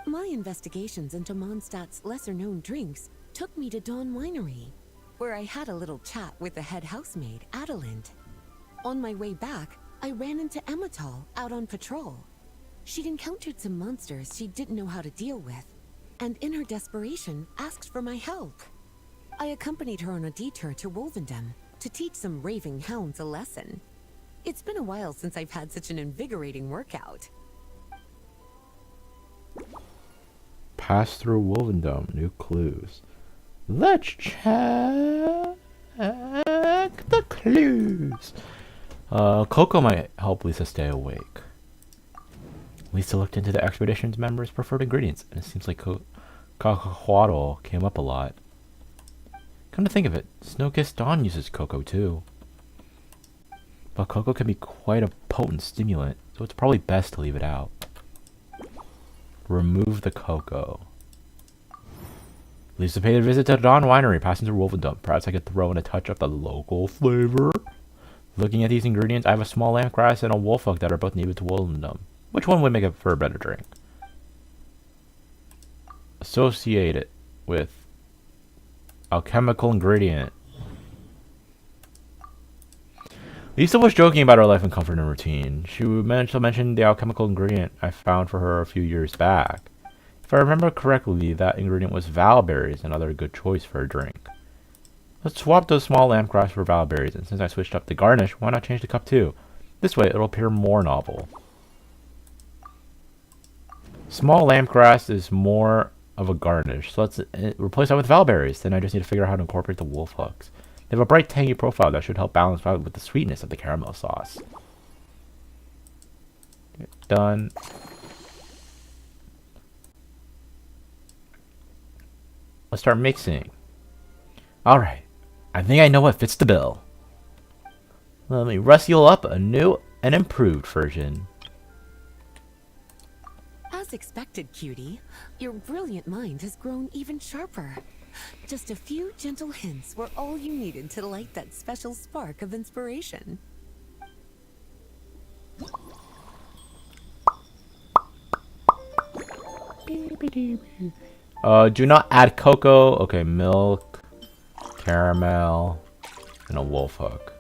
My investigations into Mondstadt's lesser-known drinks took me to Dawn Winery, where I had a little chat with the head housemaid, Adelind. On my way back, I ran into Emmetal out on patrol. She'd encountered some monsters she didn't know how to deal with, and in her desperation, asked for my help. I accompanied her on a detour to Wolvendom to teach some raving hounds a lesson. It's been a while since I've had such an invigorating workout. Pass through Wolvendom. New clues. Let's check the clues. Cocoa might help Lisa stay awake. Lisa looked into the expedition's members' preferred ingredients, and it seems like cacahuatl came up a lot. Come to think of it, Snow-Kissed Dawn uses cocoa too. But cocoa can be quite a potent stimulant, so it's probably best to leave it out. Remove the cocoa. Lisa paid a visit to the Dawn Winery, passing through Wolvendom. Perhaps I could throw in a touch of the local flavor. Looking at these ingredients, I have a small lampgrass and a wolfhook that are both native to Wolvendom. Which one would make it for a better drink? Associate it with alchemical ingredient. Lisa was joking about her life and comfort and routine. She mentioned the alchemical ingredient I found for her a few years back. If I remember correctly, that ingredient was valberries, another good choice for a drink. Let's swap those small lampgrass for valberries, and since I switched up the garnish, why not change the cup too? This way, it'll appear more novel. Small lampgrass is more of a garnish, so let's replace that with valberries. Then I just need to figure out how to incorporate the wolf hooks. They have a bright, tangy profile that should help balance out with the sweetness of the caramel sauce. Done. Let's start mixing. Alright, I think I know what fits the bill. Let me rustle up a new and improved version. As expected, cutie, your brilliant mind has grown even sharper. Just a few gentle hints were all you needed to light that special spark of inspiration. Do not add cocoa. Okay, milk, caramel, and a wolf hook.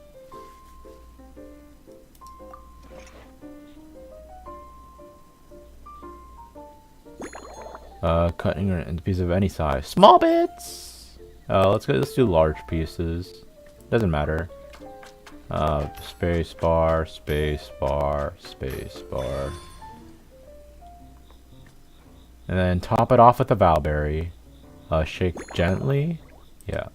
Cutting into pieces of any size. Small bits! Let's do large pieces. Doesn't matter. Space bar, space bar, space bar. And then top it off with the valberry. Shake gently. Yeah.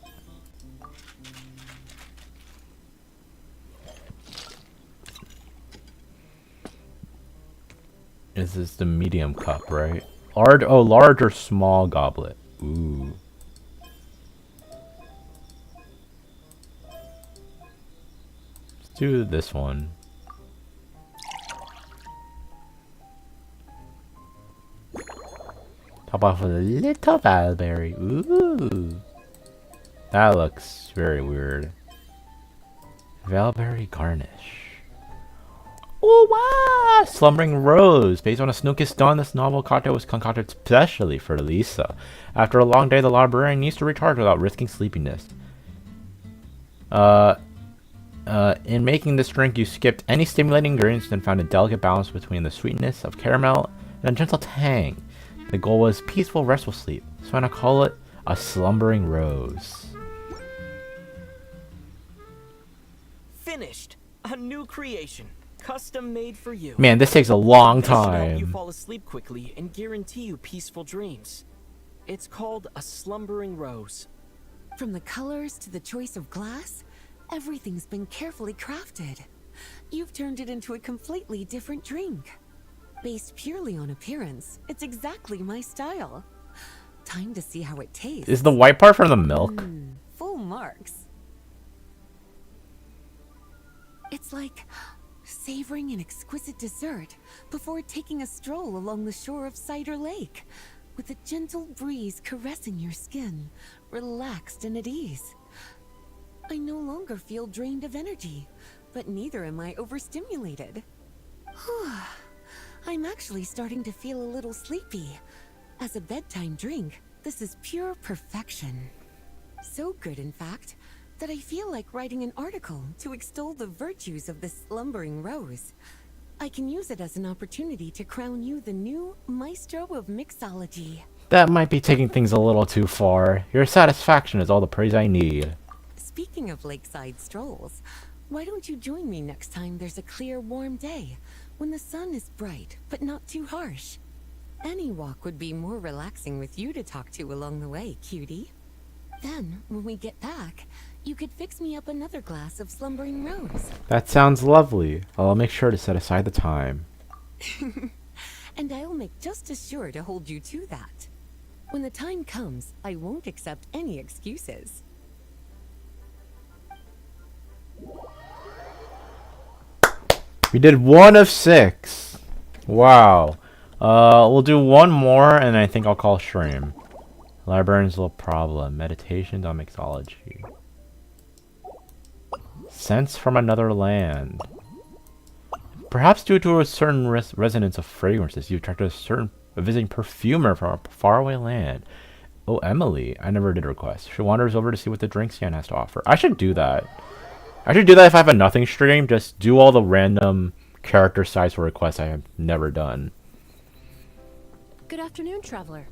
This is the medium cup, right? Large or small goblet. Ooh. Let's do this one. Top off with a little valberry. Ooh. That looks very weird. Valberry garnish. Ooh, wow! Slumbering Rose. Based on a snow-kissed dawn, this novel cocktail was concocted specially for Lisa. After a long day, the librarian needs to recharge without risking sleepiness. In making this drink, you skipped any stimulating ingredients and found a delicate balance between the sweetness of caramel and a gentle tang. The goal was peaceful, restful sleep, so I'm gonna call it a Slumbering Rose. Finished! A new creation. Custom made for you. Man, this takes a long This should help you time. fall asleep quickly and guarantee you peaceful dreams. It's called a Slumbering Rose. From the colors to the choice of glass, everything's been carefully crafted. You've turned it into a completely different drink. Based purely on appearance, it's exactly my style. Time to see how it tastes. Is the white part from the milk? Full marks. It's like savoring an exquisite dessert before taking a stroll along the shore of Cider Lake, with a gentle breeze caressing your skin, relaxed and at ease. I no longer feel drained of energy, but neither am I overstimulated. I'm actually starting to feel a little sleepy. As a bedtime drink, this is pure perfection. So good, in fact, that I feel like writing an article to extol the virtues of this slumbering rose. I can use it as an opportunity to crown you the new maestro of mixology. That might be taking things a little too far. Your satisfaction is all the praise I need. Speaking of lakeside strolls, why don't you join me next time there's a clear, warm day, when the sun is bright but not too harsh? Any walk would be more relaxing with you to talk to along the way, cutie. Then, when we get back, you could fix me up another glass of slumbering rose. That sounds lovely. I'll make sure to set aside the time. And I'll make just as sure to hold you to that. When the time comes, I won't accept any excuses. We did 1 of 6. Wow. We'll do one more, and I think I'll call stream. Librarian's little problem. Meditations on mixology. Scents from another land. Perhaps due to a certain resonance of fragrances, you attracted a visiting perfumer from a faraway land. Oh, Emily. I never did request. She wanders over to see what the drink stand has to offer. I should do that. I should do that if I have a nothing stream. Just do all the random character size for requests I have never done. Good afternoon, traveler.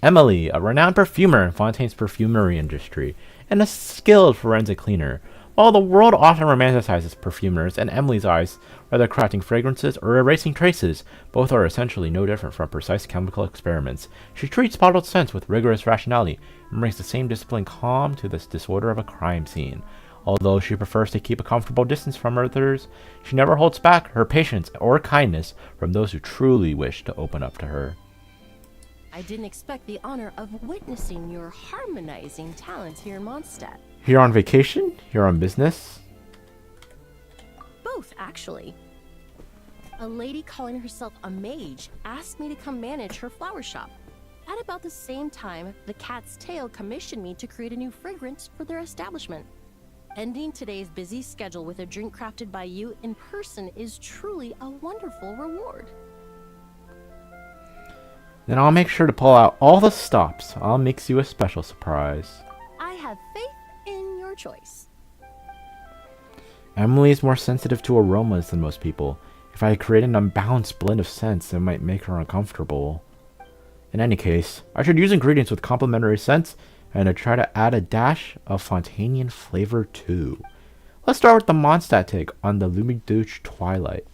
Emily, a renowned perfumer in Fontaine's perfumery industry, and a skilled forensic cleaner. While the world often romanticizes perfumers, in Emily's eyes, whether crafting fragrances or erasing traces, both are essentially no different from precise chemical experiments. She treats bottled scents with rigorous rationality and brings the same disciplined calm to this disorder of a crime scene. Although she prefers to keep a comfortable distance from others, she never holds back her patience or kindness from those who truly wish to open up to her. I didn't expect the honor of witnessing your harmonizing talents here in Mondstadt. Here on vacation? Here on business? Both, actually. A lady calling herself a mage asked me to come manage her flower shop. At about the same time, the Cat's Tail commissioned me to create a new fragrance for their establishment. Ending today's busy schedule with a drink crafted by you in person is truly a wonderful reward. Then I'll make sure to pull out all the stops. I'll mix you a special surprise. I have faith in your choice. Emily is more sensitive to aromas than most people. If I create an unbalanced blend of scents, it might make her uncomfortable. In any case, I should use ingredients with complementary scents and to try to add a dash of Fontainian flavor too. Let's start with the Mondstadt take on the Lumidouche Twilight.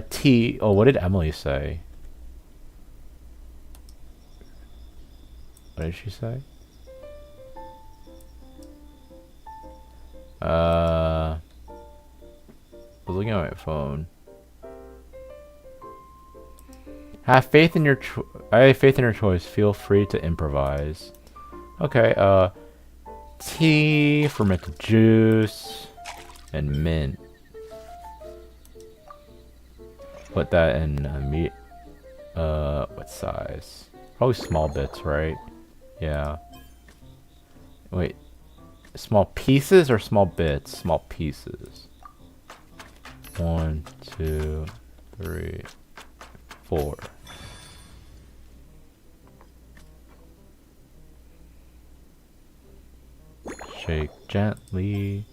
T. Oh, what did Emily say? What did she say? I was looking at my phone. Have faith in your I have faith in your choice. Feel free to improvise. Okay, tea, fermented juice, and mint. Put that in meat. What size? Probably small bits, right? Yeah. Wait. Small pieces or small bits? Small pieces. 1, 2, 3, 4. Shake gently.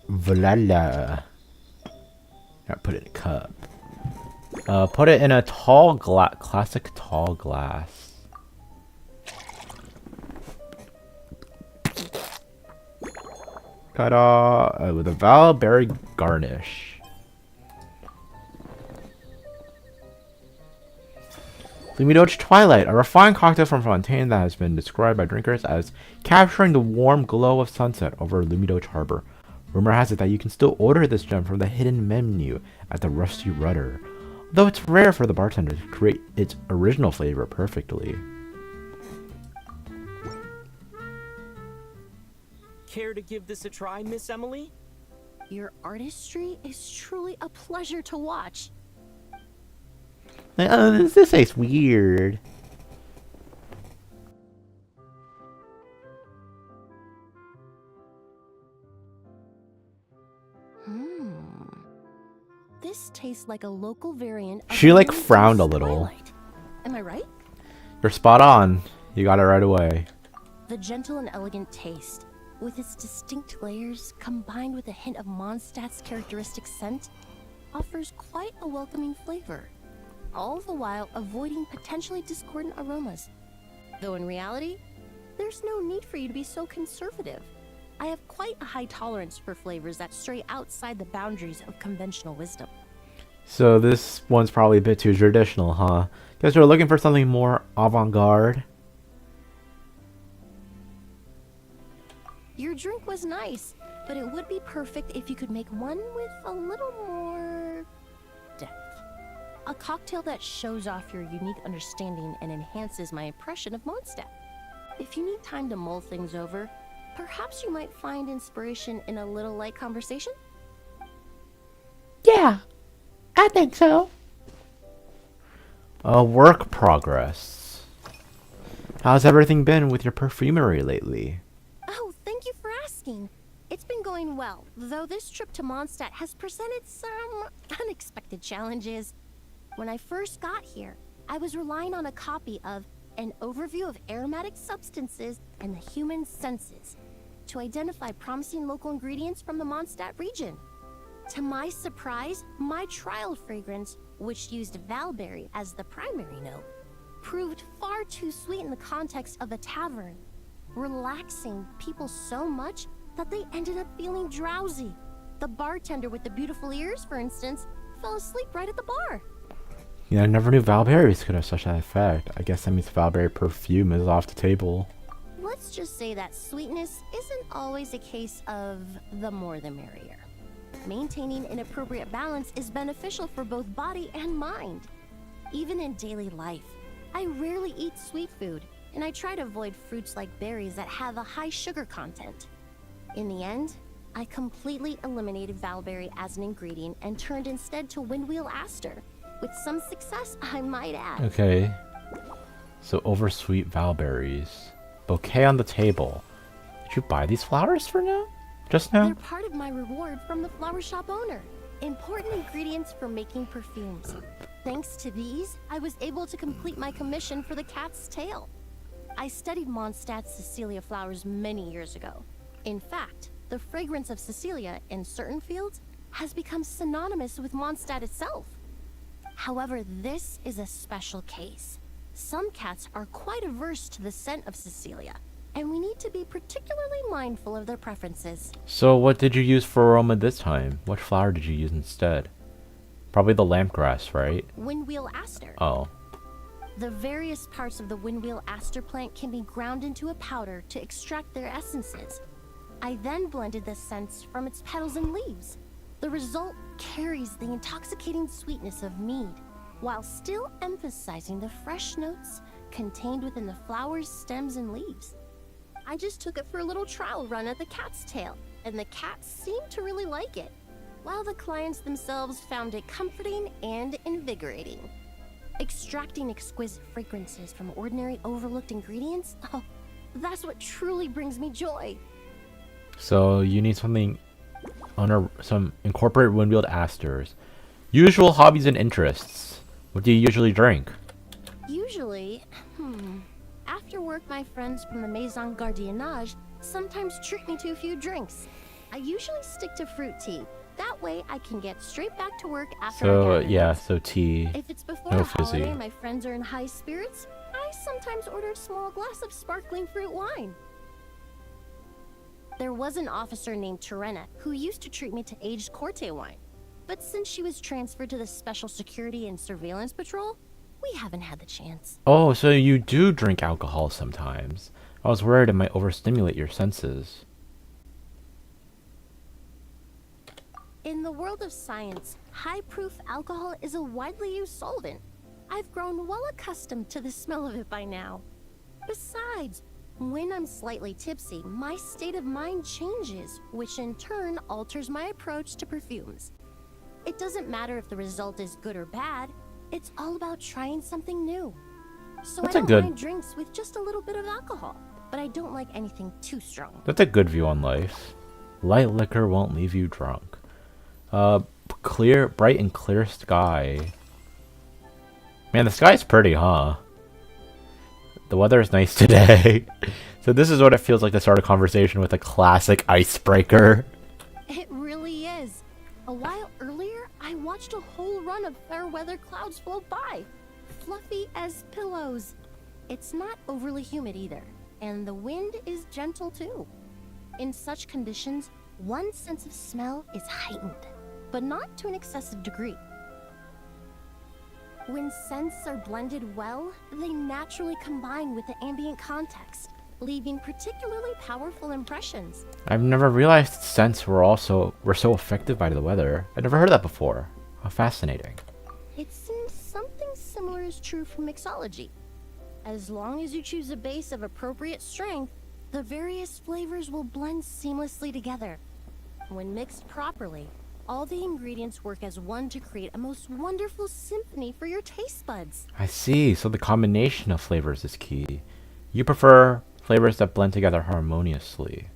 Voila. Now put it in a cup. Put it in a tall classic tall glass. Ta-da! With a Valberry garnish. Lumidoge Twilight, a refined cocktail from Fontaine that has been described by drinkers as capturing the warm glow of sunset over Lumidoge Harbor. Rumor has it that you can still order this gem from the hidden menu at the Rusty Rudder, though it's rare for the bartender to create its original flavor perfectly. Care to give this a try, Miss Emily? Your artistry is truly a pleasure to watch. This tastes weird. This tastes like a local variant of She like Lumidoge's frowned a little. Twilight. Am I right? You're spot on. You got it right away. The gentle and elegant taste, with its distinct layers combined with a hint of Mondstadt's characteristic scent, offers quite a welcoming flavor, all the while avoiding potentially discordant aromas. Though in reality, there's no need for you to be so conservative. I have quite a high tolerance for flavors that stray outside the boundaries of conventional wisdom. So this one's probably a bit too traditional, huh? Guess we're looking for something more avant-garde. Your drink was nice, but it would be perfect if you could make one with a little more depth. A cocktail that shows off your unique understanding and enhances my impression of Mondstadt. If you need time to mull things over, perhaps you might find inspiration in a little light conversation? Yeah, I think so. Work progress. How's everything been with your perfumery lately? Oh, thank you for asking. It's been going well, though this trip to Mondstadt has presented some unexpected challenges. When I first got here, I was relying on a copy of An Overview of Aromatic Substances and the Human Senses to identify promising local ingredients from the Mondstadt region. To my surprise, my trial fragrance, which used Valberry as the primary note, proved far too sweet in the context of a tavern, relaxing people so much that they ended up feeling drowsy. The bartender with the beautiful ears, for instance, fell asleep right at the bar. Yeah, I never knew Valberries could have such an effect. I guess that means Valberry perfume is off the table. Let's just say that sweetness isn't always a case of the more the merrier. Maintaining an appropriate balance is beneficial for both body and mind. Even in daily life, I rarely eat sweet food, and I try to avoid fruits like berries that have a high sugar content. In the end, I completely eliminated Valberry as an ingredient and turned instead to Windwheel Aster, with some success, I might add. Okay. So oversweet Valberries. Bouquet on the table. Did you buy these flowers for now? Just now? They're part of my reward from the flower shop owner. Important ingredients for making perfumes. Thanks to these, I was able to complete my commission for the cat's tail. I studied Mondstadt's Cecilia flowers many years ago. In fact, the fragrance of Cecilia in certain fields has become synonymous with Mondstadt itself. However, this is a special case. Some cats are quite averse to the scent of Cecilia, and we need to be particularly mindful of their preferences. So what did you use for aroma this time? What flower did you use instead? Probably the lampgrass, right? Windwheel aster. Oh. The various parts of the windwheel aster plant can be ground into a powder to extract their essences. I then blended the scents from its petals and leaves. The result carries the intoxicating sweetness of mead, while still emphasizing the fresh notes contained within the flower's stems and leaves. I just took it for a little trial run at the cat's tail, and the cats seemed to really like it, while the clients themselves found it comforting and invigorating. Extracting exquisite fragrances from ordinary overlooked ingredients, oh, that's what truly brings me joy. So you need something under some incorporate windwheeled asters. Usual hobbies and interests. What do you usually drink? Usually, after work, my friends from the Maison Gardiennage sometimes treat me to a few drinks. I usually stick to fruit tea. That way I can get straight back to work after So I gather. yeah, so tea. If it's before No a fizzy. holiday and my friends are in high spirits, I sometimes order a small glass of sparkling fruit wine. There was an officer named Terena who used to treat me to aged Corte wine. But since she was transferred to the Special Security and Surveillance Patrol, we haven't had the chance. Oh, so you do drink alcohol sometimes. I was worried it might overstimulate your senses. In the world of science, high-proof alcohol is a widely used solvent. I've grown well accustomed to the smell of it by now. Besides, when I'm slightly tipsy, my state of mind changes, which in turn alters my approach to perfumes. It doesn't matter if the result is good or bad, it's all about trying something new. So That's I a don't good- mind drinks with just a little bit of alcohol, but I don't like anything too strong. That's a good view on life. Light liquor won't leave you drunk. Bright and clear sky. Man, the sky's pretty, huh? The weather is nice today. So this is what it feels like to start a conversation with a classic icebreaker. It really is. A while earlier, I watched a whole run of fair weather clouds float by, fluffy as pillows. It's not overly humid either, and the wind is gentle too. In such conditions, one sense of smell is heightened, but not to an excessive degree. When scents are blended well, they naturally combine with the ambient context, leaving particularly powerful impressions. I've never realized scents were so affected by the weather. I've never heard that before. How fascinating. It seems something similar is true for mixology. As long as you choose a base of appropriate strength, the various flavors will blend seamlessly together. When mixed properly, all the ingredients work as one to create a most wonderful symphony for your taste buds. I see, so the combination of flavors is key. You prefer flavors that blend together harmoniously.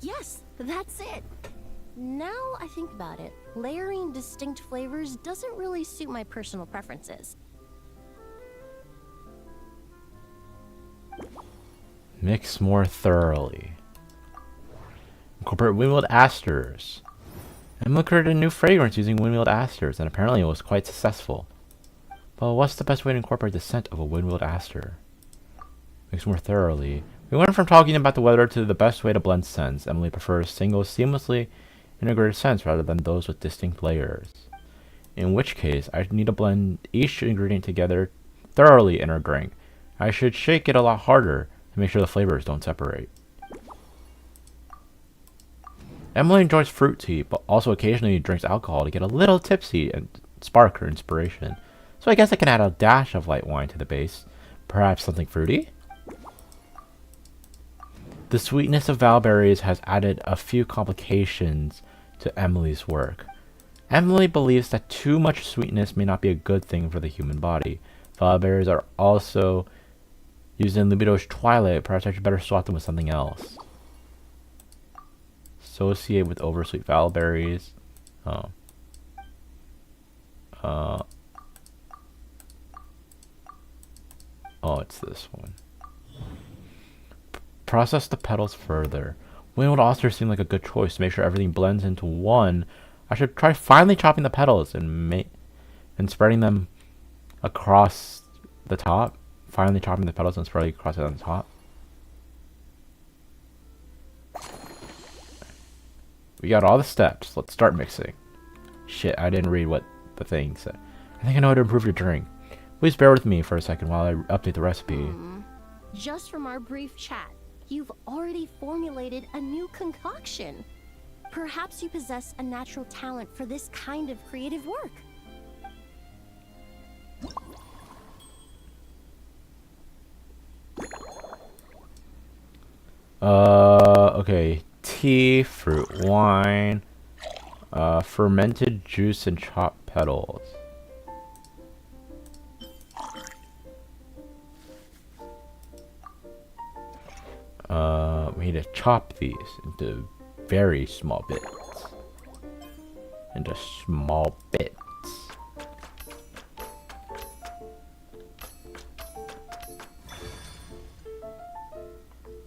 Yes, that's it. Now I think about it, layering distinct flavors doesn't really suit my personal preferences. Mix more thoroughly. Incorporate windwheeled asters. Emma created a new fragrance using windwheeled asters, and apparently it was quite successful. But what's the best way to incorporate the scent of a windwheeled aster? Mix more thoroughly. We went from talking about the weather to the best way to blend scents. Emily prefers single, seamlessly integrated scents rather than those with distinct layers. In which case, I need to blend each ingredient together thoroughly in her drink. I should shake it a lot harder to make sure the flavors don't separate. Emily enjoys fruit tea, but also occasionally drinks alcohol to get a little tipsy and spark her inspiration. So I guess I can add a dash of light wine to the base. Perhaps something fruity? The sweetness of valberries has added a few complications to Emily's work. Emily believes that too much sweetness may not be a good thing for the human body. Valberries are also used in Libido's Twilight. Perhaps I should better swap them with something else. Associate with oversweet valberries. Oh, it's this one. Process the petals further. Windwheeled asters seem like a good choice to make sure everything blends into one. I should try finely chopping the petals and spreading them across the top. finally chopping the petals and spreading across it on the top. We got all the steps. Let's start mixing. Shit, I didn't read what the thing said. I think I know how to improve your drink. Please bear with me for a second while I update the recipe. Just from our brief chat, you've already formulated a new concoction. Perhaps you possess a natural talent for this kind of creative work. Okay. Tea, fruit wine, fermented juice, and chopped petals. We need to chop these into very small bits. Into small bits.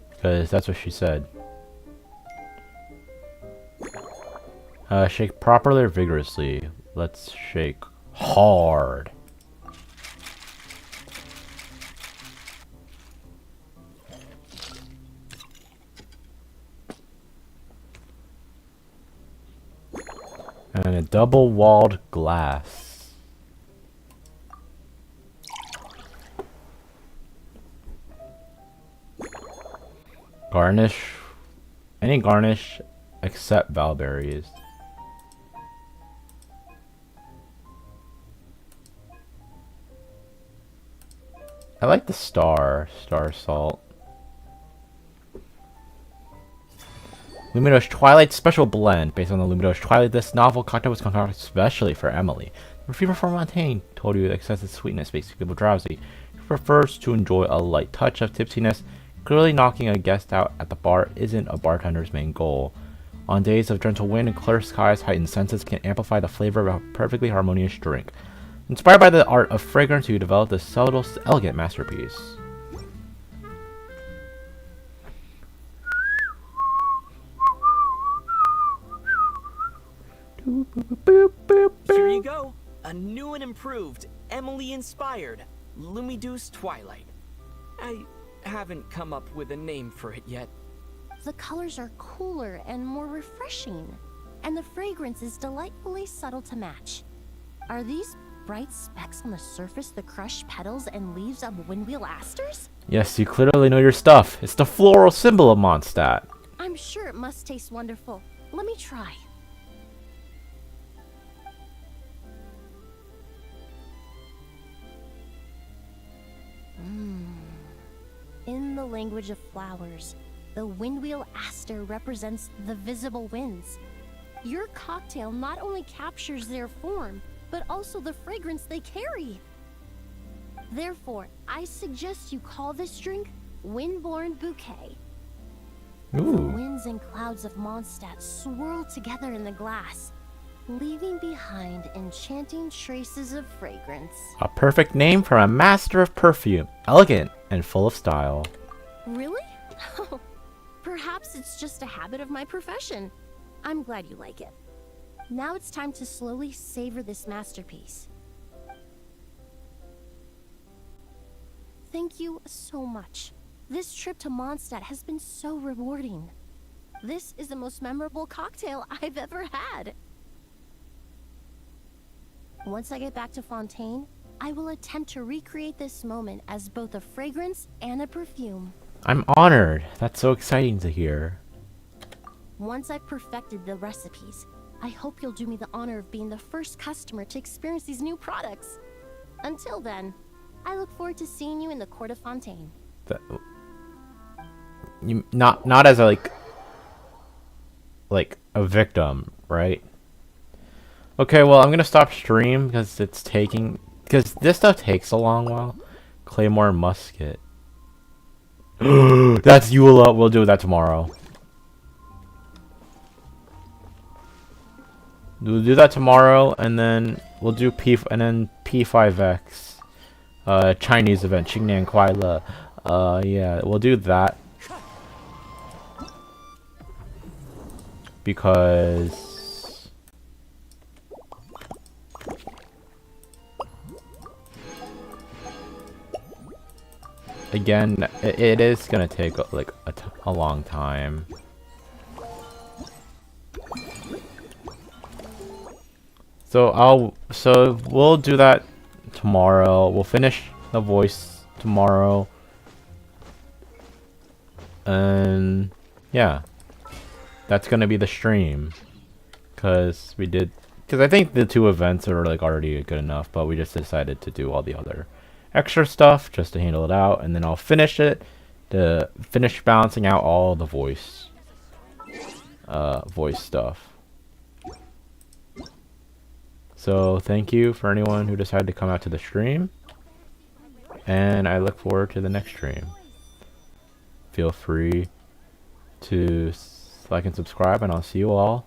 Because that's what she said. Shake properly or vigorously. Let's shake hard. And a double-walled glass. Garnish. Any garnish except valberries. I like the star salt. Luminous Twilight Special Blend. Based on the Luminous Twilight, this novel cocktail was concocted especially for Emily. The reviewer for Montaigne told you that excessive sweetness makes people drowsy. She prefers to enjoy a light touch of tipsiness. Clearly knocking a guest out at the bar isn't a bartender's main goal. On days of gentle wind and clear skies, heightened senses can amplify the flavor of a perfectly harmonious drink. Inspired by the art of fragrance, you developed this subtle, elegant masterpiece. Here you go. A new and improved, Emily-inspired Lumideuse Twilight. I haven't come up with a name for it yet. The colors are cooler and more refreshing, and the fragrance is delightfully subtle to match. Are these bright specks on the surface the crushed petals and leaves of windwheel asters? Yes, you clearly know your stuff. It's the floral symbol of Mondstadt. I'm sure it must taste wonderful. Let me try. In the language of flowers, the windwheel aster represents the visible winds. Your cocktail not only captures their form, but also the fragrance they carry. Therefore, I suggest you call this drink Windborne Bouquet. The winds and clouds of Mondstadt swirl together in the glass, leaving behind enchanting traces of fragrance. A perfect name for a master of perfume. Elegant and full of style. Really? Perhaps it's just a habit of my profession. I'm glad you like it. Now it's time to slowly savor this masterpiece. Thank you so much. This trip to Mondstadt has been so rewarding. This is the most memorable cocktail I've ever had. Once I get back to Fontaine, I will attempt to recreate this moment as both a fragrance and a perfume. I'm honored. That's so exciting to hear. Once I've perfected the recipes, I hope you'll do me the honor of being the first customer to experience these new products. Until then, I look forward to seeing you in the court of Fontaine. You not as a like a victim, right? Okay, well I'm gonna stop stream because this stuff takes a long while. Claymore musket. That's Eula. We'll do that tomorrow. We'll do that tomorrow, and then we'll do P5X, Chinese event, Qingnian Kuai Le. Yeah, we'll do that because again, it is gonna take like a long time. So we'll do that tomorrow. We'll finish the voice tomorrow. And yeah, that's gonna be the stream. Cause I think the 2 events are like already good enough, but we just decided to do all the other extra stuff just to handle it out, and then I'll finish it to finish balancing out all the voice stuff. So thank you for anyone who decided to come out to the stream, and I look forward to the next stream. Feel free to like and subscribe, and I'll see you all